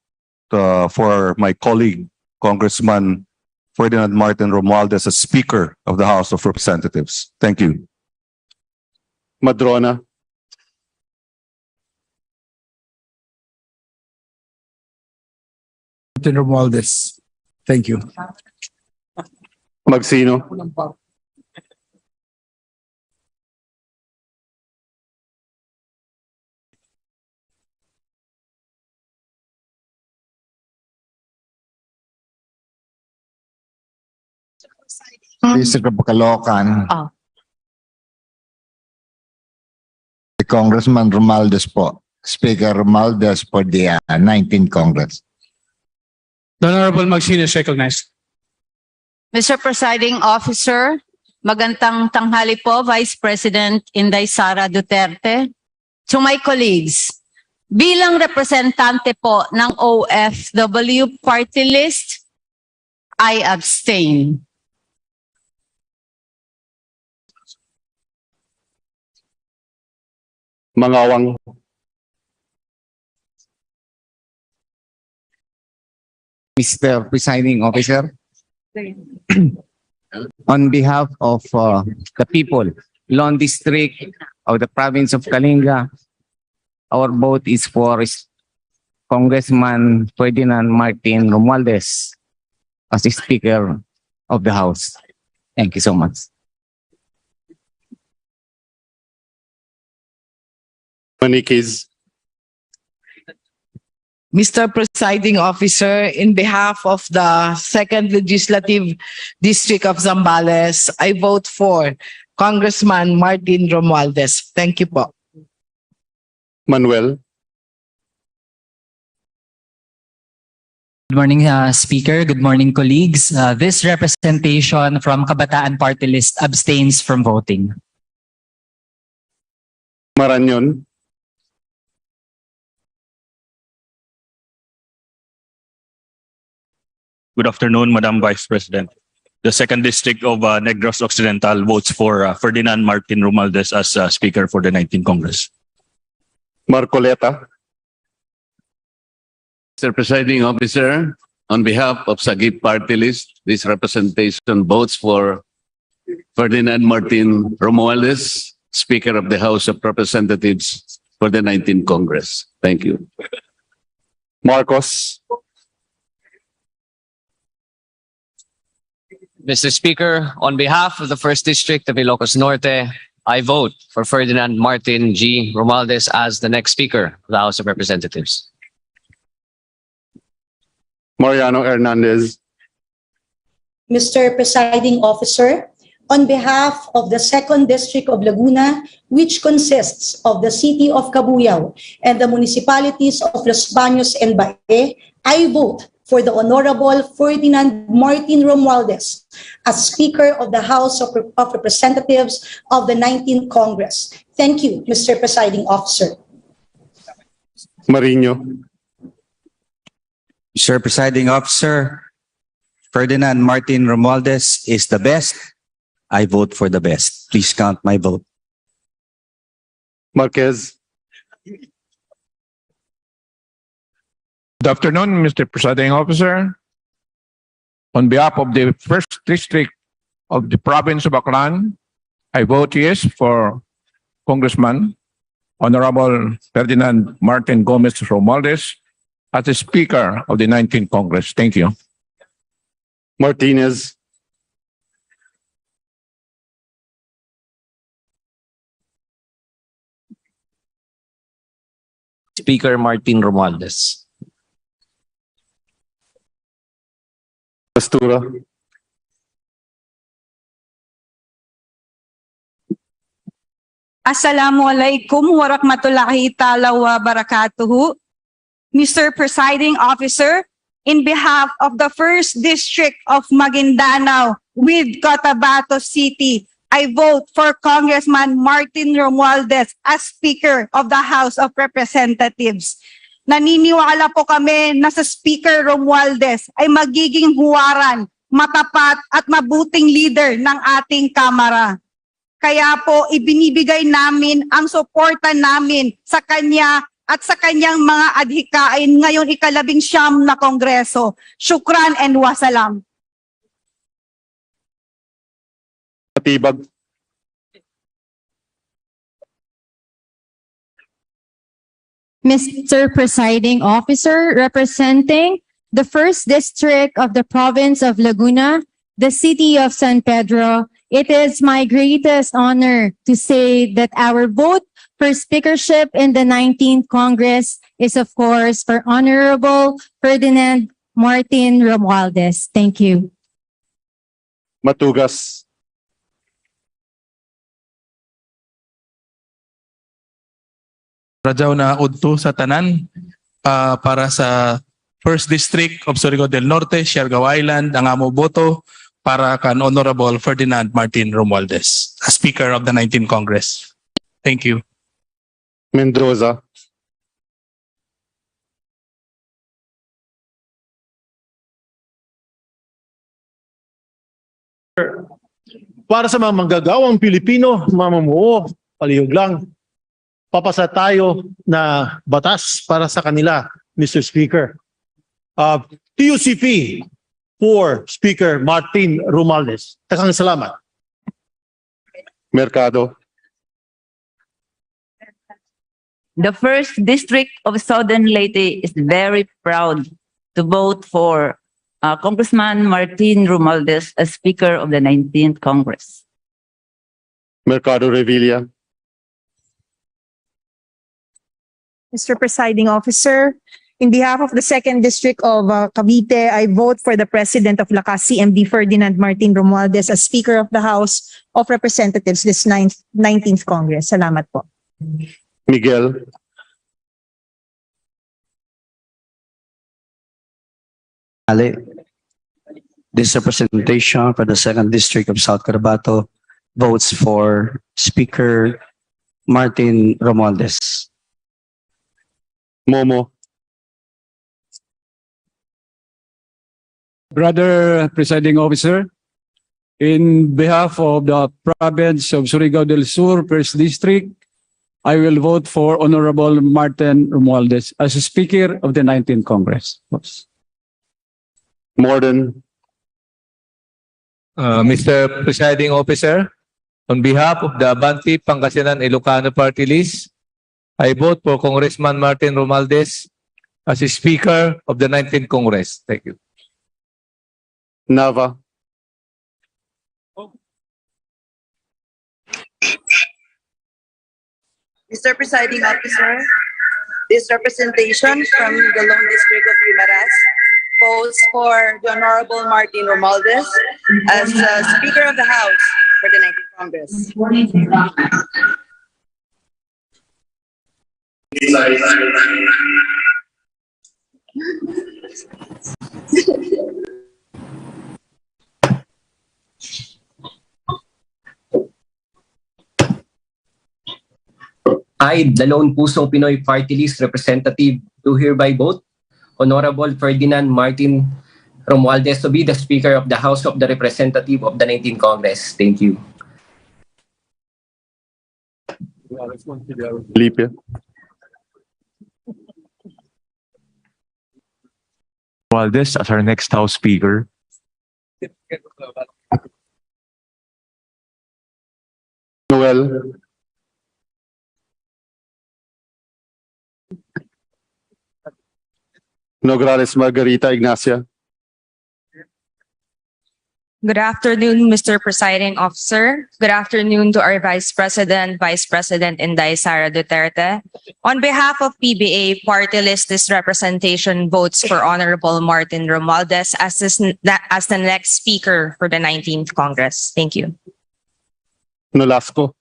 Speaker 8: for my colleague, Congressman Ferdinand Martin Romualdez as Speaker of the House of Representatives. Thank you.
Speaker 1: Madrona.
Speaker 2: Martin Romualdez. Thank you.
Speaker 1: Magsino.
Speaker 9: District of Caloocan.
Speaker 16: Oh.
Speaker 9: Si Congressman Romualdez po. Speaker Romualdez for the 19th Congress.
Speaker 2: The Honorable Magsino is recognized.
Speaker 16: Mr. Presiding Officer, magandang tanghali po, Vice President Inday Sara Duterte. To my colleagues, bilang representante po ng OFW party list, I abstain.
Speaker 1: Mangawang.
Speaker 12: Mr. Presiding Officer, on behalf of the people, Lone District of the province of Kalinga, our vote is for Congressman Ferdinand Martin Romualdez as the Speaker of the House. Thank you so much.
Speaker 1: Manikiz.
Speaker 13: Mr. Presiding Officer, in behalf of the 2nd Legislative District of Zambales, I vote for Congressman Martin Romualdez. Thank you po.
Speaker 1: Manuel.
Speaker 21: Good morning, Speaker. Good morning, colleagues. This representation from Kabataan Party List abstains from voting.
Speaker 1: Marañon.
Speaker 23: Good afternoon, Madam Vice President. The 2nd District of Negros Occidental votes for Ferdinand Martin Romualdez as Speaker for the 19th Congress.
Speaker 1: Marcoleta.
Speaker 24: Mr. Presiding Officer, on behalf of Sagip Party List, this representation votes for Ferdinand Martin Romualdez, Speaker of the House of Representatives for the 19th Congress. Thank you.
Speaker 1: Marcos.
Speaker 25: Mr. Speaker, on behalf of the 1st District of Ilocos Norte, I vote for Ferdinand Martin G. Romualdez as the next Speaker of the House of Representatives.
Speaker 1: Mariano Hernandez.
Speaker 14: Mr. Presiding Officer, on behalf of the 2nd District of Laguna, which consists of the City of Cabuyao and the municipalities of Los Baños and Bae, I vote for the Honorable Ferdinand Martin Romualdez as Speaker of the House of Representatives of the 19th Congress. Thank you, Mr. Presiding Officer.
Speaker 1: Marino.
Speaker 19: Mr. Presiding Officer, Ferdinand Martin Romualdez is the best
Speaker 3: I vote for the best. Please count my vote.
Speaker 1: Marquez.
Speaker 4: Good afternoon, Mr. Presiding Officer. On behalf of the First District of the Province of Aklan, I vote yes for Congressman Honorable Ferdinand Martin Gomez Romualdez as the Speaker of the 19th Congress. Thank you.
Speaker 1: Martinez.
Speaker 25: Speaker Martin Romualdez.
Speaker 1: Pastura.
Speaker 5: Assalamualaikum warahmatullahi ta'ala wa barakatuhu. Mr. Presiding Officer, in behalf of the First District of Maguindanao with Cotabato City, I vote for Congressman Martin Romualdez as Speaker of the House of Representatives. Naniniwala po kami na sa Speaker Romualdez ay magiging huwaran, matapat at mabuting leader ng ating Kamara. Kaya po ibinibigay namin ang suporta namin sa kanya at sa kanyang mga adhikain ngayon ika-19 na Kongreso. Shukran and wasalam.
Speaker 1: Patibag.
Speaker 6: Mr. Presiding Officer, representing the First District of the Province of Laguna, the City of San Pedro, it is my greatest honor to say that our vote for speakership in the 19th Congress is, of course, for Honorable Ferdinand Martin Romualdez. Thank you.
Speaker 1: Matugas.
Speaker 10: Radyaw na udto sa tanan para sa First District of Surigao del Norte, Siargao Island, ang amo boto para kan Honorable Ferdinand Martin Romualdez, as Speaker of the 19th Congress. Thank you.
Speaker 1: Mendoza.
Speaker 15: Para sa mga manggagawang Pilipino, mamumuo, palihog lang, papasa tayo na batas para sa kanila, Mr. Speaker. TUCP for Speaker Martin Romualdez. Takang salamat.
Speaker 1: Mercado.
Speaker 11: The First District of Southern Leyte is very proud to vote for Congressman Martin Romualdez as Speaker of the 19th Congress.
Speaker 1: Mercado Revilla.
Speaker 17: Mr. Presiding Officer, in behalf of the Second District of Cavite, I vote for the President of Lakas, CMD Ferdinand Martin Romualdez as Speaker of the House of Representatives this 19th Congress. Salamat po.
Speaker 1: Miguel.
Speaker 3: This representation for the Second District of South Cotabato votes for Speaker Martin Romualdez.
Speaker 1: Momo.
Speaker 27: Brother Presiding Officer, in behalf of the province of Surigao del Sur, First District, I will vote for Honorable Martin Romualdez as Speaker of the 19th Congress.
Speaker 1: Morden.
Speaker 20: Mr. Presiding Officer, on behalf of the Abante Pangasinan Ilocano Party List, I vote for Congressman Martin Romualdez as Speaker of the 19th Congress. Thank you.
Speaker 1: Nava.
Speaker 26: Mr. Presiding Officer, this representation from the Lone District of Guimaras votes for the Honorable Martin Romualdez as Speaker of the House for the 19th Congress.
Speaker 30: I, the Lone Pusong Pinoy Party List Representative, do hereby vote Honorable Ferdinand Martin Romualdez to be the Speaker of the House of the Representative of the 19th Congress. Thank you.
Speaker 1: Felipe.
Speaker 2: Valdez as our next House Speaker.
Speaker 1: Noel. Nograles Margarita Ignacia.
Speaker 7: Good afternoon, Mr. Presiding Officer. Good afternoon to our Vice President Inday Sara Duterte. On behalf of PBA Party List, this representation votes for Honorable Martin Romualdez as the next Speaker for the 19th Congress. Thank you.
Speaker 1: Nolasco.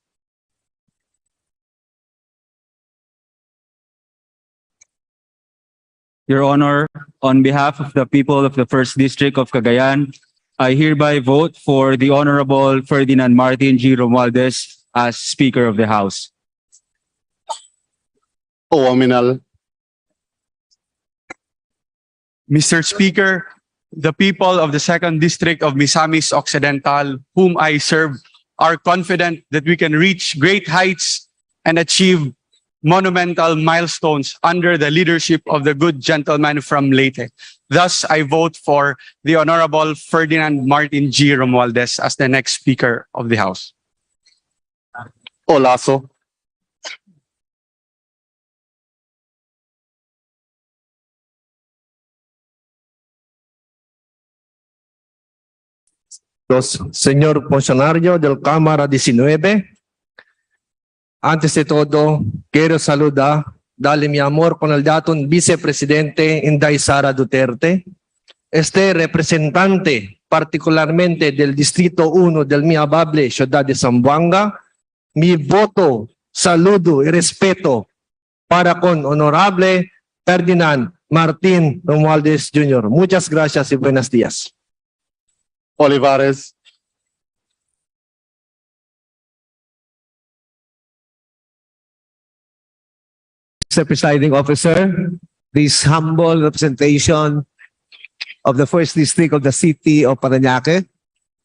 Speaker 8: Your Honor, on behalf of the people of the First District of Cagayan, I hereby vote for the Honorable Ferdinand Martin G. Romualdez as Speaker of the House.
Speaker 1: Owaminal.
Speaker 9: Mr. Speaker, the people of the Second District of Misamis Occidental, whom I serve, are confident that we can reach great heights and achieve monumental milestones under the leadership of the good gentleman from Leyte. Thus, I vote for the Honorable Ferdinand Martin G. Romualdez as the next Speaker of the House.
Speaker 1: Olaso.
Speaker 12: Señor funcionario del Cámara 19, antes de todo, quiero saludar, darle mi amor con el dato vicepresidente Inday Sara Duterte, este representante particularmente del Distrito 1 del mi amable ciudad de Zamboanga, mi voto, saludo y respeto para con honorable Ferdinand Martin Romualdez Jr. Muchas gracias y buenos días.
Speaker 1: Olivares.
Speaker 16: Mr. Presiding Officer, this humble representation of the First District of the City of Parañaque,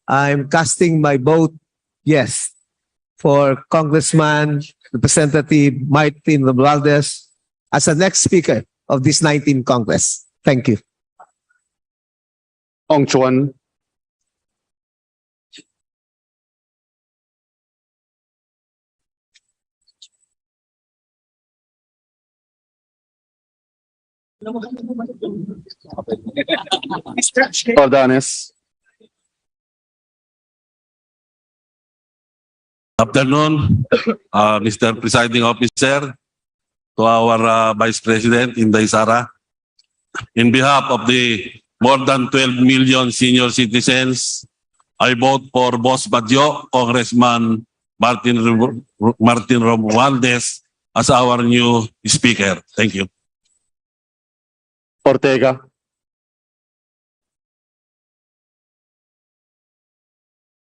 Speaker 16: I'm casting my vote yes for Congressman Representative Martin Romualdez as the next Speaker of this 19th Congress. Thank you.
Speaker 1: Ong Chuan. Ordanes.
Speaker 18: Afternoon, Mr. Presiding Officer, to our Vice President Inday Sara. In behalf of the more than 12 million senior citizens, I vote for Boss Badyo, Congressman Martin Romualdez as our new Speaker. Thank you.
Speaker 1: Ortega.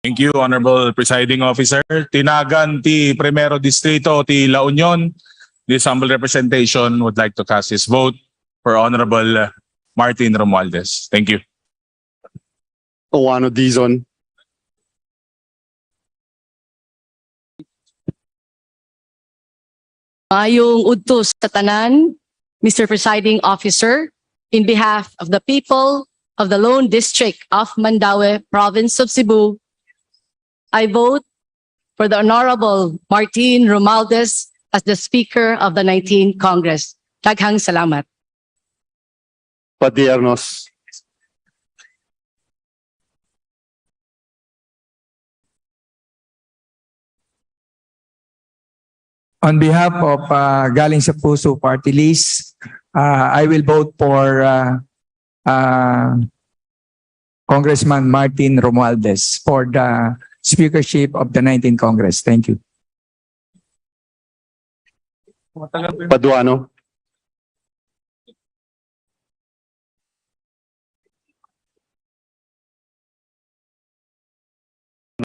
Speaker 22: Thank you, Honorable Presiding Officer. Tinagan ti Primero Distrito ti La Union, this humble representation would like to cast his vote for Honorable Martin Romualdez. Thank you.
Speaker 1: Owano Dizon.
Speaker 28: Mayong udtos sa tanan, Mr. Presiding Officer, in behalf of the people of the Lone District of Mandaue, Province of Cebu, I vote for the Honorable Martin Romualdez as the Speaker of the 19th Congress. Daghang salamat.
Speaker 1: Padiernos.
Speaker 2: On behalf of Galing sa Puso Party List, I will vote for Congressman Martin Romualdez for the speakership of the 19th Congress. Thank you.
Speaker 1: Paduano.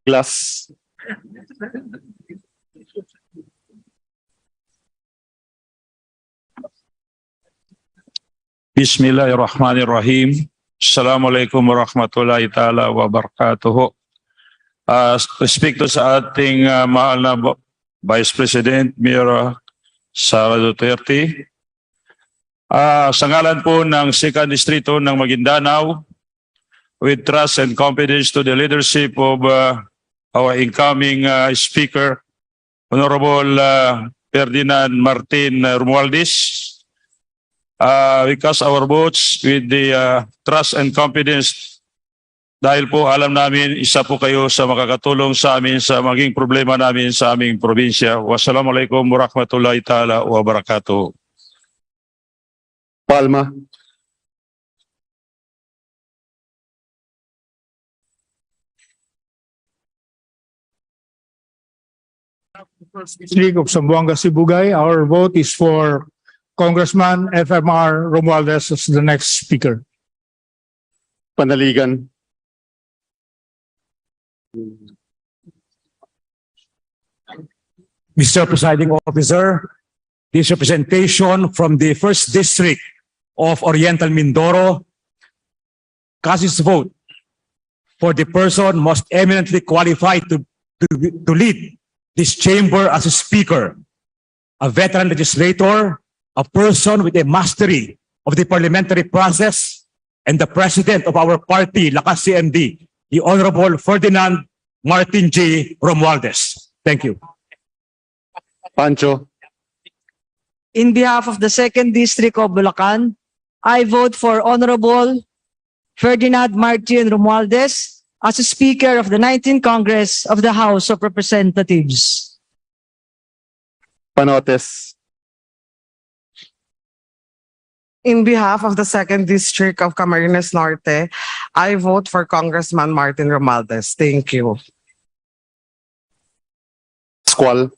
Speaker 1: Glass.
Speaker 23: Bismillahirrahmanirrahim. Assalamualaikum warahmatullahi ta'ala wabarakatuh. Respecto sa ating mahal na
Speaker 4: Vice President Mayor Sara Duterte. Sa ngalan po ng 2nd Distrito ng Maguindanao, with trust and confidence to the leadership of our incoming Speaker, Honorable Ferdinand Martin Romualdez, we cast our votes with the trust and confidence dahil po alam namin isa po kayo sa makakatulong sa amin sa maging problema namin sa aming probinsya. Wassalamualaikum warahmatullahi ta'ala wabarakatuh.
Speaker 1: Palma.
Speaker 15: District of Zamboanga Sibugay, our vote is for Congressman FMR Romualdez as the next speaker.
Speaker 1: Panaligan.
Speaker 27: Mr. Presiding Officer, this representation from the 1st District of Oriental Mindoro casts its vote for the person most eminently qualified to lead this chamber as a speaker, a veteran legislator, a person with a mastery of the parliamentary process, and the president of our party, Lakas CMD, the Honorable Ferdinand Martin G. Romualdez. Thank you.
Speaker 1: Pancho.
Speaker 5: In behalf of the 2nd District of Bulacan, I vote for Honorable Ferdinand Martin Romualdez as a Speaker of the 19th Congress of the House of Representatives.
Speaker 1: Panotes.
Speaker 6: In behalf of the 2nd District of Camarines Norte, I vote for Congressman Martin Romualdez. Thank you.
Speaker 1: Squal.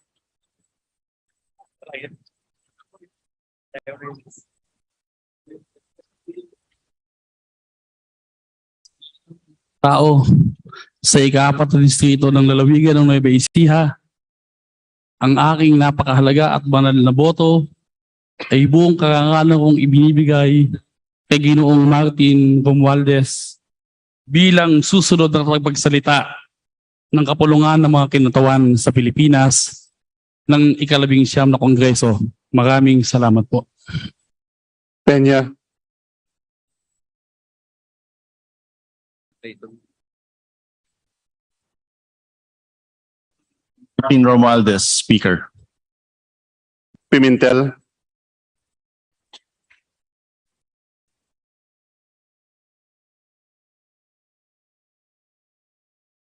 Speaker 13: Tao sa ika-4 na distrito ng lalawigan ng Nueva Ecija, ang aking napakahalaga at banal na boto ay buong karangalan kong ibinibigay kay Ginoong Martin Romualdez bilang susunod na tagapagsalita ng kapulungan ng mga kinatawan sa Pilipinas ng ika-19 na Kongreso. Maraming salamat po.
Speaker 1: Peña.
Speaker 23: Martin Romualdez, Speaker.
Speaker 1: Pimentel.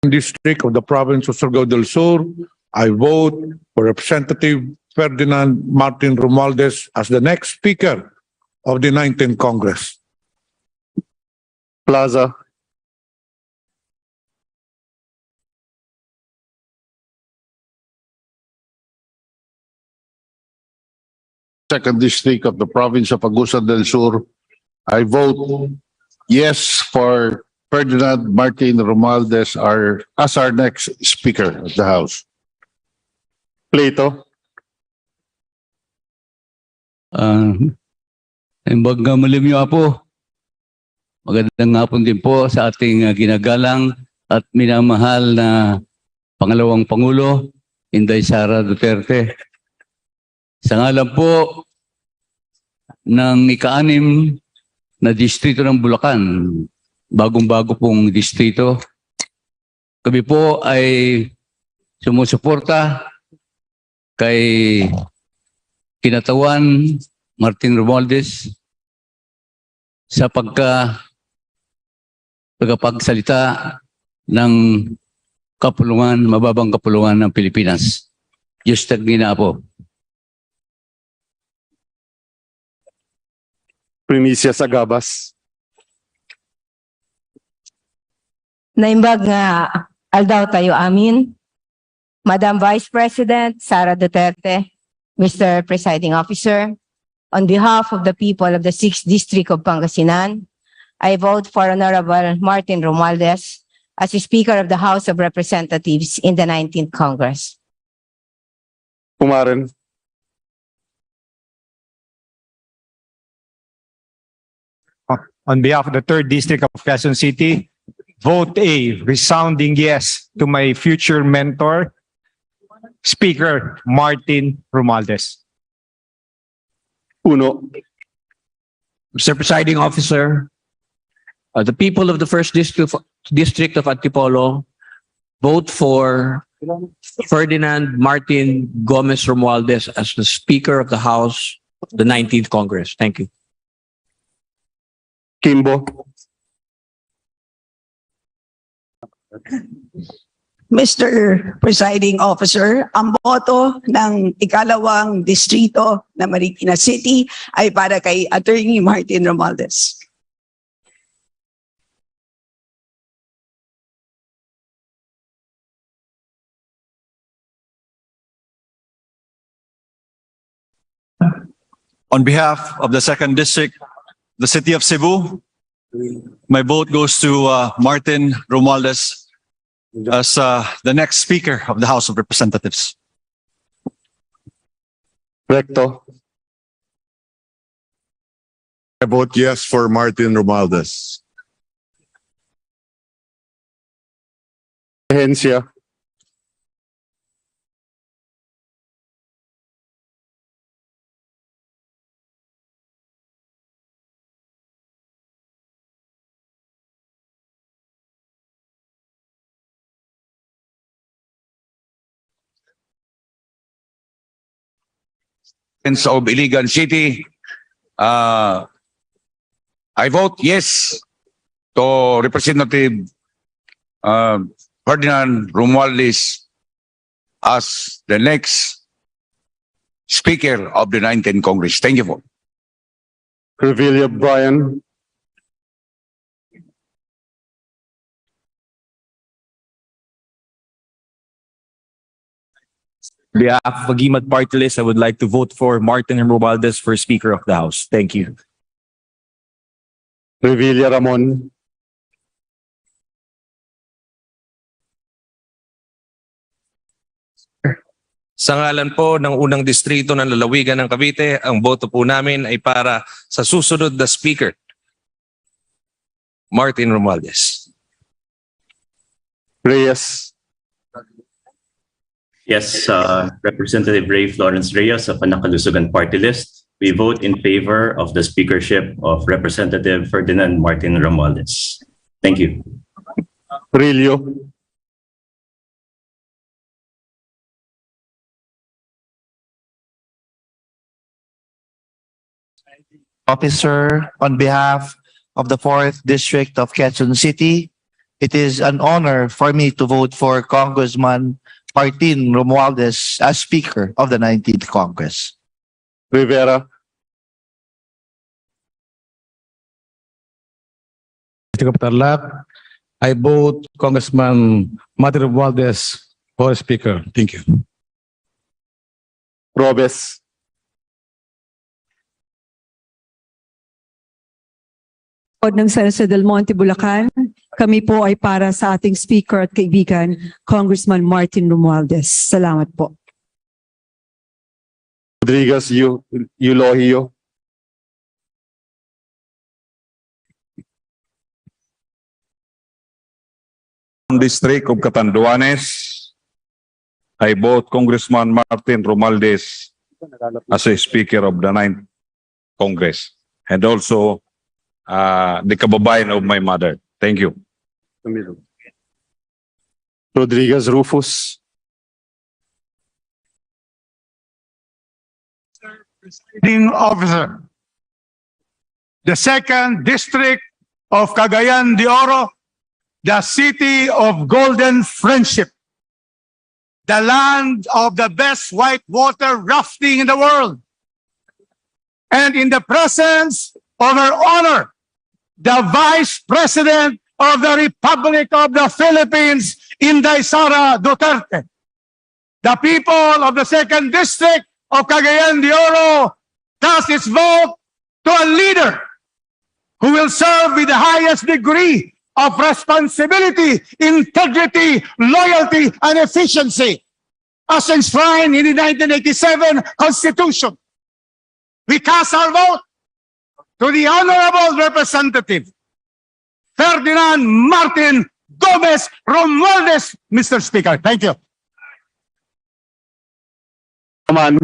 Speaker 14: District of the province of Surigao del Sur, I vote for Representative Ferdinand Martin Romualdez as the next Speaker of the 19th Congress.
Speaker 1: Plaza.
Speaker 14: Second District of the province of Agusan del Sur, I vote yes for Ferdinand Martin Romualdez as our next Speaker of the House.
Speaker 1: Plato.
Speaker 13: Magmalim niyo po. Magandang hapon din po sa ating ginagalang at minamahal na Pangalawang Pangulo, Inday Sara Duterte. Sa ngalan po ng ika-6 na distrito ng Bulacan, bagong-bago pong distrito, kami po ay sumusuporta kay Kinatawan Martin Romualdez sa pagkapagsalita ng kapulungan, mababang kapulungan ng Pilipinas. Diyos tagina po.
Speaker 1: Primicia Sagabas.
Speaker 5: Naimbag nga aldaw tayo amin, Madam Vice President Sara Duterte, Mr. Presiding Officer, on behalf of the people of the 6th District of Pangasinan, I vote for Honorable Martin Romualdez as Speaker of the House of Representatives in the 19th Congress.
Speaker 1: Kumaren.
Speaker 15: On behalf of the 3rd District of Quezon City, vote A, resounding yes to my future mentor, Speaker Martin Romualdez.
Speaker 1: Uno.
Speaker 3: Mr. Presiding Officer, the people of the first district of Antipolo vote for Ferdinand Martin Gomez Romualdez as the Speaker of the House of the 19th Congress. Thank you.
Speaker 1: Kimbo.
Speaker 10: Mr. Presiding Officer, ang boto ng ikalawang distrito na Marikina City ay para kay Attorney Martin Romualdez.
Speaker 11: On behalf of the second district, the city of Cebu, my vote goes to Martin Romualdez as the next Speaker of the House of Representatives.
Speaker 1: Recto.
Speaker 17: I vote yes for Martin Romualdez.
Speaker 1: Agencia.
Speaker 19: Of Iligan City, I vote yes to Representative Ferdinand Romualdez as the next Speaker of the 19th Congress. Thank you.
Speaker 1: Revilla Brian.
Speaker 20: On behalf of Agimat Party List, I would like to vote for Martin Romualdez for Speaker of the House. Thank you.
Speaker 1: Revilla Ramon.
Speaker 21: Sa ngalan po ng unang distrito ng lalawigan ng Cavite, ang boto po namin ay para sa susunod na Speaker, Martin Romualdez.
Speaker 1: Reyes.
Speaker 24: Yes, Representative Ray Florence Reyes of Nakalusugan Party List. We vote in favor of the speakership of Representative Ferdinand Martin Romualdez. Thank you.
Speaker 1: Rillo.
Speaker 25: Officer, on behalf of the 4th District of Quezon City, it is an honor for me to vote for Congressman Martin Romualdez as Speaker of the 19th Congress.
Speaker 1: Rivera.
Speaker 29: I vote Congressman Martin Romualdez for Speaker. Thank you.
Speaker 1: Robes.
Speaker 31: Ng San Jose del Monte, Bulacan, kami po ay para sa ating speaker at kaibigan, Congressman Martin Romualdez. Salamat po.
Speaker 1: Rodriguez Eulogio.
Speaker 4: District of Catanduanes, I vote Congressman Martin Romualdez as a Speaker of the 9th Congress, and also the kababayan of my mother. Thank you.
Speaker 1: Rodriguez Rufus.
Speaker 32: Presiding Officer, the second district of Cagayan de Oro, the city of golden friendship, the land of the best whitewater rafting in the world, and in the presence of Her Honor, the Vice President of the Republic of the Philippines, Inday Sara Duterte. The people of the second district of Cagayan de Oro cast its vote to a leader who will serve with the highest degree of responsibility, integrity, loyalty, and efficiency as enshrined in the 1987 Constitution. We cast our vote to the Honorable Representative Ferdinand Martin Gomez Romualdez, Mr. Speaker. Thank you.
Speaker 1: Naman,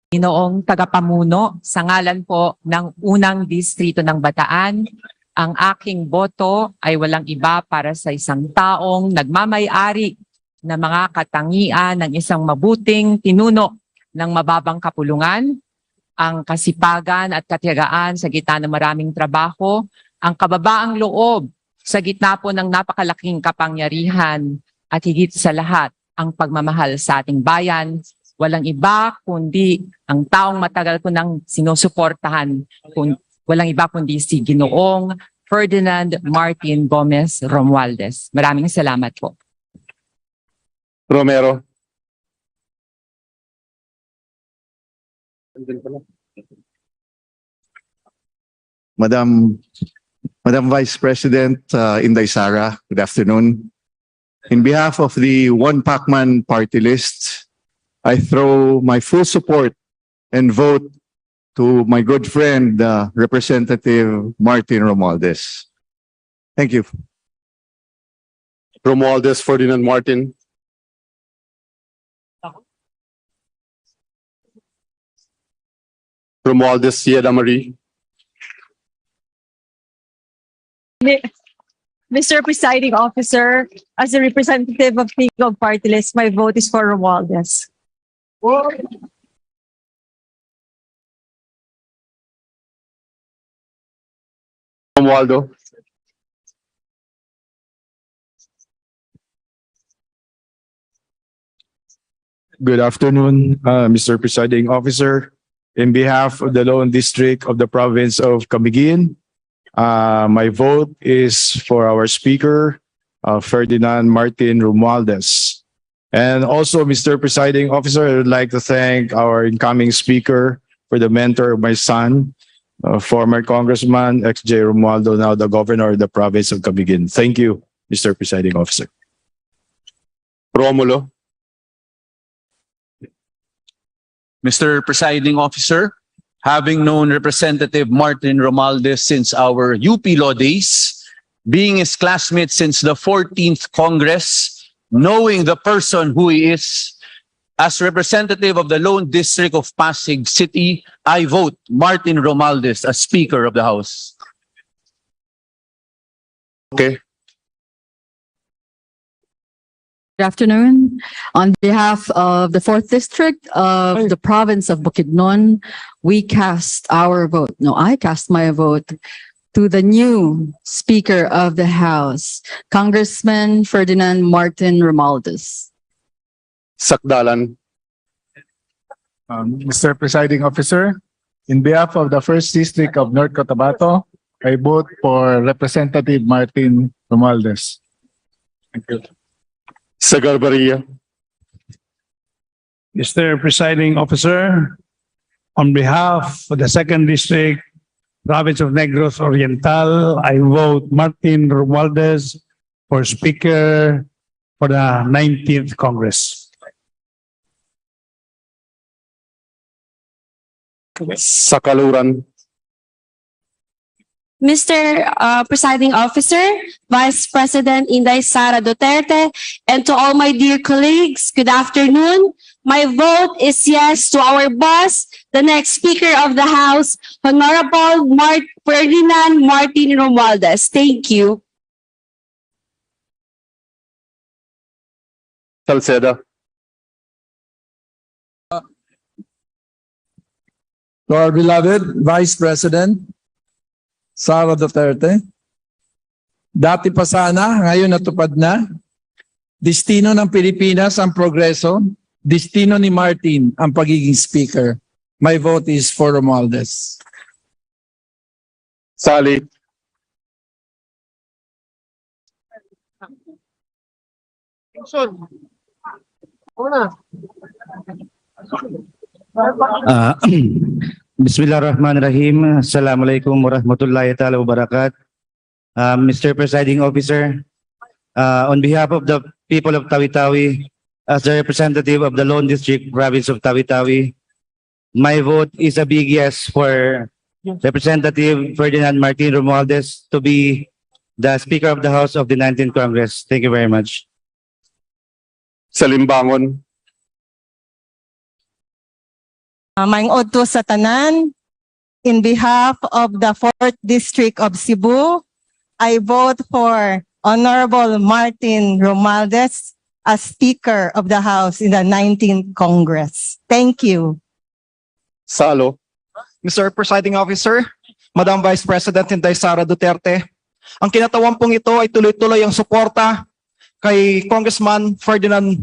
Speaker 2: Ginoong tagapamuno, sa ngalan po ng unang distrito ng Bataan, ang aking boto ay walang iba para sa isang taong nagmamay-ari na mga katangian ng isang mabuting pinuno ng mababang kapulungan, ang kasipagan at katiyagaan sa gitna ng maraming trabaho, ang kababaang loob sa gitna po ng napakalaking kapangyarihan at higit sa lahat ang pagmamahal sa ating bayan. Walang iba kundi ang taong matagal ko nang sinusuportahan, walang iba kundi si Ginoong Ferdinand Martin Gomez Romualdez. Maraming salamat po.
Speaker 1: Romero.
Speaker 7: Madam Vice President Inday Sara, good afternoon. In behalf of the One Pacman party list, I throw my full support and vote to my good friend, Representative Martin Romualdez. Thank you.
Speaker 1: Romualdez Ferdinand Martin. Romualdez Sieda Marie.
Speaker 31: Mr. Presiding Officer, as a representative of Tingog Party List, my vote is for Romualdez.
Speaker 1: Romualdo.
Speaker 8: Good afternoon, Mr. Presiding Officer. In behalf of the Lone District of the Province of Camiguin, my vote is for our Speaker, Ferdinand Martin Romualdez. And also, Mr. Presiding Officer, I would like to thank our incoming Speaker for the mentor of my son, former Congressman XJ Romualdo, now the Governor of the Province of Camiguin. Thank you, Mr. Presiding Officer.
Speaker 1: Romulo.
Speaker 9: Mr. Presiding Officer, having known Representative Martin Romualdez since our UP Law days, being his classmate since the 14th Congress, knowing the person who he is, as representative of the Lone District of Pasig City, I vote Martin Romualdez as Speaker of the House.
Speaker 1: Okay.
Speaker 31: Good afternoon. On behalf of the 4th District of the Province of Bukidnon, we cast our vote. No, I cast my vote to the new Speaker of the House, Congressman Ferdinand Martin Romualdez.
Speaker 1: Sakdalan.
Speaker 32: Mr. Presiding Officer, in behalf of the 1st District of North Cotabato, I vote for Representative Martin Romualdez. Thank you.
Speaker 1: Sagarbaria.
Speaker 32: Mr. Presiding Officer, on behalf of the 2nd District, Province of Negros Oriental, I vote Martin Romualdez for Speaker for the 19th Congress.
Speaker 1: Sakaluran.
Speaker 12: Mr. Presiding Officer, Vice President Inday Sara Duterte, and to all my dear colleagues, good afternoon. My vote is yes to our boss, the next Speaker of the House, Honorable Ferdinand Martin Romualdez. Thank you.
Speaker 1: Salceda.
Speaker 16: To our beloved Vice President, Sara Duterte, dati pa sana, ngayon natupad na. Destino ng Pilipinas ang progreso. Destino ni Martin ang pagiging Speaker. My vote is for Romualdez.
Speaker 1: Sali.
Speaker 18: Bismillahirrahmanirrahim. Assalamualaikum warahmatullahi ta'ala wabarakatuh. Mr. Presiding Officer, on behalf of the people of Tawi-Tawi, as the representative of the Lone District Province of Tawi-Tawi, my vote is a big yes for Representative Ferdinand Martin Romualdez to be the Speaker of the House of the 19th Congress. Thank you very much.
Speaker 1: Sa Limbangon,
Speaker 3: Maayong adto sa tanan, in behalf of the 4th District of Cebu, I vote for Honorable Martin Romualdez as Speaker of the House in the 19th Congress. Thank you.
Speaker 1: Salo,
Speaker 5: Mr. Presiding Officer, Madam Vice President Inday Sara Duterte, ang kinatawan pong ito ay tuloy-tuloy ang suporta kay Congressman Ferdinand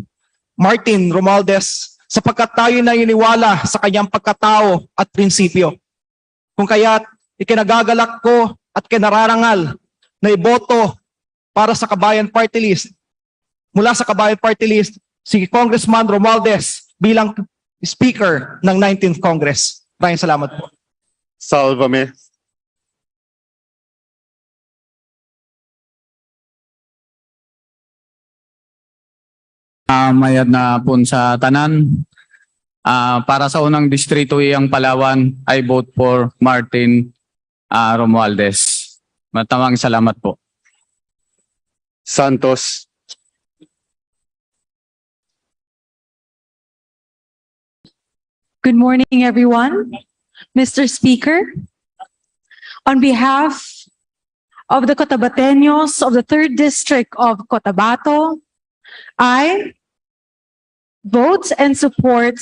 Speaker 5: Martin Romualdez sapagkat tayo na iniwala sa kanyang pagkatao at prinsipyo. Kung kaya't ikinagagalak ko at kinararangal na iboto para sa Kabayan Party List, mula sa Kabayan Party List, si Congressman Romualdez bilang Speaker ng 19th Congress. Maraming salamat po.
Speaker 1: Salva-me,
Speaker 6: mayad na pun sa tanan. Para sa unang distrito iyang Palawan, I vote for Martin Romualdez. Matamang salamat po.
Speaker 1: Santos,
Speaker 31: Good morning, everyone. Mr. Speaker, on behalf of the Cotabateños of the 3rd District of Cotabato, I vote and support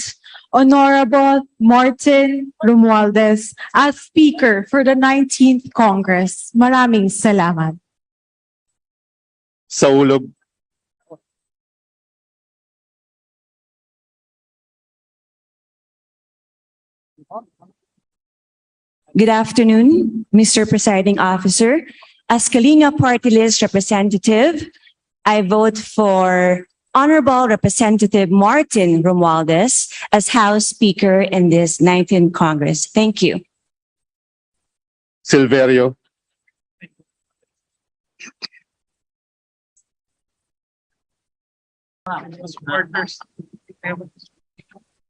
Speaker 31: Honorable Martin Romualdez as Speaker for the 19th Congress. Maraming salamat.
Speaker 1: sa Ulog,
Speaker 13: Good afternoon, Mr. Presiding Officer. As Kalinga Party List Representative, I vote for Honorable Representative Martin Romualdez as House Speaker in this 19th Congress. Thank you.
Speaker 1: Silverio,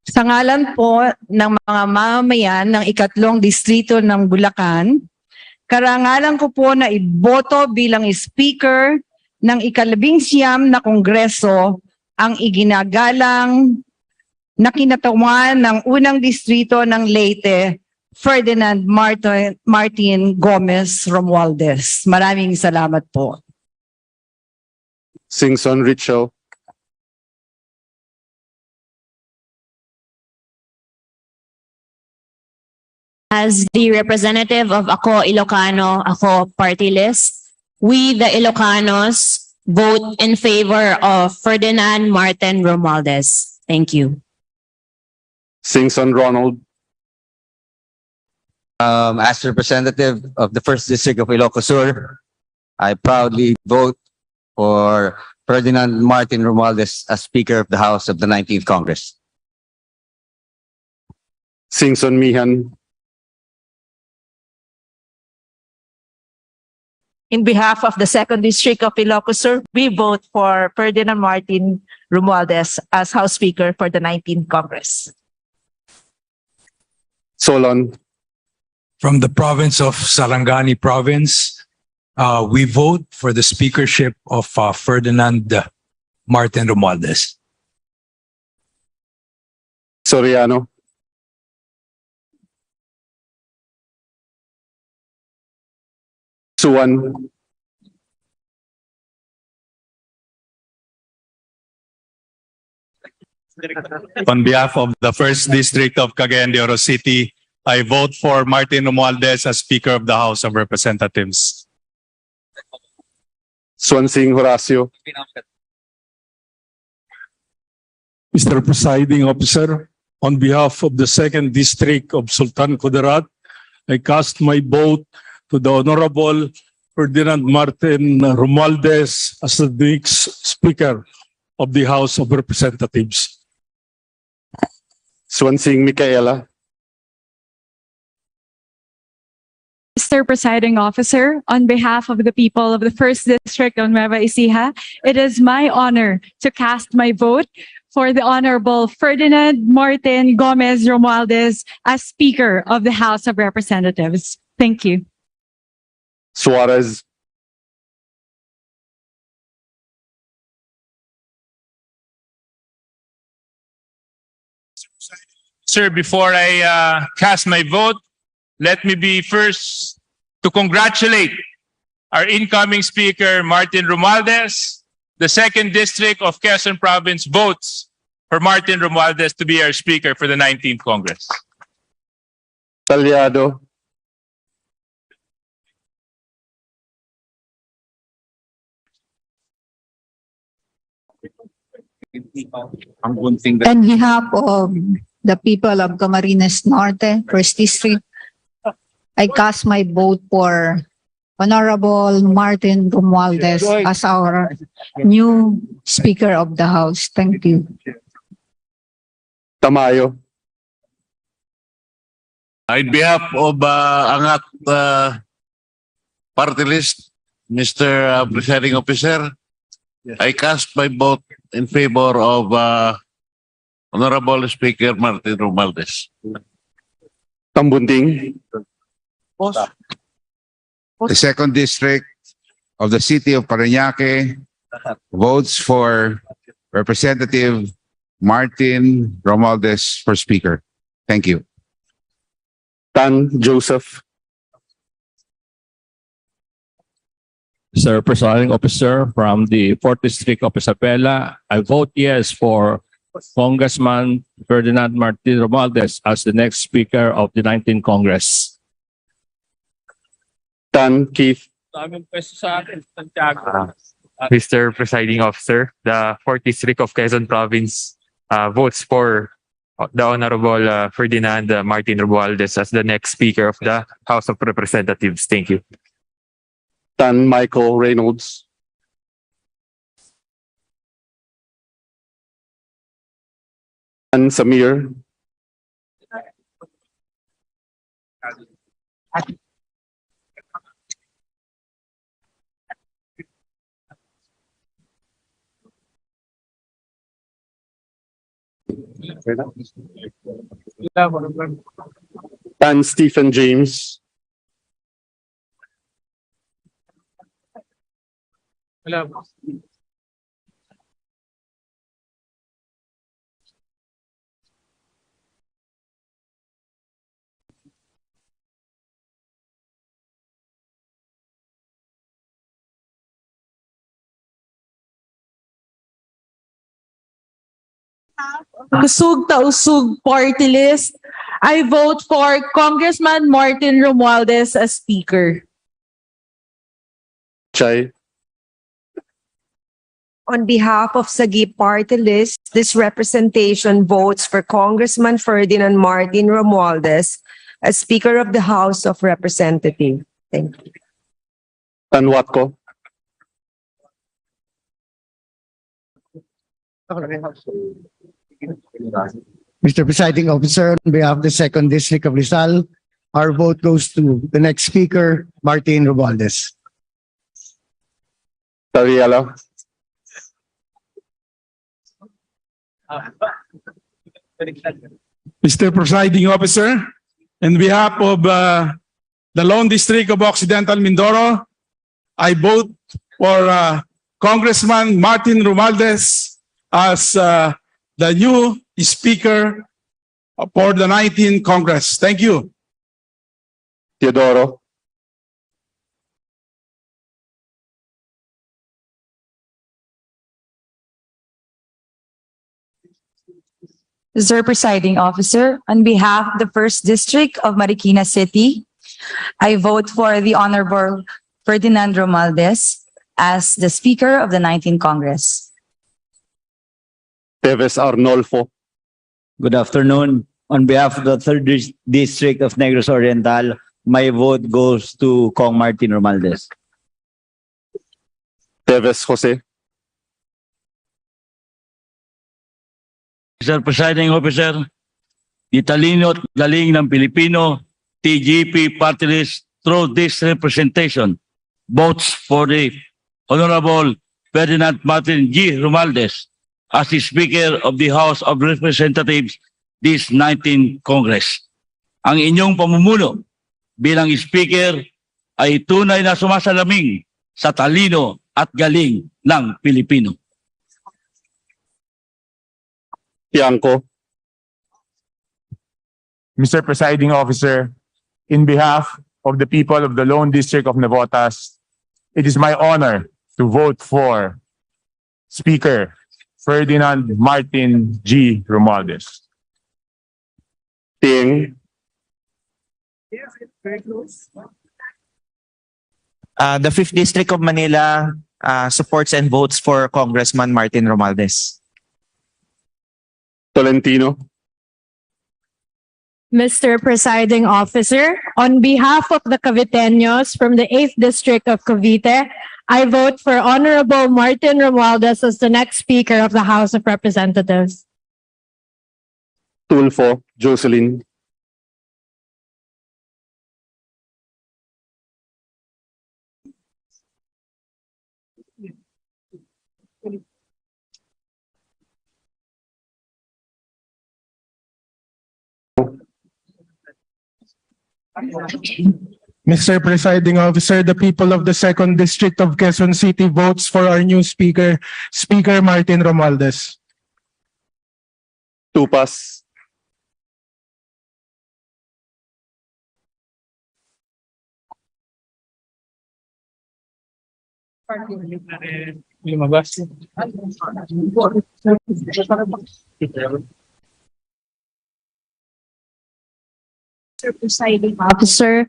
Speaker 2: Sa ngalan po ng mga mamamayan ng ikatlong distrito ng Bulacan, karangalan ko po na iboto bilang Speaker ng ika-19 na Kongreso ang iginagalang na kinatawan ng unang distrito ng Leyte, Ferdinand Martin Gomez Romualdez. Maraming salamat po.
Speaker 1: Singson Richo,
Speaker 13: As the representative of Ako Ilocano, Ako Party List, we the Ilocanos vote in favor of Ferdinand Martin Romualdez. Thank you.
Speaker 1: Singson Ronald,
Speaker 14: As representative of the 1st District of Ilocos Sur, I proudly vote for Ferdinand Martin Romualdez as Speaker of the House of the 19th Congress.
Speaker 1: Singson Mihan,
Speaker 15: In behalf of the 2nd District of Ilocos Sur, we vote for Ferdinand Martin Romualdez as House Speaker for the 19th Congress.
Speaker 1: Solon,
Speaker 22: From the province of Sarangani Province, we vote for the speakership of Ferdinand Martin Romualdez.
Speaker 1: Soriano, Suwan,
Speaker 4: On behalf of the 1st District of Cagayan de Oro City, I vote for Martin Romualdez as Speaker of the House of Representatives.
Speaker 1: Swansing Horacio,
Speaker 23: Mr. Presiding Officer, on behalf of the 2nd District of Sultan Kudarat, I cast my vote to the Honorable Ferdinand Martin Romualdez as the next Speaker of the House of Representatives.
Speaker 1: Swansing Micaela,
Speaker 31: Mr. Presiding Officer, on behalf of the people of the 1st District of Nueva Ecija, it is my honor to cast my vote for the Honorable Ferdinand Martin Gomez Romualdez as Speaker of the House of Representatives. Thank you.
Speaker 1: Suarez,
Speaker 10: Sir, before I cast my vote, let me be first to congratulate our incoming speaker, Martin Romualdez. The 2nd District of Quezon Province votes for Martin Romualdez to be our speaker for the 19th Congress.
Speaker 1: Talyado.
Speaker 11: On behalf of the people of Camarines Norte, 1st District, I cast my vote for Honorable Martin Romualdez as our new Speaker of the House. Thank you.
Speaker 1: Tamayo.
Speaker 17: On behalf of Angat Party List, Mr. Presiding Officer, I cast my vote in favor of Honorable Speaker Martin Romualdez.
Speaker 1: Tambunding.
Speaker 19: The 2nd District of the City of Parañaque votes for Representative Martin Romualdez for Speaker. Thank you.
Speaker 1: Tan Joseph.
Speaker 20: Sir Presiding Officer from the 4th District of Isabela, I vote yes for Congressman Ferdinand Martin Romualdez as the next Speaker of the 19th Congress.
Speaker 1: Tan Keith.
Speaker 21: Mr. Presiding Officer, the 4th District of Quezon Province votes for the Honorable Ferdinand Martin Romualdez as the next Speaker of the House of Representatives. Thank you.
Speaker 1: Tan Michael Reynolds. Tan Samir. Tan Stephen James.
Speaker 15: Kusog Tausug Party List, I vote for Congressman Martin Romualdez as Speaker.
Speaker 1: Chay.
Speaker 24: On behalf of Sagi Party List, this representation votes for Congressman Ferdinand Martin Romualdez as Speaker of the House of Representatives. Thank you.
Speaker 1: Tan Watco.
Speaker 25: Mr. Presiding Officer, on behalf of the 2nd District of Rizal, our vote goes to the next Speaker, Martin Romualdez.
Speaker 1: Tariela.
Speaker 23: Mr. Presiding Officer, on behalf of the Lone District of Occidental Mindoro, I vote for Congressman Martin Romualdez as the new Speaker for the 19th Congress. Thank you.
Speaker 1: Teodoro.
Speaker 26: Mr. Presiding Officer, on behalf of the 1st District of Marikina City, I vote for the Honorable Ferdinand Romualdez as the Speaker of the 19th Congress.
Speaker 1: Teves Arnolfo.
Speaker 27: Good afternoon. On behalf of the 3rd District of Negros Oriental, my vote goes to Kong Martin Romualdez.
Speaker 1: Teves Jose.
Speaker 28: Mr. Presiding Officer, italino at galing ng Pilipino, TGP Party List through this representation votes for the Honorable Ferdinand Martin G. Romualdez as the Speaker of the House of Representatives this 19th Congress. Ang inyong pamumuno bilang Speaker ay tunay na sumasalamin sa talino at galing ng Pilipino.
Speaker 1: Tiangco.
Speaker 3: Mr. Presiding Officer, in behalf of the people of the Lone District of Navotas, it is my honor to vote for Speaker Ferdinand Martin G. Romualdez.
Speaker 1: Ting,
Speaker 5: The 5th District of Manila supports and votes for Congressman Martin Romualdez.
Speaker 1: Tolentino,
Speaker 6: Mr. Presiding Officer, on behalf of the Caviteños from the 8th District of Cavite, I vote for Honorable Martin Romualdez as the next Speaker of the House of Representatives.
Speaker 1: Tulfo, Jocelyn,
Speaker 3: Mr. Presiding Officer, the people of the 2nd District of Quezon City votes for our new Speaker, Speaker Martin Romualdez.
Speaker 1: Tupas,
Speaker 3: Lumabas.
Speaker 6: Mr. Presiding Officer,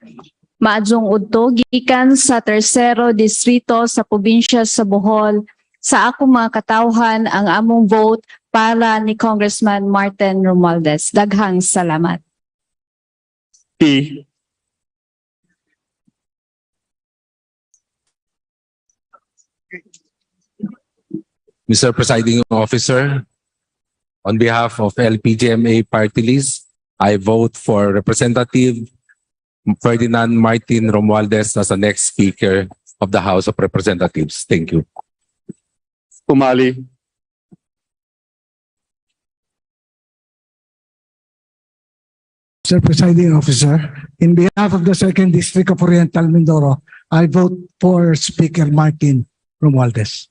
Speaker 6: maadjong udto gikan sa 3rd distrito sa probinsya sa Bohol, sa akong mga katawhan ang among vote para ni Congressman Martin Romualdez. Daghang salamat.
Speaker 1: T,
Speaker 7: Mr. Presiding Officer, on behalf of LPGMA Party List, I vote for Representative Ferdinand Martin Romualdez as the next Speaker of the House of Representatives. Thank you.
Speaker 1: Umali,
Speaker 25: Mr. Presiding Officer, in behalf of the 2nd District of Oriental Mindoro, I vote for Speaker Martin Romualdez.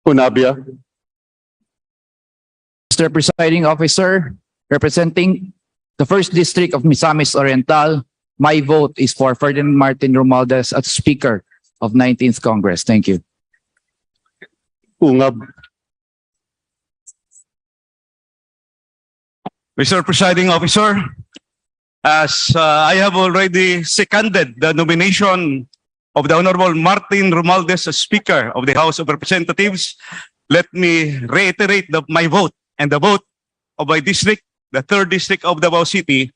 Speaker 1: Unabia,
Speaker 8: Mr. Presiding Officer, representing the 1st District of Misamis Oriental, my vote is for Ferdinand Martin Romualdez as Speaker of 19th Congress. Thank you.
Speaker 1: Ungab,
Speaker 9: Mr. Presiding Officer, as I have already seconded the nomination of the Honorable Martin Romualdez as Speaker of the House of Representatives, let me reiterate my vote and the vote of my district, the 3rd District of Davao City,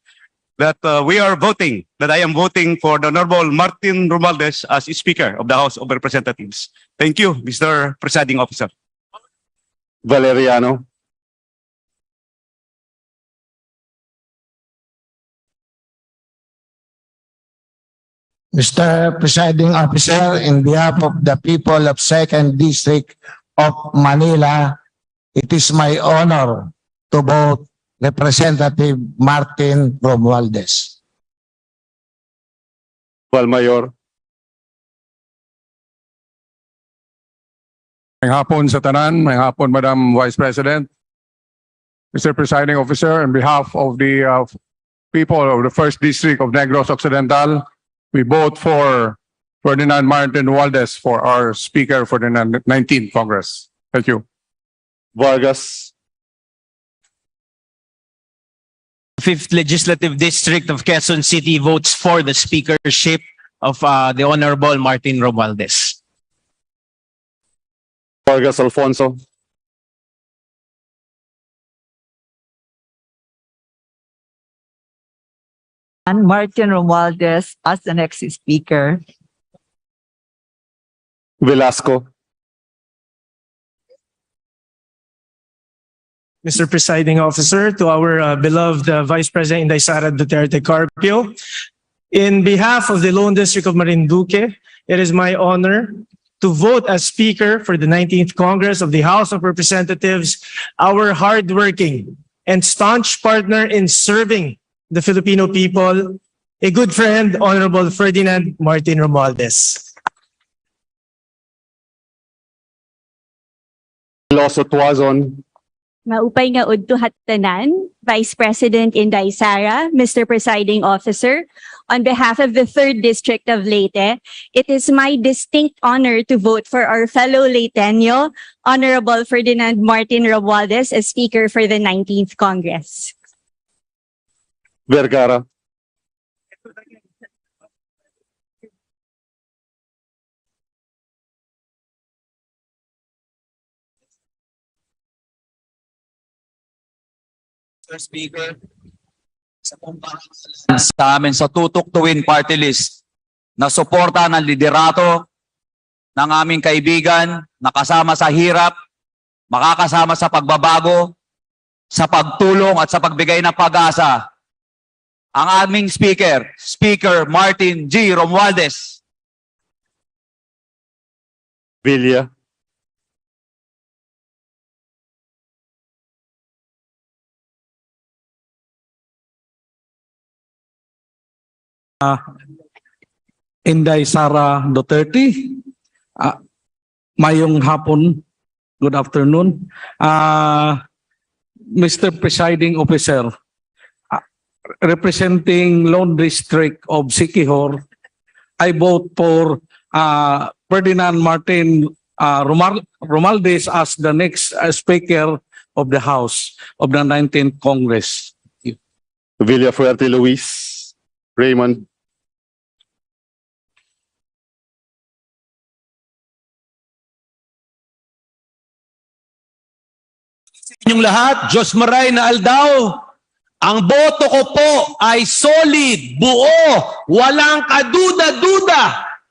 Speaker 9: that I am voting for the Honorable Martin Romualdez as Speaker of the House of Representatives. Thank you, Mr. Presiding Officer.
Speaker 1: Valeriano,
Speaker 25: Mr. Presiding Officer, in behalf of the people of 2nd District of Manila, it is my honor to vote Representative Martin Romualdez.
Speaker 1: Valmayor,
Speaker 3: May hapon sa tanan, may hapon Madam Vice President. Mr. Presiding Officer, on behalf of the people of the 1st District of Negros Occidental, we vote for Ferdinand Martin Romualdez for our Speaker for the 19th Congress. Thank you.
Speaker 1: Vargas,
Speaker 5: 5th Legislative District of Quezon City votes for the speakership of the Honorable Martin Romualdez.
Speaker 1: Vargas Alfonso,
Speaker 15: And Martin Romualdez as the next Speaker.
Speaker 1: Velasco,
Speaker 12: Mr. Presiding Officer, to our beloved Vice President Inday Sara Duterte Carpio, in behalf of the Lone District of Marinduque, it is my honor to vote as Speaker for the 19th Congress of the House of Representatives, our hardworking and staunch partner in serving the Filipino people, a good friend, Honorable Ferdinand Martin Romualdez.
Speaker 1: Loso Tuazon,
Speaker 2: Maupay nga udto hatanan, Vice President Inday Sara, Mr. Presiding Officer, on behalf of the 3rd District of Leyte, it is my distinct honor to vote for our fellow Leyteño, Honorable Ferdinand Martin Romualdez as Speaker for the 19th Congress.
Speaker 1: Vergara.
Speaker 8: Mr. Speaker, sa amin sa tutuktuin party list na suporta ng liderato ng aming kaibigan na kasama sa hirap, makakasama sa pagbabago, sa pagtulong at sa pagbigay ng pag-asa. Ang aming speaker, Speaker Martin G. Romualdez.
Speaker 1: Villa.
Speaker 23: Inday Sara Duterte. Mayong hapon. Good afternoon. Mr. Presiding Officer, representing Lone District of Siquijor, I vote for Ferdinand Martin Romualdez as the next Speaker of the House of the 19th Congress.
Speaker 1: Villafuerte Luis. Raymond.
Speaker 4: Inyong lahat, Diyos maray na aldaw. Ang boto ko po ay solid, buo, walang kaduda-duda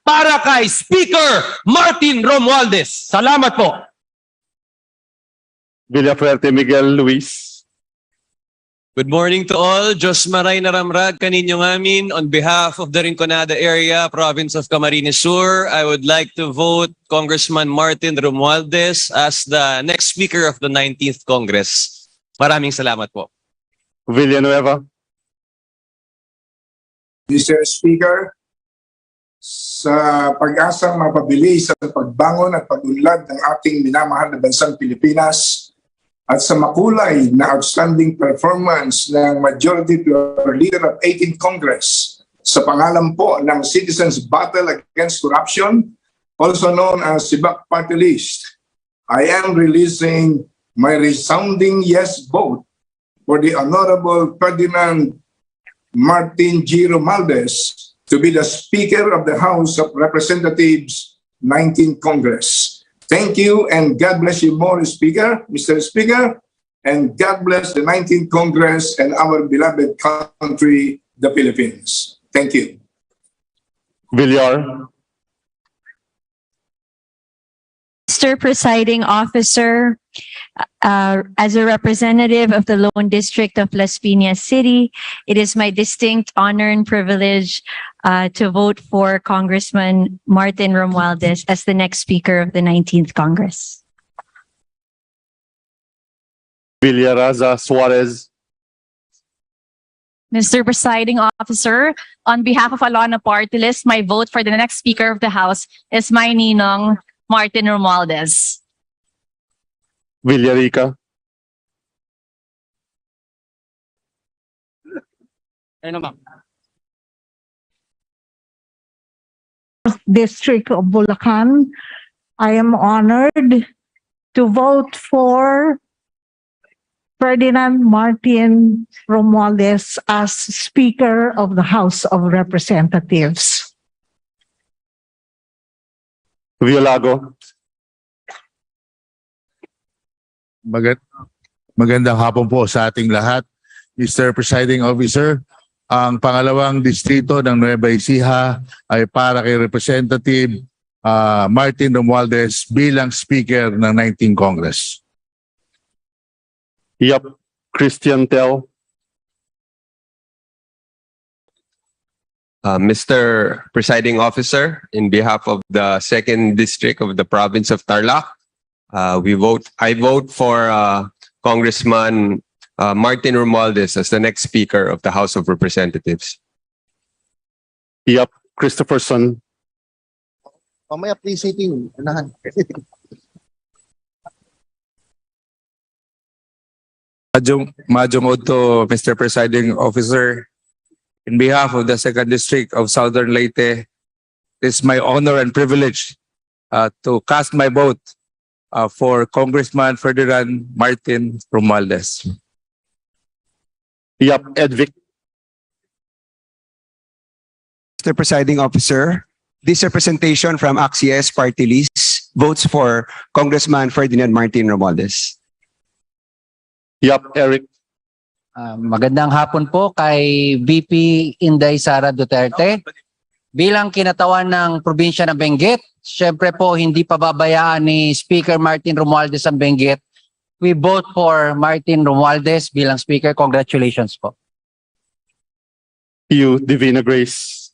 Speaker 4: para kay Speaker Martin Romualdez. Salamat po.
Speaker 1: Villafuerte Miguel Luis.
Speaker 10: Good morning to all. Diyos maray na ramrag kaninyo ngamin. On behalf of the Rinconada area, province of Camarines Sur, I would like to vote Congressman Martin Romualdez as the next Speaker of the 19th Congress. Maraming salamat po.
Speaker 1: Villanueva.
Speaker 13: Mr. Speaker, sa pag-asang mapabilis ang pagbangon at pag-unlad ng ating minamahal na bansang Pilipinas, at sa makulay na outstanding performance ng Majority Leader of 18th Congress sa pangalan po ng Citizens Battle Against Corruption, also known as SIBAC Party List, I am releasing my resounding yes vote for the Honorable Ferdinand Martin G. Romualdez to be the Speaker of the House of Representatives 19th Congress. Thank you and God bless you more, Speaker, Mr. Speaker, and God bless the 19th Congress and our beloved country, the Philippines. Thank you.
Speaker 1: Villar.
Speaker 6: Mr. Presiding Officer, as a representative of the Lone District of Las Piñas City, it is my distinct honor and privilege to vote for Congressman Martin Romualdez as the next Speaker of the 19th Congress.
Speaker 1: Villaraza Suarez.
Speaker 6: Mr. Presiding Officer, on behalf of Alana Party List, my vote for the next Speaker of the House is my ninong, Martin Romualdez.
Speaker 1: Villarica.
Speaker 14: District of Bulacan, I am honored to vote for Ferdinand Martin Romualdez as Speaker of the House of Representatives.
Speaker 1: Villago.
Speaker 16: Magandang hapon po sa ating lahat. Mr. Presiding Officer, ang pangalawang distrito ng Nueva Ecija ay para kay Representative Martin Romualdez bilang Speaker ng 19th Congress.
Speaker 1: Yap, Christian Tel.
Speaker 18: Mr. Presiding Officer, in behalf of the 2nd District of the Province of Tarlac, I vote for Congressman Martin Romualdez as the next Speaker of the House of Representatives.
Speaker 1: Yap, Christopherson.
Speaker 22: Mamaya please sitting. Unahan.
Speaker 7: Majong Otto, Mr. Presiding Officer. In behalf of the Second District of Southern Leyte, it's my honor and privilege to cast my vote for Congressman Ferdinand Martin Romualdez.
Speaker 1: Yap Edvic.
Speaker 11: Mr. Presiding Officer, this representation from AXIS Party List votes for Congressman Ferdinand Martin Romualdez.
Speaker 1: Yap Eric.
Speaker 17: Magandang hapon po kay VP Inday Sara Duterte. Bilang kinatawan ng probinsya ng Benguet, syempre po hindi pababayaan ni Speaker Martin Romualdez ang Benguet. We vote for Martin Romualdez bilang Speaker. Congratulations po.
Speaker 1: You, Divina Grace.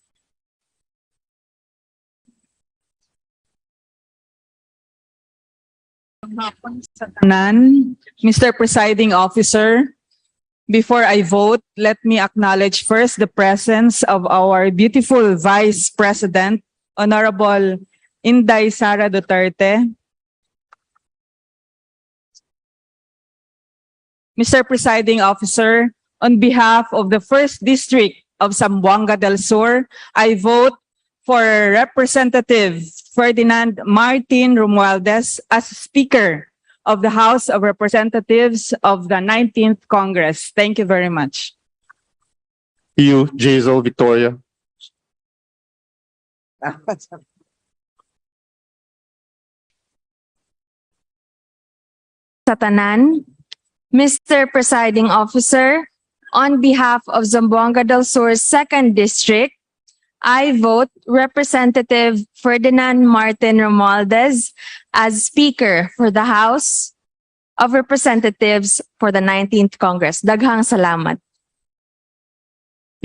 Speaker 19: None. Mr. Presiding Officer, before I vote, let me acknowledge first the presence of our beautiful Vice President, Honorable Inday Sara Duterte. Mr. Presiding Officer, on behalf of the 1st District of Zamboanga del Sur, I vote for Representative Ferdinand Martin Romualdez as Speaker of the House of Representatives of the 19th Congress. Thank you very much.
Speaker 1: You, Jazel Victoria.
Speaker 20: Sa tanan, Mr. Presiding Officer, on behalf of Zamboanga del Sur's 2nd District, I vote Representative Ferdinand Martin Romualdez as Speaker for the House of Representatives for the 19th Congress. Daghang salamat.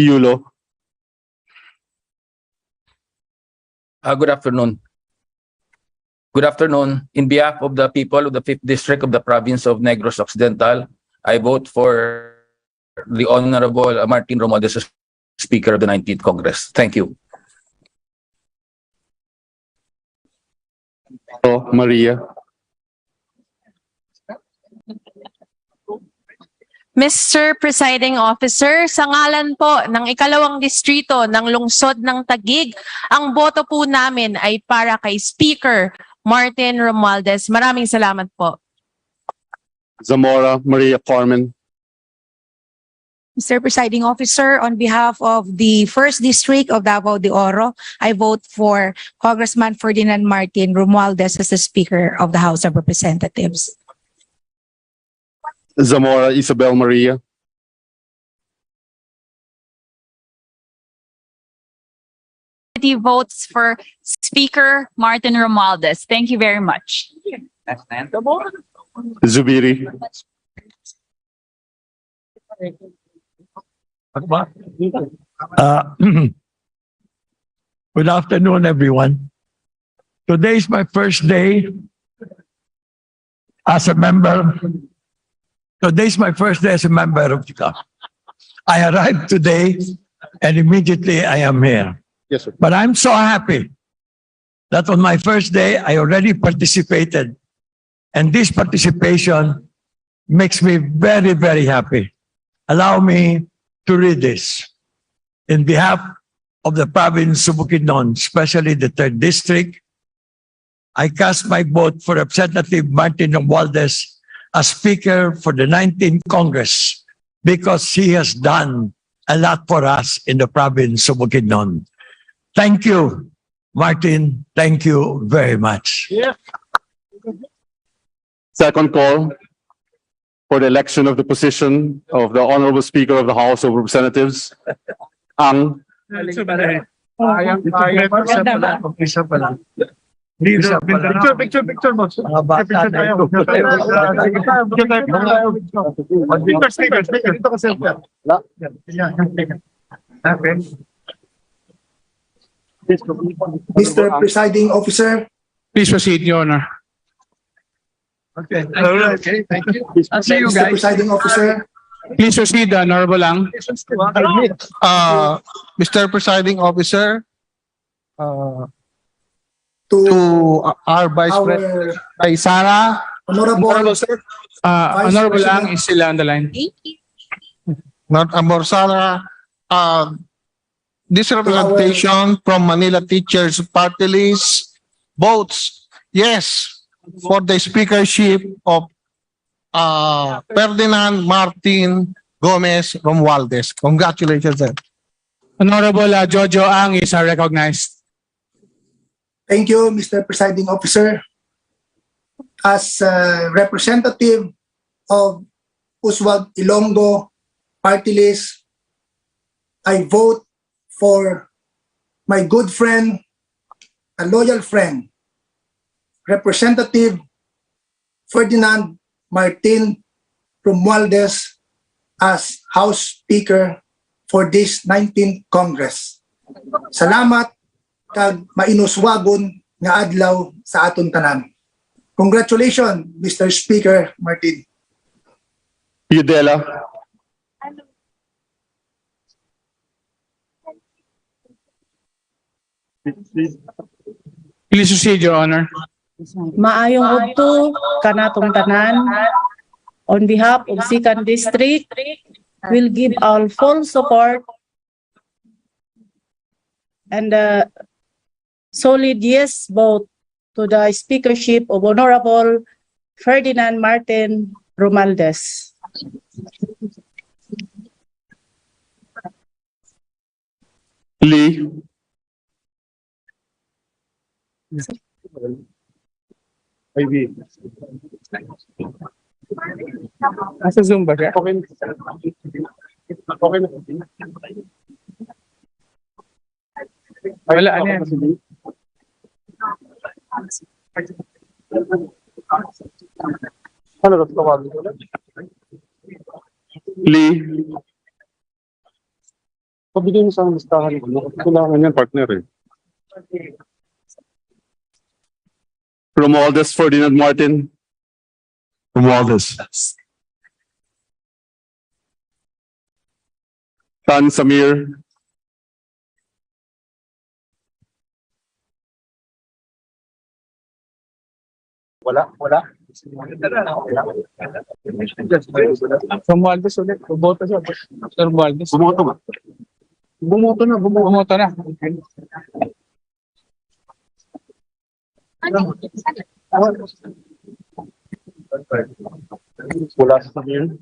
Speaker 1: Yulo.
Speaker 21: Good afternoon. Good afternoon. In behalf of the people of the 5th District of the Province of Negros Occidental, I vote for the Honorable Martin Romualdez as Speaker of the 19th Congress. Thank you.
Speaker 1: Maria.
Speaker 24: Mr. Presiding Officer, sa ngalan po ng ikalawang distrito ng lungsod ng Taguig, ang boto po namin ay para kay Speaker Martin Romualdez. Maraming salamat po.
Speaker 1: Zamora Maria Carmen.
Speaker 26: Mr. Presiding Officer, on behalf of the 1st District of Davao de Oro, I vote for Congressman Ferdinand Martin Romualdez as the Speaker of the House of Representatives.
Speaker 1: Zamora Isabel Maria.
Speaker 2: Votes for Speaker Martin Romualdez. Thank you very much.
Speaker 1: Zubiri.
Speaker 27: Good afternoon, everyone. Today is my first day as a member. Today is my first day as a member of the CAF. I arrived today and immediately I am here.
Speaker 1: Yes, sir.
Speaker 27: But I'm so happy that on my first day, I already participated. And this participation makes me very, very happy. Allow me to read this. In behalf of the province of Bukidnon, especially the 3rd District, I cast my vote for Representative Martin Romualdez as Speaker for the 19th Congress because he has done a lot for us in the province of Bukidnon. Thank you, Martin. Thank you very much.
Speaker 1: Yeah. Second call for the election of the position of the Honorable Speaker of the House of Representatives. Ang
Speaker 27: Picture mo. Speaker. Dito ka selfie.
Speaker 13: Mr. Presiding Officer.
Speaker 3: Please proceed, Your Honor.
Speaker 27: Okay. All right. Okay. Thank you.
Speaker 3: I'll see you
Speaker 13: Mr.
Speaker 3: guys.
Speaker 13: Presiding Officer.
Speaker 3: Please proceed, Honorable Lang. Mr. Presiding Officer,
Speaker 13: To
Speaker 3: our Vice
Speaker 13: our
Speaker 3: President, Sara,
Speaker 13: Honorable
Speaker 3: Sir,
Speaker 13: Vice
Speaker 5: Honorable
Speaker 13: President.
Speaker 5: Ang is still on the line.
Speaker 22: Not Amorsara, this representation from Manila Teachers Party List votes yes for the speakership of Ferdinand Martin Gomez Romualdez. Congratulations, sir.
Speaker 5: Honorable Jojo Ang is recognized.
Speaker 13: Thank you, Mr. Presiding Officer. As representative of Uswag Ilonggo Party List, I vote for my good friend, a loyal friend, Representative Ferdinand Martin Romualdez as House Speaker for this 19th Congress. Salamat kag mainuswagon nga adlaw sa aton tanan. Congratulations, Mr. Speaker Martin.
Speaker 1: Udela.
Speaker 5: Please proceed, Your Honor.
Speaker 6: Maayong udto kanatong tanan. On behalf of 2nd District, will give our full support and solid yes vote to the speakership of Honorable Ferdinand Martin Romualdez.
Speaker 1: Lee.
Speaker 5: Nasa Zoom ba siya? Okay. Okay na. Wala, ano yan?
Speaker 1: Ano gusto ko? Lee. Pabigyan mo sa listahan ko. Kailangan yan, partner eh. Romualdez Ferdinand Martin. Romualdez. Tan Samir. Wala.
Speaker 5: Romualdez ulit. Bumoto siya. Romualdez.
Speaker 1: Bumoto ba? Bumoto na.
Speaker 5: Bumoto na.
Speaker 1: Wala sa Samir.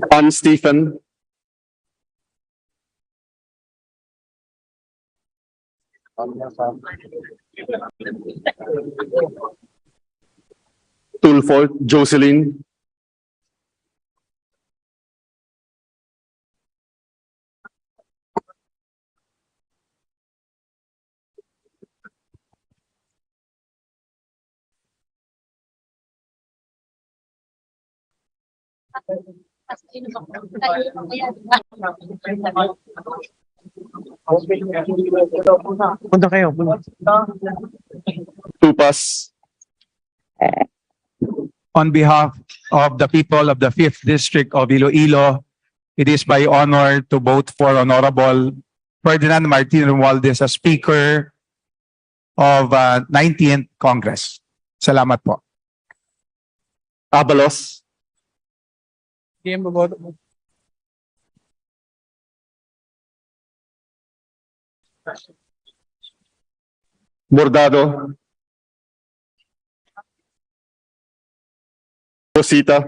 Speaker 1: Tan Stephen. Tulfort Jocelyn.
Speaker 5: Punta kayo.
Speaker 1: Tupas.
Speaker 5: On behalf of the people of the 5th District of Iloilo, it is my honor to vote for Honorable Ferdinand Martin Romualdez as Speaker of 19th Congress. Salamat po.
Speaker 1: Abalos. Bordado. Rosita.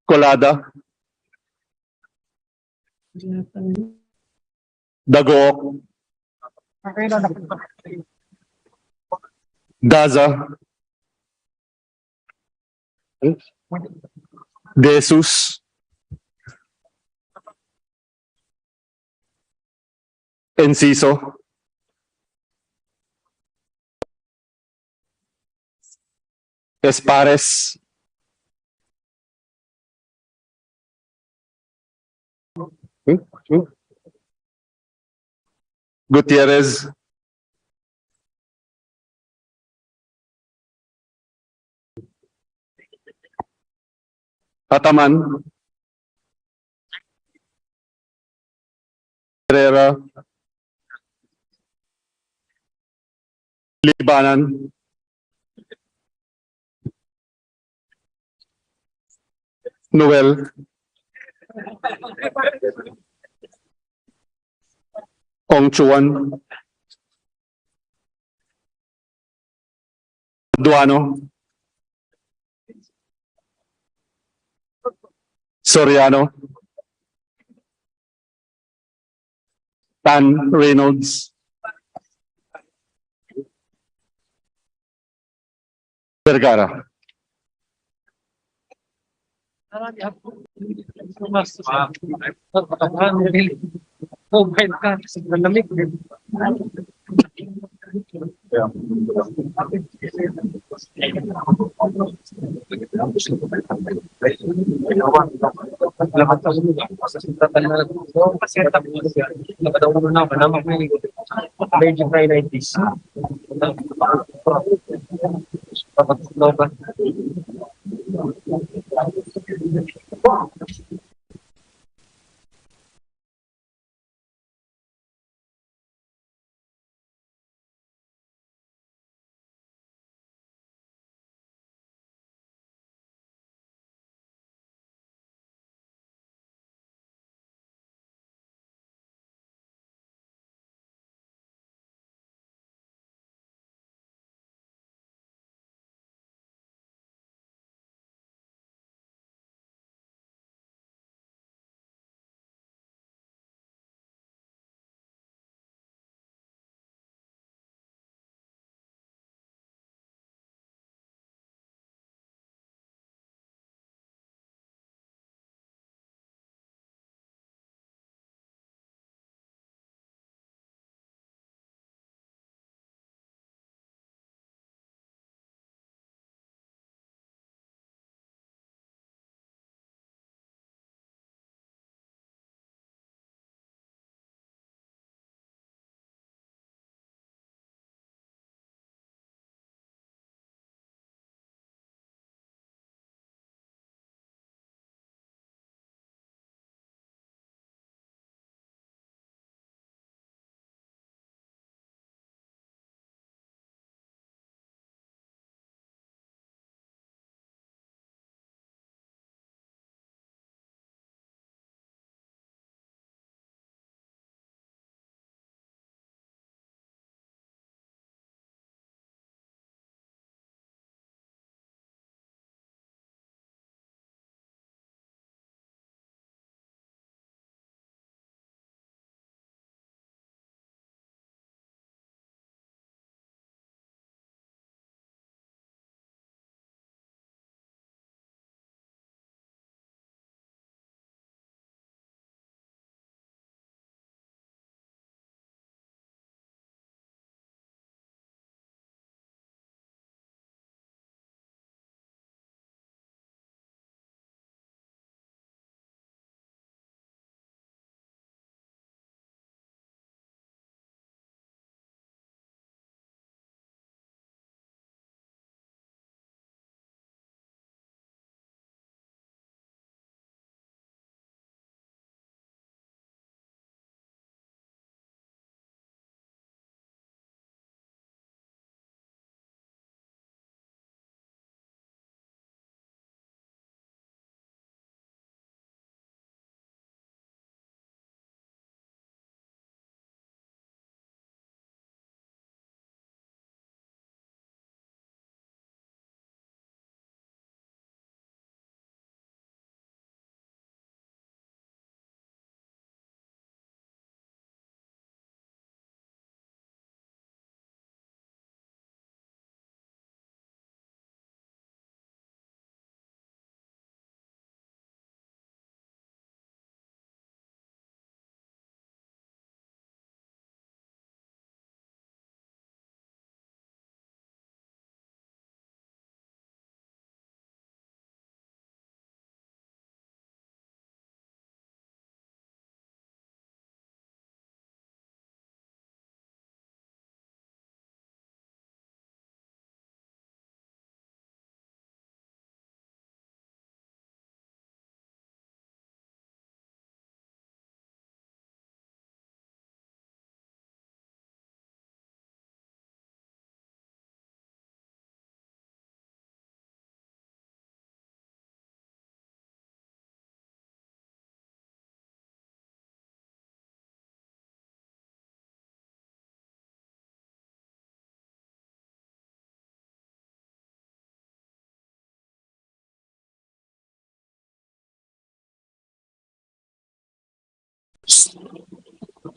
Speaker 1: Colada. Dagook. Daza. Jesus. Enciso. Espares. Gutierrez. Ataman. Herrera. Libanan, Noel, Ong Chuan, Duano, Soriano, Tan Reynolds, Vergara.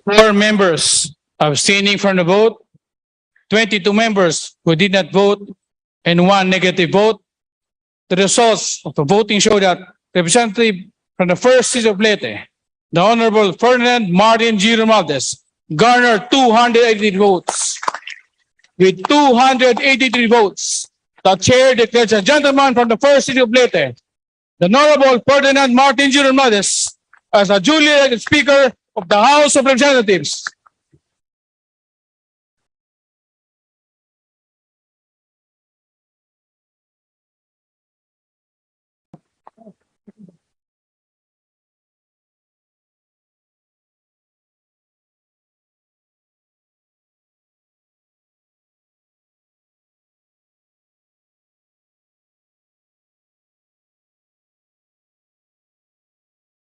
Speaker 27: 4 members abstaining from the vote, 22 members who did not vote, and 1 negative vote. The results of the voting show that representative from the first city of Leyte, the Honorable Ferdinand Martin G. Romualdez, garnered 283 votes. With 283 votes, the chair declares a gentleman from the first city of Leyte, the Honorable Ferdinand Martin G. Romualdez, as a duly elected Speaker of the House of Representatives.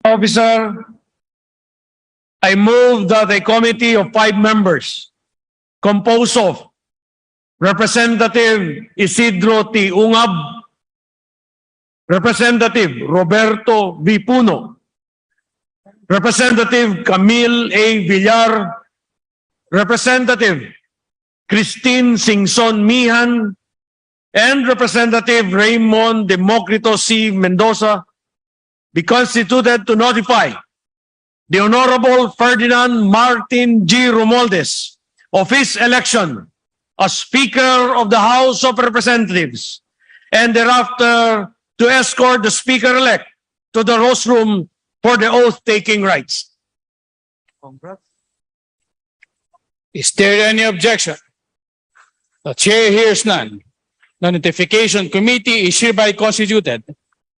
Speaker 27: Officer, I move that a committee of 5 members composed of Representative Isidro T. Ungab, Representative Roberto V. Puno, Representative Camille A. Villar, Representative Christine Singson Mihan, and Representative Raymond Democrito C. Mendoza be constituted to notify the Honorable Ferdinand Martin G. Romualdez of his election as Speaker of the House of Representatives, and thereafter to escort the Speaker-elect to the rostrum for the oath-taking rites. Is there any objection? The chair hears none. The notification committee is hereby constituted.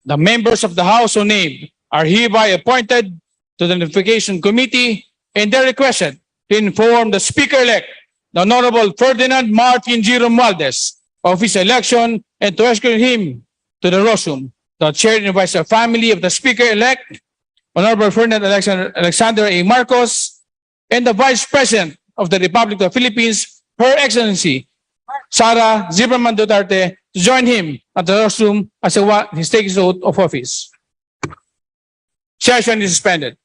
Speaker 27: The members of the House so named are hereby appointed to the notification committee, and they're requested to inform the Speaker-elect, the Honorable Ferdinand Martin G. Romualdez, of his election and to escort him to the rostrum. The chair invites the family of the Speaker-elect, Honorable Ferdinand Alexander A. Marcos, and the Vice President of the Republic of the Philippines, Her Excellency Sara Zimmerman Duterte, to join him at the rostrum as he takes his oath of office. Session is suspended.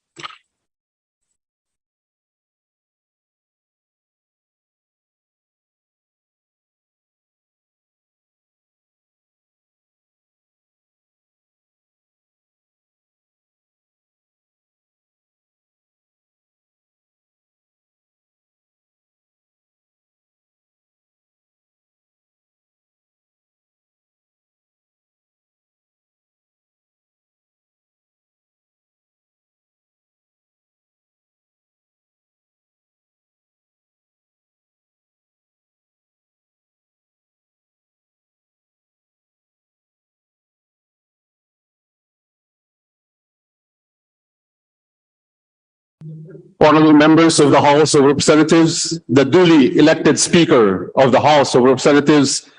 Speaker 1: Honorable members of the House of Representatives, the duly elected Speaker of the House of Representatives,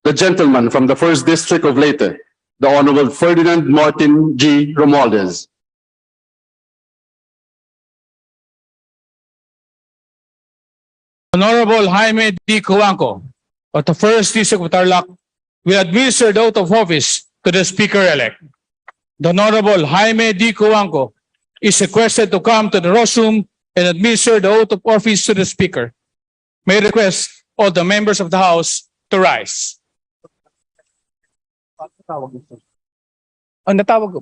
Speaker 1: the gentleman from the first district of Leyte, the Honorable Ferdinand Martin G. Romualdez.
Speaker 27: Honorable Jaime D. Cuanco of the first district of Tarlac will administer the oath of office to the Speaker-elect. The Honorable Jaime D. Cuanco is requested to come to the rostrum and administer the oath of office to the Speaker. May I request all the members of the House to rise. Ang natawag ko.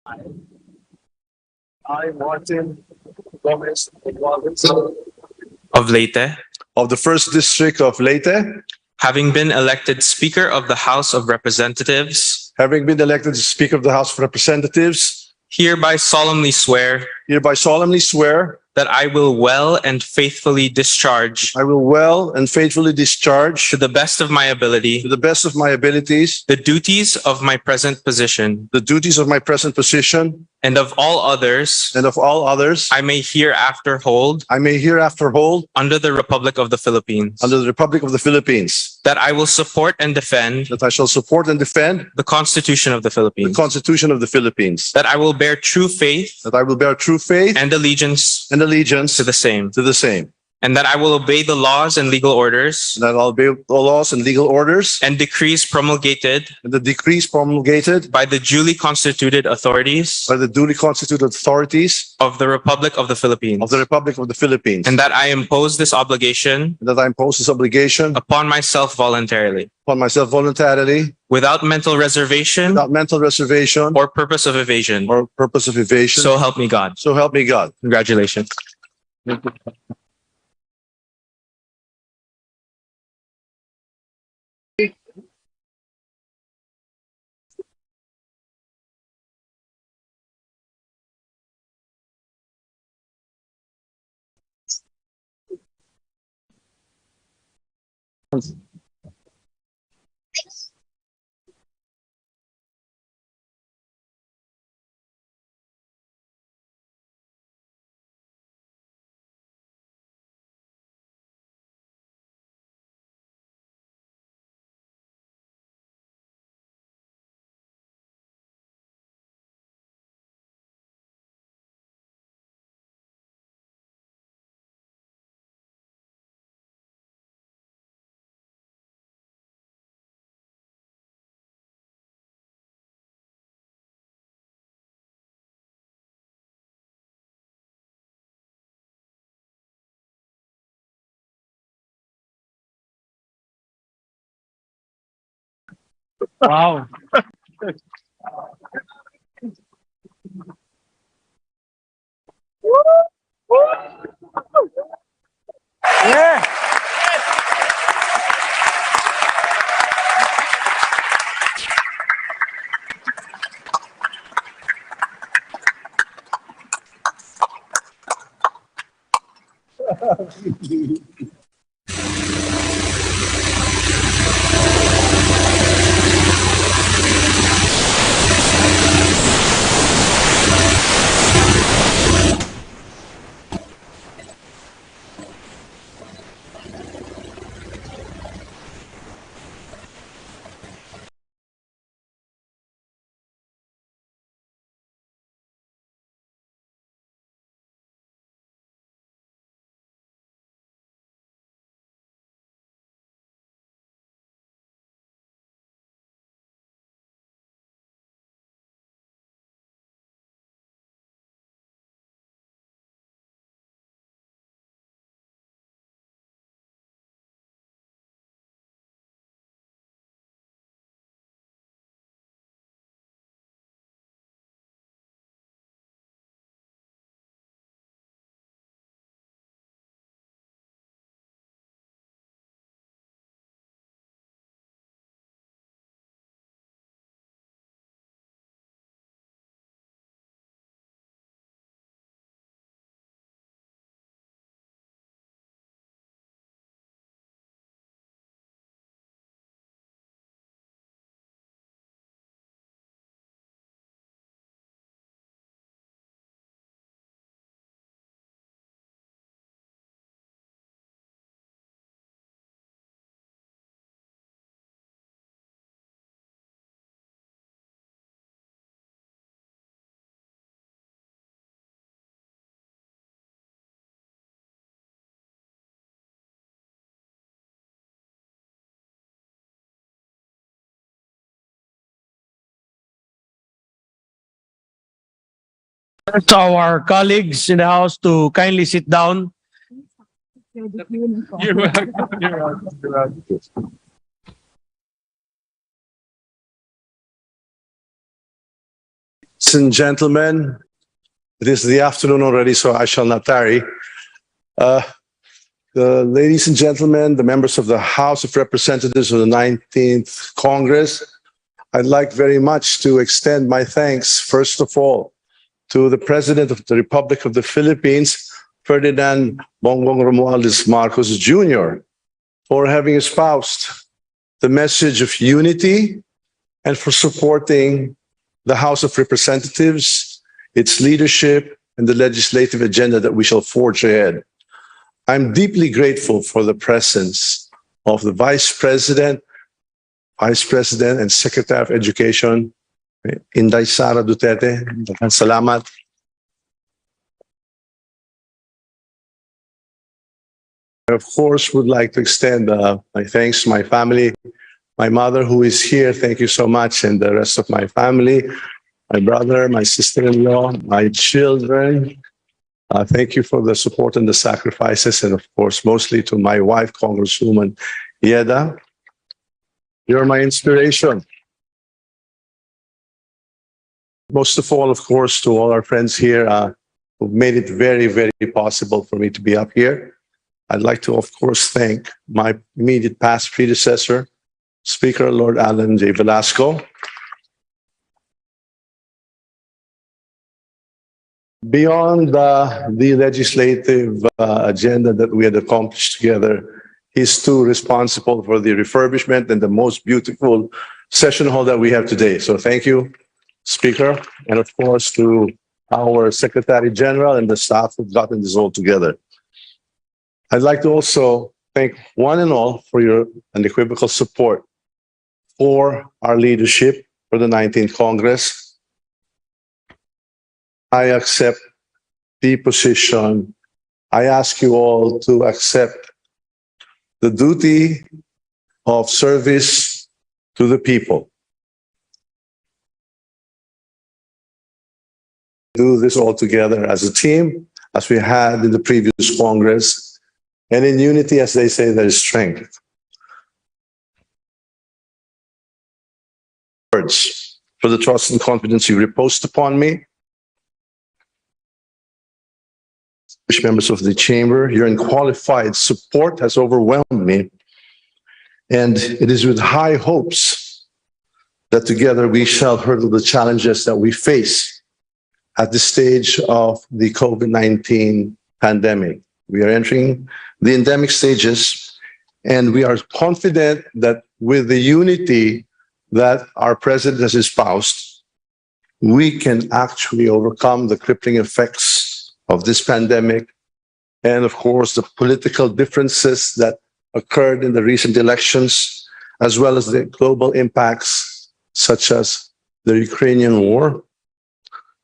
Speaker 4: I, Martin Gomez
Speaker 8: of Leyte,
Speaker 4: of the First District of Leyte,
Speaker 8: having been elected Speaker of the House of Representatives,
Speaker 4: having been elected as Speaker of the House of Representatives,
Speaker 8: hereby solemnly swear
Speaker 4: that
Speaker 8: I will well and faithfully discharge,
Speaker 4: I will well and faithfully discharge,
Speaker 8: to the best of my ability,
Speaker 4: to the best of my abilities,
Speaker 8: the duties of my present position, and of all others I may hereafter hold under the Republic of the Philippines, that I will support and defend
Speaker 4: the
Speaker 8: Constitution of the Philippines,
Speaker 4: that
Speaker 8: that I will bear true faith and allegiance
Speaker 4: and allegiance
Speaker 8: to the same,
Speaker 4: and
Speaker 8: that I will obey the laws and legal orders
Speaker 4: that I'll obey the laws and legal orders
Speaker 8: and decrees promulgated
Speaker 4: and the decrees promulgated
Speaker 8: by the duly constituted authorities
Speaker 4: by the duly constituted authorities
Speaker 8: of the Republic of the Philippines,
Speaker 4: and
Speaker 8: and that I impose this obligation upon myself voluntarily, without mental reservation or purpose of evasion. So help me God.
Speaker 4: So help me God.
Speaker 8: Congratulations.
Speaker 4: Wow. Yeah.
Speaker 27: To our colleagues in the House to kindly sit down.
Speaker 4: You're welcome. You're welcome. Ladies and gentlemen, it is the afternoon already, so I shall not tarry. The ladies and gentlemen, the members of the House of Representatives of the 19th Congress, I'd like very much to extend my thanks, first of all, to the President of the Republic of the Philippines, Ferdinand Bongbong Romualdez Marcos Jr., for having espoused the message of unity and for supporting the House of Representatives, its leadership, and the legislative agenda that we shall forge ahead. I'm deeply grateful for the presence of the Vice President and Secretary of Education, Inday Sara Duterte. Salamat. I, of course, would like to extend my thanks to my family, my mother who is here, thank you so much, and the rest of my family, my brother, my sister-in-law, my children. Thank you for the support and the sacrifices, and of course, mostly to my wife, Congresswoman Yeda. You're my inspiration. Most of all, of course, to all our friends here who've made it very, very possible for me to be up here. I'd like to, of course, thank my immediate past predecessor, Speaker Lord Alan J. Velasco. Beyond the legislative agenda that we had accomplished together, he's too responsible for the refurbishment and the most beautiful session hall that we have today. So thank you, Speaker, and of course to our Secretary General and the staff who've gotten this all together. I'd like to also thank one and all for your unequivocal support for our leadership for the 19th Congress. I accept the position. I ask you all to accept the duty of service to the people. Do this all together as a team, as we had in the previous Congress, and in unity, as they say, there is strength. Words for the trust and confidence you reposed upon me. Members of the chamber, your unqualified support has overwhelmed me, and it is with high hopes that together we shall hurdle the challenges that we face at this stage of the COVID-19 pandemic. We are entering the endemic stages, and we are confident that with the unity that our president has espoused, we can actually overcome the crippling effects of this pandemic, and of course the political differences that occurred in the recent elections, as well as the global impacts such as the Ukrainian war.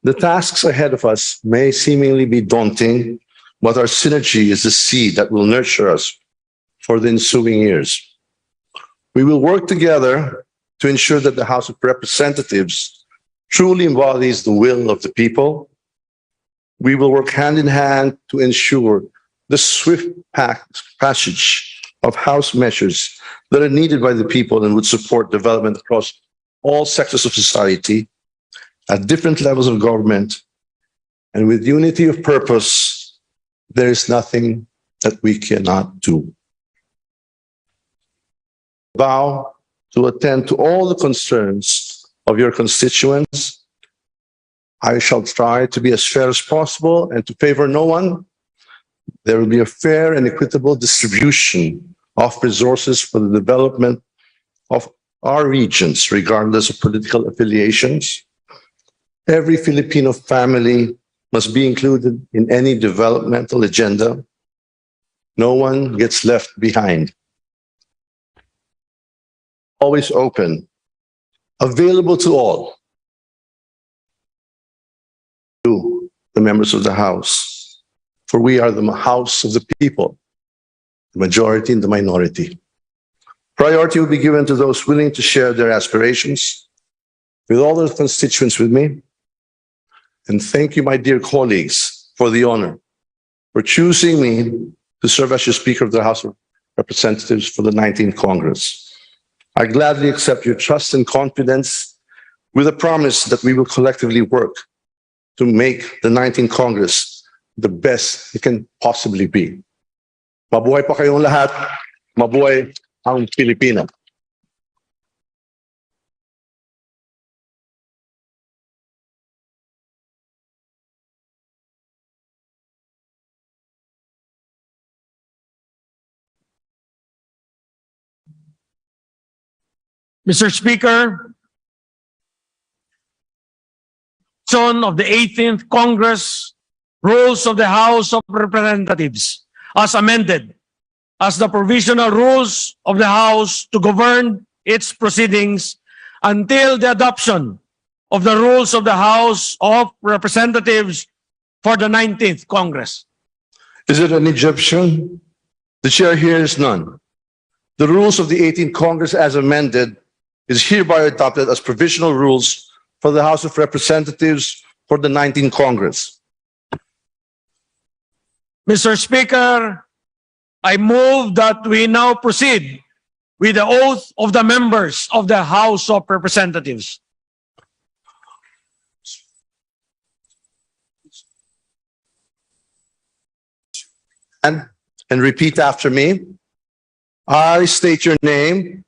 Speaker 4: The tasks ahead of us may seemingly be daunting, but our synergy is the seed that will nurture us for the ensuing years. We will work together to ensure that the House of Representatives truly embodies the will of the people. We will work hand in hand to ensure the swift passage of House measures that are needed by the people and would support development across all sectors of society at different levels of government. And with unity of purpose, there is nothing that we cannot do. Vow to attend to all the concerns of your constituents. I shall try to be as fair as possible and to favor no one. There will be a fair and equitable distribution of resources for the development of our regions, regardless of political affiliations. Every Filipino family must be included in any developmental agenda. No one gets left behind. Always open, available to all. To the members of the House, for we are the House of the people, the majority and the minority. Priority will be given to those willing to share their aspirations with all the constituents with me. And thank you, my dear colleagues, for the honor, for choosing me to serve as your Speaker of the House of Representatives for the 19th Congress. I gladly accept your trust and confidence with a promise that we will collectively work to make the 19th Congress the best it can possibly be. Mabuhay pa kayong lahat. Mabuhay ang Pilipino.
Speaker 27: Mr. Speaker, of the 18th Congress Rules of the House of Representatives as amended as the provisional rules of the House to govern its proceedings until the adoption of the rules of the House of Representatives for the 19th Congress.
Speaker 4: Is it an objection? The chair hears none. The rules of the 18th Congress as amended is hereby adopted as provisional rules for the House of Representatives for the 19th Congress.
Speaker 27: Mr. Speaker, I move that we now proceed with the oath of the members of the House of Representatives.
Speaker 4: And repeat after me. I state your name.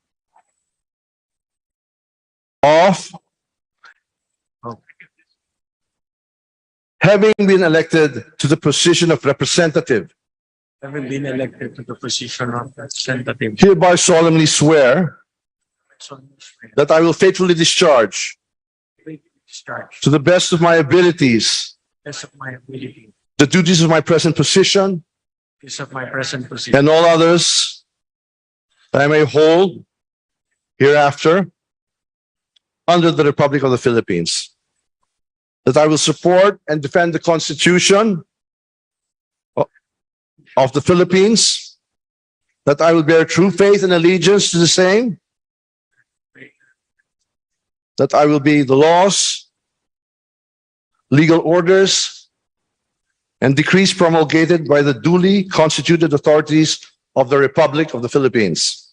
Speaker 4: Having been elected to the position of representative,
Speaker 27: Having been elected to the position of representative,
Speaker 4: hereby solemnly swear that I will faithfully discharge to the best of my abilities the duties of my present position and all others that I may hold hereafter under the Republic of the Philippines. That I will support and defend the Constitution of the Philippines. That I will bear true faith and allegiance to the same. That I will be the laws, legal orders, and decrees promulgated by the duly constituted authorities of the Republic of the Philippines.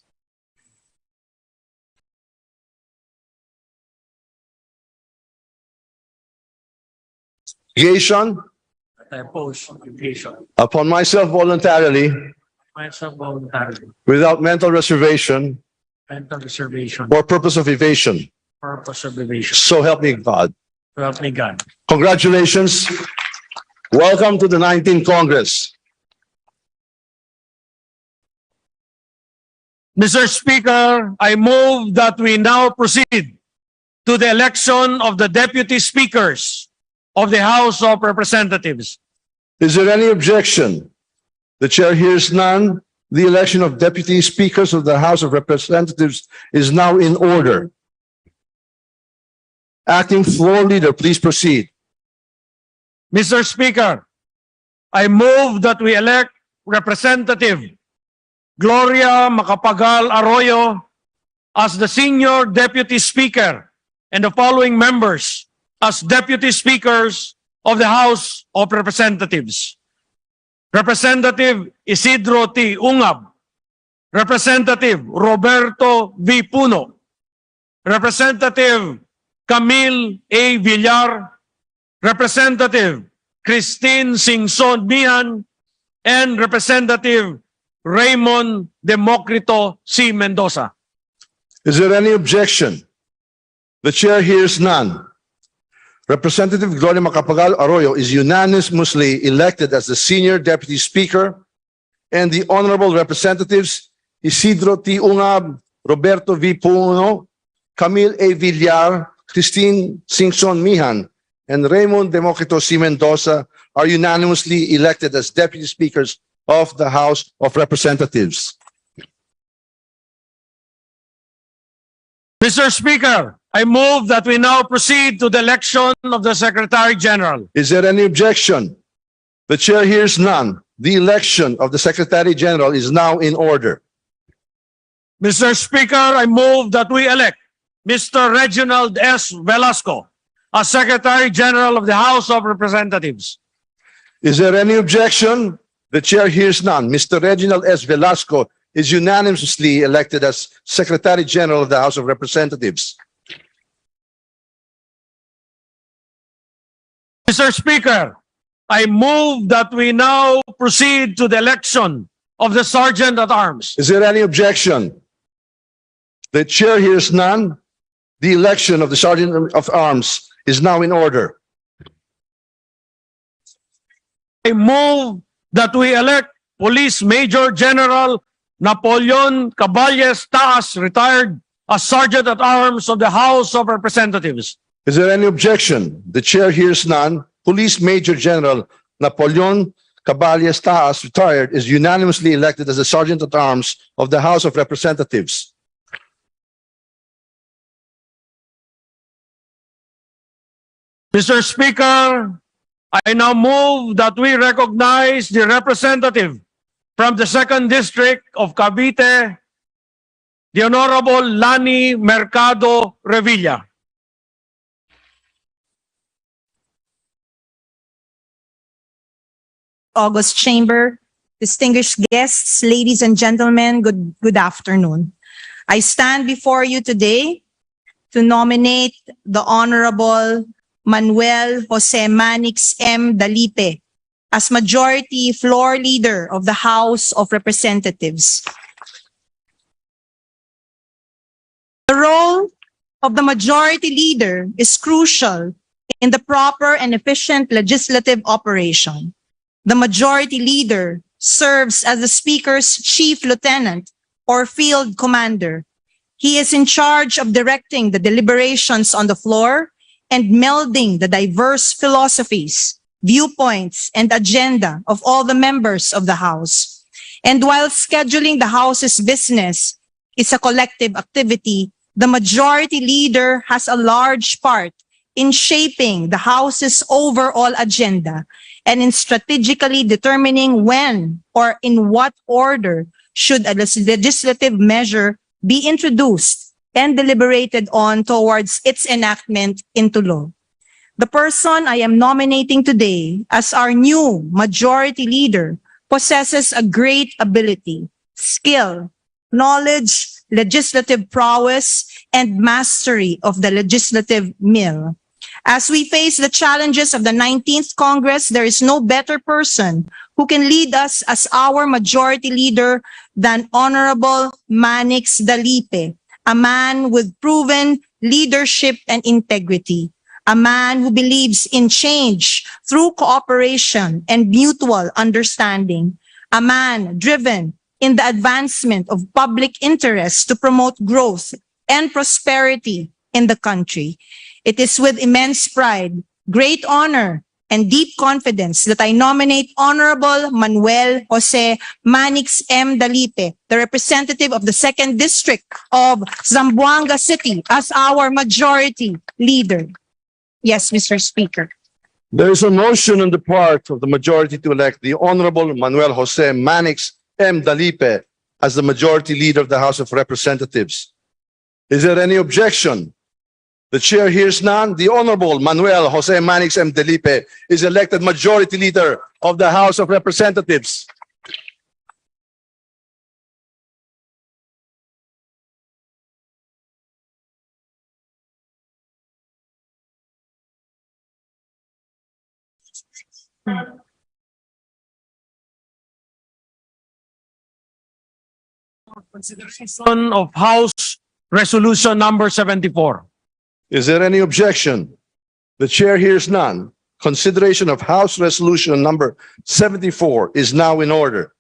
Speaker 27: I oppose obligation
Speaker 4: Upon myself voluntarily, without mental reservation or purpose of evasion. So help me God.
Speaker 27: Help me God.
Speaker 4: Congratulations. Welcome to the 19th Congress.
Speaker 27: Mr. Speaker, I move that we now proceed to the election of the deputy speakers of the House of Representatives.
Speaker 4: Is there any objection? The chair hears none. The election of deputy speakers of the House of Representatives is now in order. Acting Floor Leader, please proceed.
Speaker 27: Mr. Speaker, I move that we elect Representative Gloria Macapagal Arroyo as the Senior Deputy Speaker and the following members as Deputy Speakers of the House of Representatives. Representative Isidro T. Ungab, Representative Roberto V. Puno, Representative Camille A. Villar, Representative Christine Singson Mihan, and Representative Raymond Democrito C. Mendoza.
Speaker 4: Is there any objection? The chair hears none. Representative Gloria Macapagal Arroyo is unanimously elected as the Senior Deputy Speaker, and the Honorable Representatives Isidro T. Ungab, Roberto V. Puno, Camille A. Villar, Christine Singson Mihan, and Raymond Democrito C. Mendoza are unanimously elected as Deputy Speakers of the House of Representatives.
Speaker 27: Mr. Speaker, I move that we now proceed to the election of the Secretary General.
Speaker 4: Is there any objection? The chair hears none. The election of the Secretary General is now in order.
Speaker 27: Mr. Speaker, I move that we elect Mr. Reginald S. Velasco as Secretary General of the House of Representatives.
Speaker 4: Is there any objection? The chair hears none. Mr. Reginald S. Velasco is unanimously elected as Secretary General of the House of Representatives.
Speaker 27: Mr. Speaker, I move that we now proceed to the election of the Sergeant at Arms.
Speaker 4: Is there any objection? The chair hears none. The election of the Sergeant of Arms is now in order.
Speaker 27: I move that we elect Police Major General Napoleon Caballes Taas, retired, as Sergeant at Arms of the House of Representatives.
Speaker 4: Is there any objection? The chair hears none. Police Major General Napoleon Caballes Taas, retired, is unanimously elected as the Sergeant at Arms of the House of Representatives.
Speaker 27: Mr. Speaker, I now move that we recognize the representative from the 2nd District of Cavite, the Honorable Lani Mercado Revilla.
Speaker 26: August Chamber, distinguished guests, ladies and gentlemen, good afternoon. I stand before you today to nominate the Honorable Manuel Jose Manix M. Dalipe as Majority Floor Leader of the House of Representatives. The role of the Majority Leader is crucial in the proper and efficient legislative operation. The Majority Leader serves as the Speaker's Chief Lieutenant or Field Commander. He is in charge of directing the deliberations on the floor and melding the diverse philosophies, viewpoints, and agenda of all the members of the House. And while scheduling the House's business is a collective activity, the Majority Leader has a large part in shaping the House's overall agenda and in strategically determining when or in what order should a legislative measure be introduced and deliberated on towards its enactment into law. The person I am nominating today as our new Majority Leader possesses a great ability, skill, knowledge, legislative prowess, and mastery of the legislative mill. As we face the challenges of the 19th Congress, there is no better person who can lead us as our Majority Leader than Honorable Manix Dalipe, a man with proven leadership and integrity, a man who believes in change through cooperation and mutual understanding, a man driven in the advancement of public interest to promote growth and prosperity in the country. It is with immense pride, great honor, and deep confidence that I nominate Honorable Manuel Jose Manix M. Dalipe, the representative of the 2nd District of Zamboanga City, as our Majority Leader. Yes, Mr. Speaker.
Speaker 4: There is a motion on the part of the majority to elect the Honorable Manuel Jose Manix M. Dalipe as the Majority Leader of the House of Representatives. Is there any objection? The chair hears none. The Honorable Manuel Jose Manix M. Dalipe is elected Majority Leader of the House of Representatives.
Speaker 27: Consideration of House Resolution number 74.
Speaker 4: Is there any objection? The chair hears none. Consideration of House Resolution number 74 is now in order.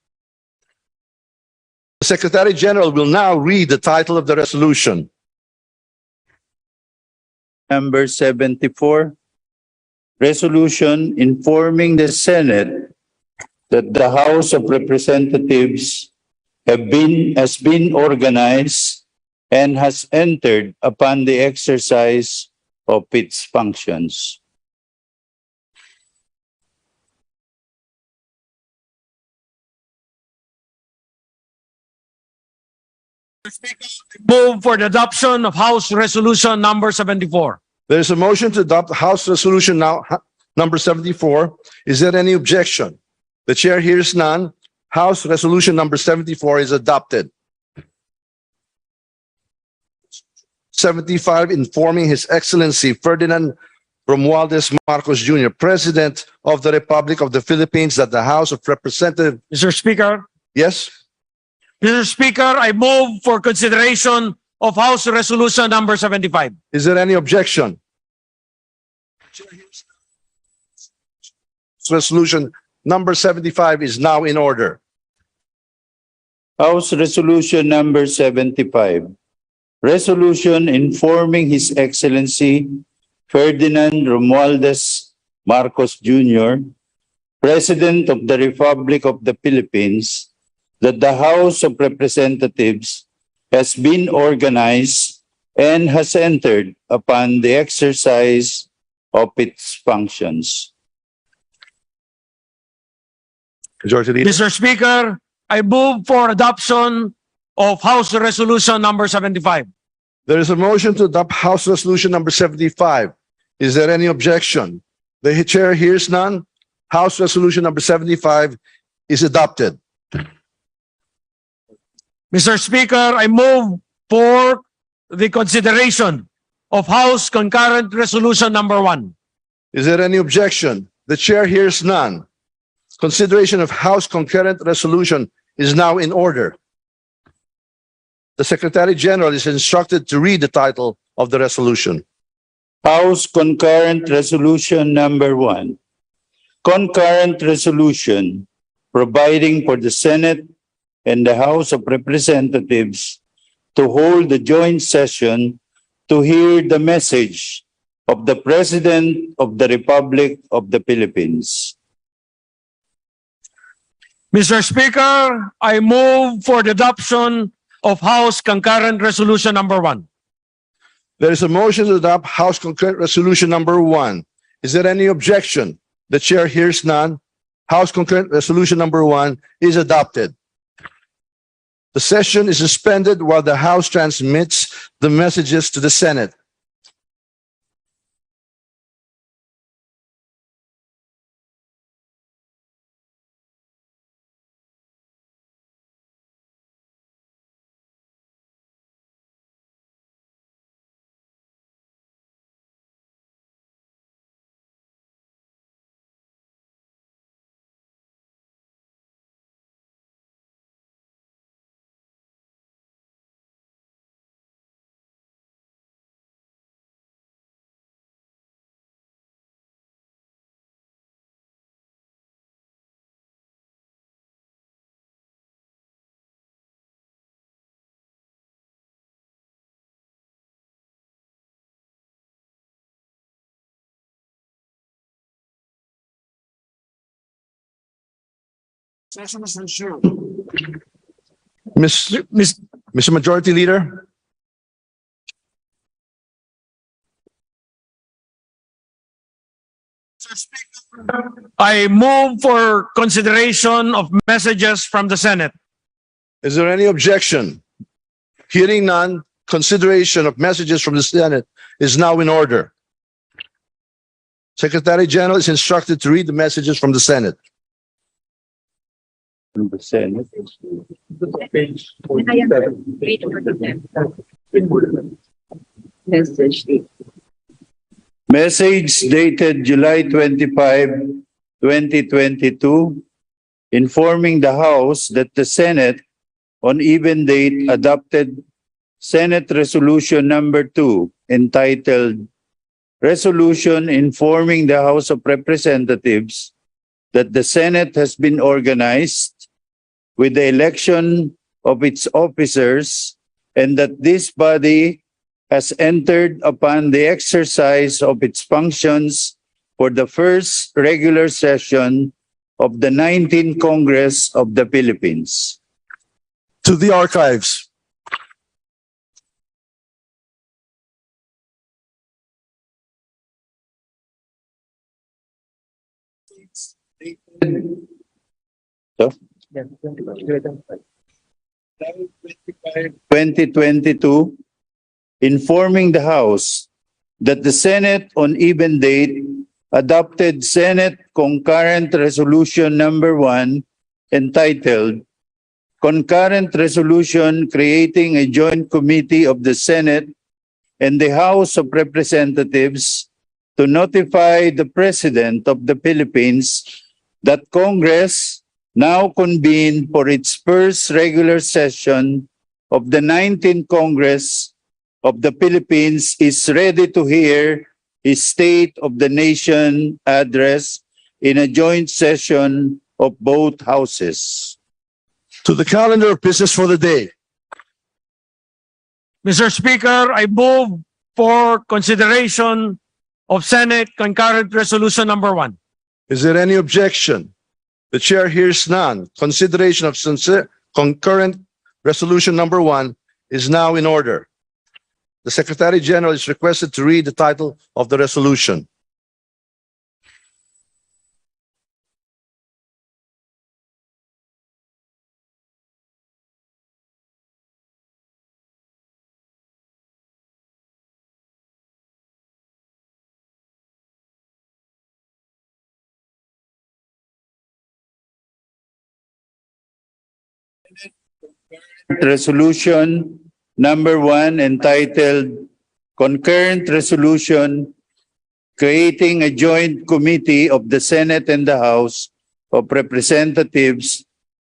Speaker 4: The Secretary General will now read the title of the resolution.
Speaker 9: Number 74, resolution informing the Senate that the House of Representatives has been organized and has entered upon the exercise of its functions.
Speaker 27: Move for the adoption of House Resolution number 74.
Speaker 4: There is a motion to adopt House Resolution number 74. Is there any objection? The chair hears none. House Resolution number 74 is adopted. 75, informing His Excellency Ferdinand Romualdez Marcos Jr., President of the Republic of the Philippines, that the House of Representatives.
Speaker 27: Mr. Speaker,
Speaker 4: Yes?
Speaker 27: Mr. Speaker, I move for consideration of House Resolution number 75.
Speaker 4: Is there any objection? Resolution number 75 is now in order.
Speaker 9: House Resolution number 75. Resolution informing His Excellency Ferdinand Romualdez Marcos Jr., President of the Republic of the Philippines, that the House of Representatives has been organized and has entered upon the exercise of its functions.
Speaker 4: Majority Leader.
Speaker 27: Mr. Speaker, I move for adoption of House Resolution number 75.
Speaker 4: There is a motion to adopt House Resolution number 75. Is there any objection? The chair hears none. House Resolution number 75 is adopted.
Speaker 27: Mr. Speaker, I move for the consideration of House Concurrent Resolution number 1.
Speaker 4: Is there any objection? The chair hears none. Consideration of House Concurrent Resolution is now in order. The Secretary General is instructed to read the title of the resolution.
Speaker 9: House Concurrent Resolution number 1. Concurrent Resolution providing for the Senate and the House of Representatives to hold a joint session to hear the message of the President of the Republic of the Philippines.
Speaker 27: Mr. Speaker, I move for the adoption of House Concurrent Resolution number 1.
Speaker 4: There is a motion to adopt House Concurrent Resolution number 1. Is there any objection? The chair hears none. House Concurrent Resolution number 1 is adopted. The session is suspended while the House transmits the messages to the Senate. Mr. Majority Leader.
Speaker 27: I move for consideration of messages from the Senate.
Speaker 4: Is there any objection? Hearing none, consideration of messages from the Senate is now in order. Secretary General is instructed to read the messages from the Senate.
Speaker 9: From the Senate. Message dated July 25, 2022, informing the House that the Senate on even date adopted Senate Resolution number 2 entitled Resolution informing the House of Representatives that the Senate has been organized with the election of its officers and that this body has entered upon the exercise of its functions for the first regular session of the 19th Congress of the Philippines.
Speaker 4: To the archives.
Speaker 9: So, 2022, informing the House that the Senate on even date adopted Senate Concurrent Resolution number 1 entitled Concurrent Resolution creating a joint committee of the Senate and the House of Representatives to notify the President of the Philippines that Congress now convened for its first regular session of the 19th Congress of the Philippines is ready to hear his State of the Nation address in a joint session of both houses.
Speaker 4: To the calendar of business for the day.
Speaker 27: Mr. Speaker, I move for consideration of Senate Concurrent Resolution Number 1.
Speaker 4: Is there any objection? The chair hears none. Consideration of concurrent resolution number 1 is now in order. The Secretary General is requested to read the title of the resolution.
Speaker 9: Resolution number 1 entitled Concurrent Resolution Creating a Joint Committee of the Senate and the House of Representatives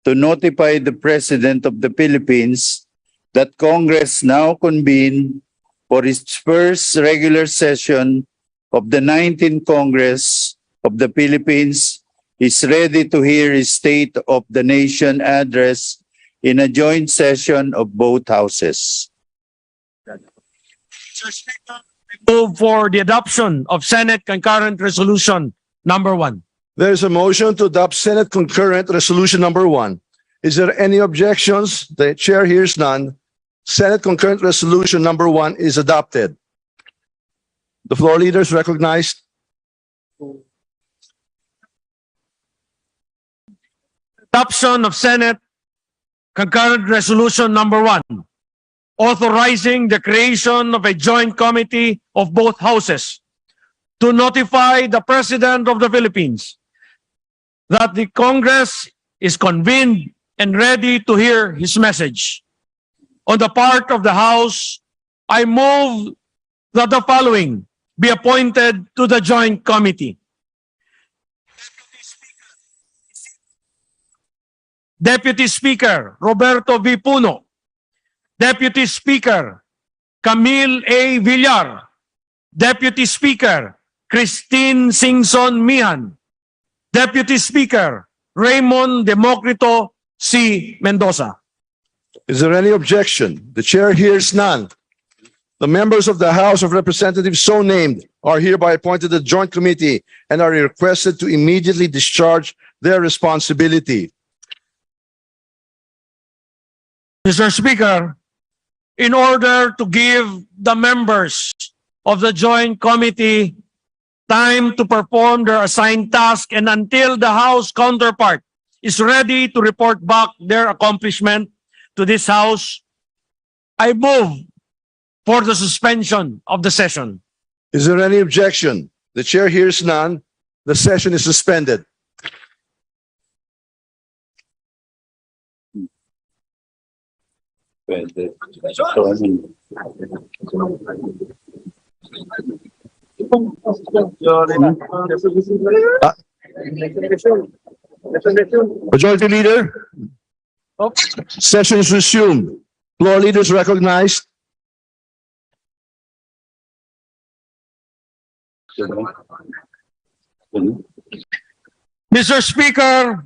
Speaker 9: to notify the President of the Philippines that Congress now convened for its first regular session of the 19th Congress of the Philippines is ready to hear his State of the Nation address in a joint session of both houses.
Speaker 27: Mr. Speaker, I move for the adoption of Senate Concurrent Resolution Number 1.
Speaker 4: There is a motion to adopt Senate Concurrent Resolution number 1. Is there any objections? The chair hears none. Senate Concurrent Resolution number 1 is adopted. The floor leader is recognized.
Speaker 27: Adoption of Senate Concurrent Resolution Number 1, authorizing the creation of a joint committee of both houses to notify the President of the Philippines that the Congress is convened and ready to hear his message. On the part of the House, I move that the following be appointed to the joint committee. Deputy Speaker Roberto V. Puno, Deputy Speaker Camille A. Villar, Deputy Speaker Christine Singson Mihan, Deputy Speaker Raymond Democrito C. Mendoza.
Speaker 4: Is there any objection? The chair hears none. The members of the House of Representatives so named are hereby appointed to the joint committee and are requested to immediately discharge their responsibility.
Speaker 27: Mr. Speaker, in order to give the members of the Joint Committee time to perform their assigned task and until the House counterpart is ready to report back their accomplishment to this House, I move for the suspension of the session.
Speaker 4: Is there any objection? The chair hears none. The session is suspended. Majority Leader, session is resumed. Floor leaders recognized.
Speaker 27: Mr. Speaker,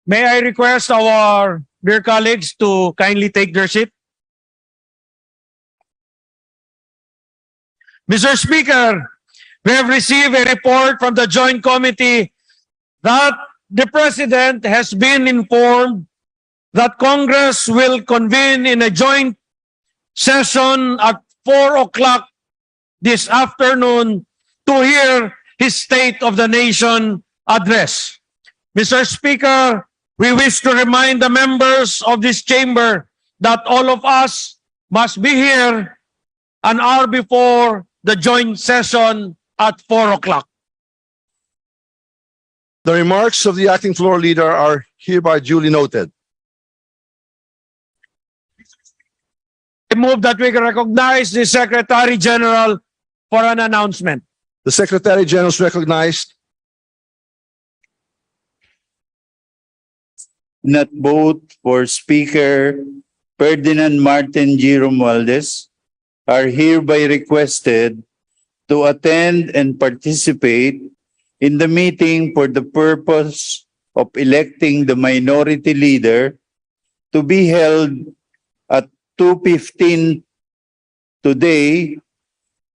Speaker 27: may I request our dear colleagues to kindly take their seat? Mr. Speaker, we have received a report from the Joint Committee that the President has been informed that Congress will convene in a joint session at 4 o'clock this afternoon to hear his State of the Nation address. Mr. Speaker, we wish to remind the members of this chamber that all of us must be here an hour before the joint session at 4 o'clock.
Speaker 4: The remarks of the acting floor leader are hereby duly noted.
Speaker 27: I move that we recognize the Secretary General for an announcement.
Speaker 4: The Secretary General is recognized.
Speaker 9: Not vote for Speaker Ferdinand Martin G. Romualdez are hereby requested to attend and participate in the meeting for the purpose of electing the minority leader to be held at 2:15 today,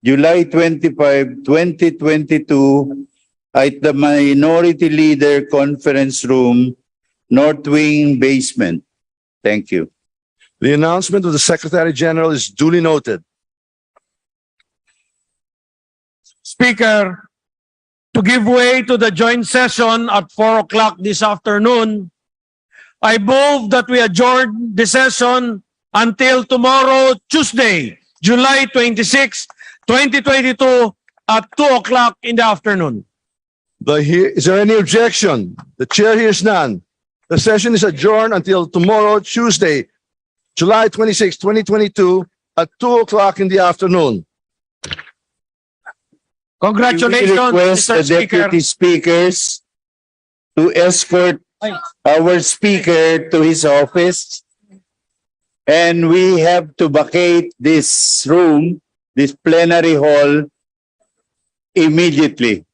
Speaker 9: July 25, 2022 at the Minority Leader Conference Room, North Wing Basement. Thank you.
Speaker 4: The announcement of the Secretary General is duly noted.
Speaker 27: Speaker, to give way to the joint session at 4 o'clock this afternoon, I move that we adjourn the session until tomorrow, Tuesday, July 26, 2022 at 2 o'clock in the afternoon.
Speaker 4: Is there any objection? The chair hears none. The session is adjourned until tomorrow, Tuesday, July 26, 2022 at 2 o'clock in the afternoon.
Speaker 27: Congratulations,
Speaker 9: We request
Speaker 27: Mr.
Speaker 9: the
Speaker 27: Speaker.
Speaker 9: deputy speakers to escort our speaker to his office. And we have to vacate this room, this plenary hall, immediately.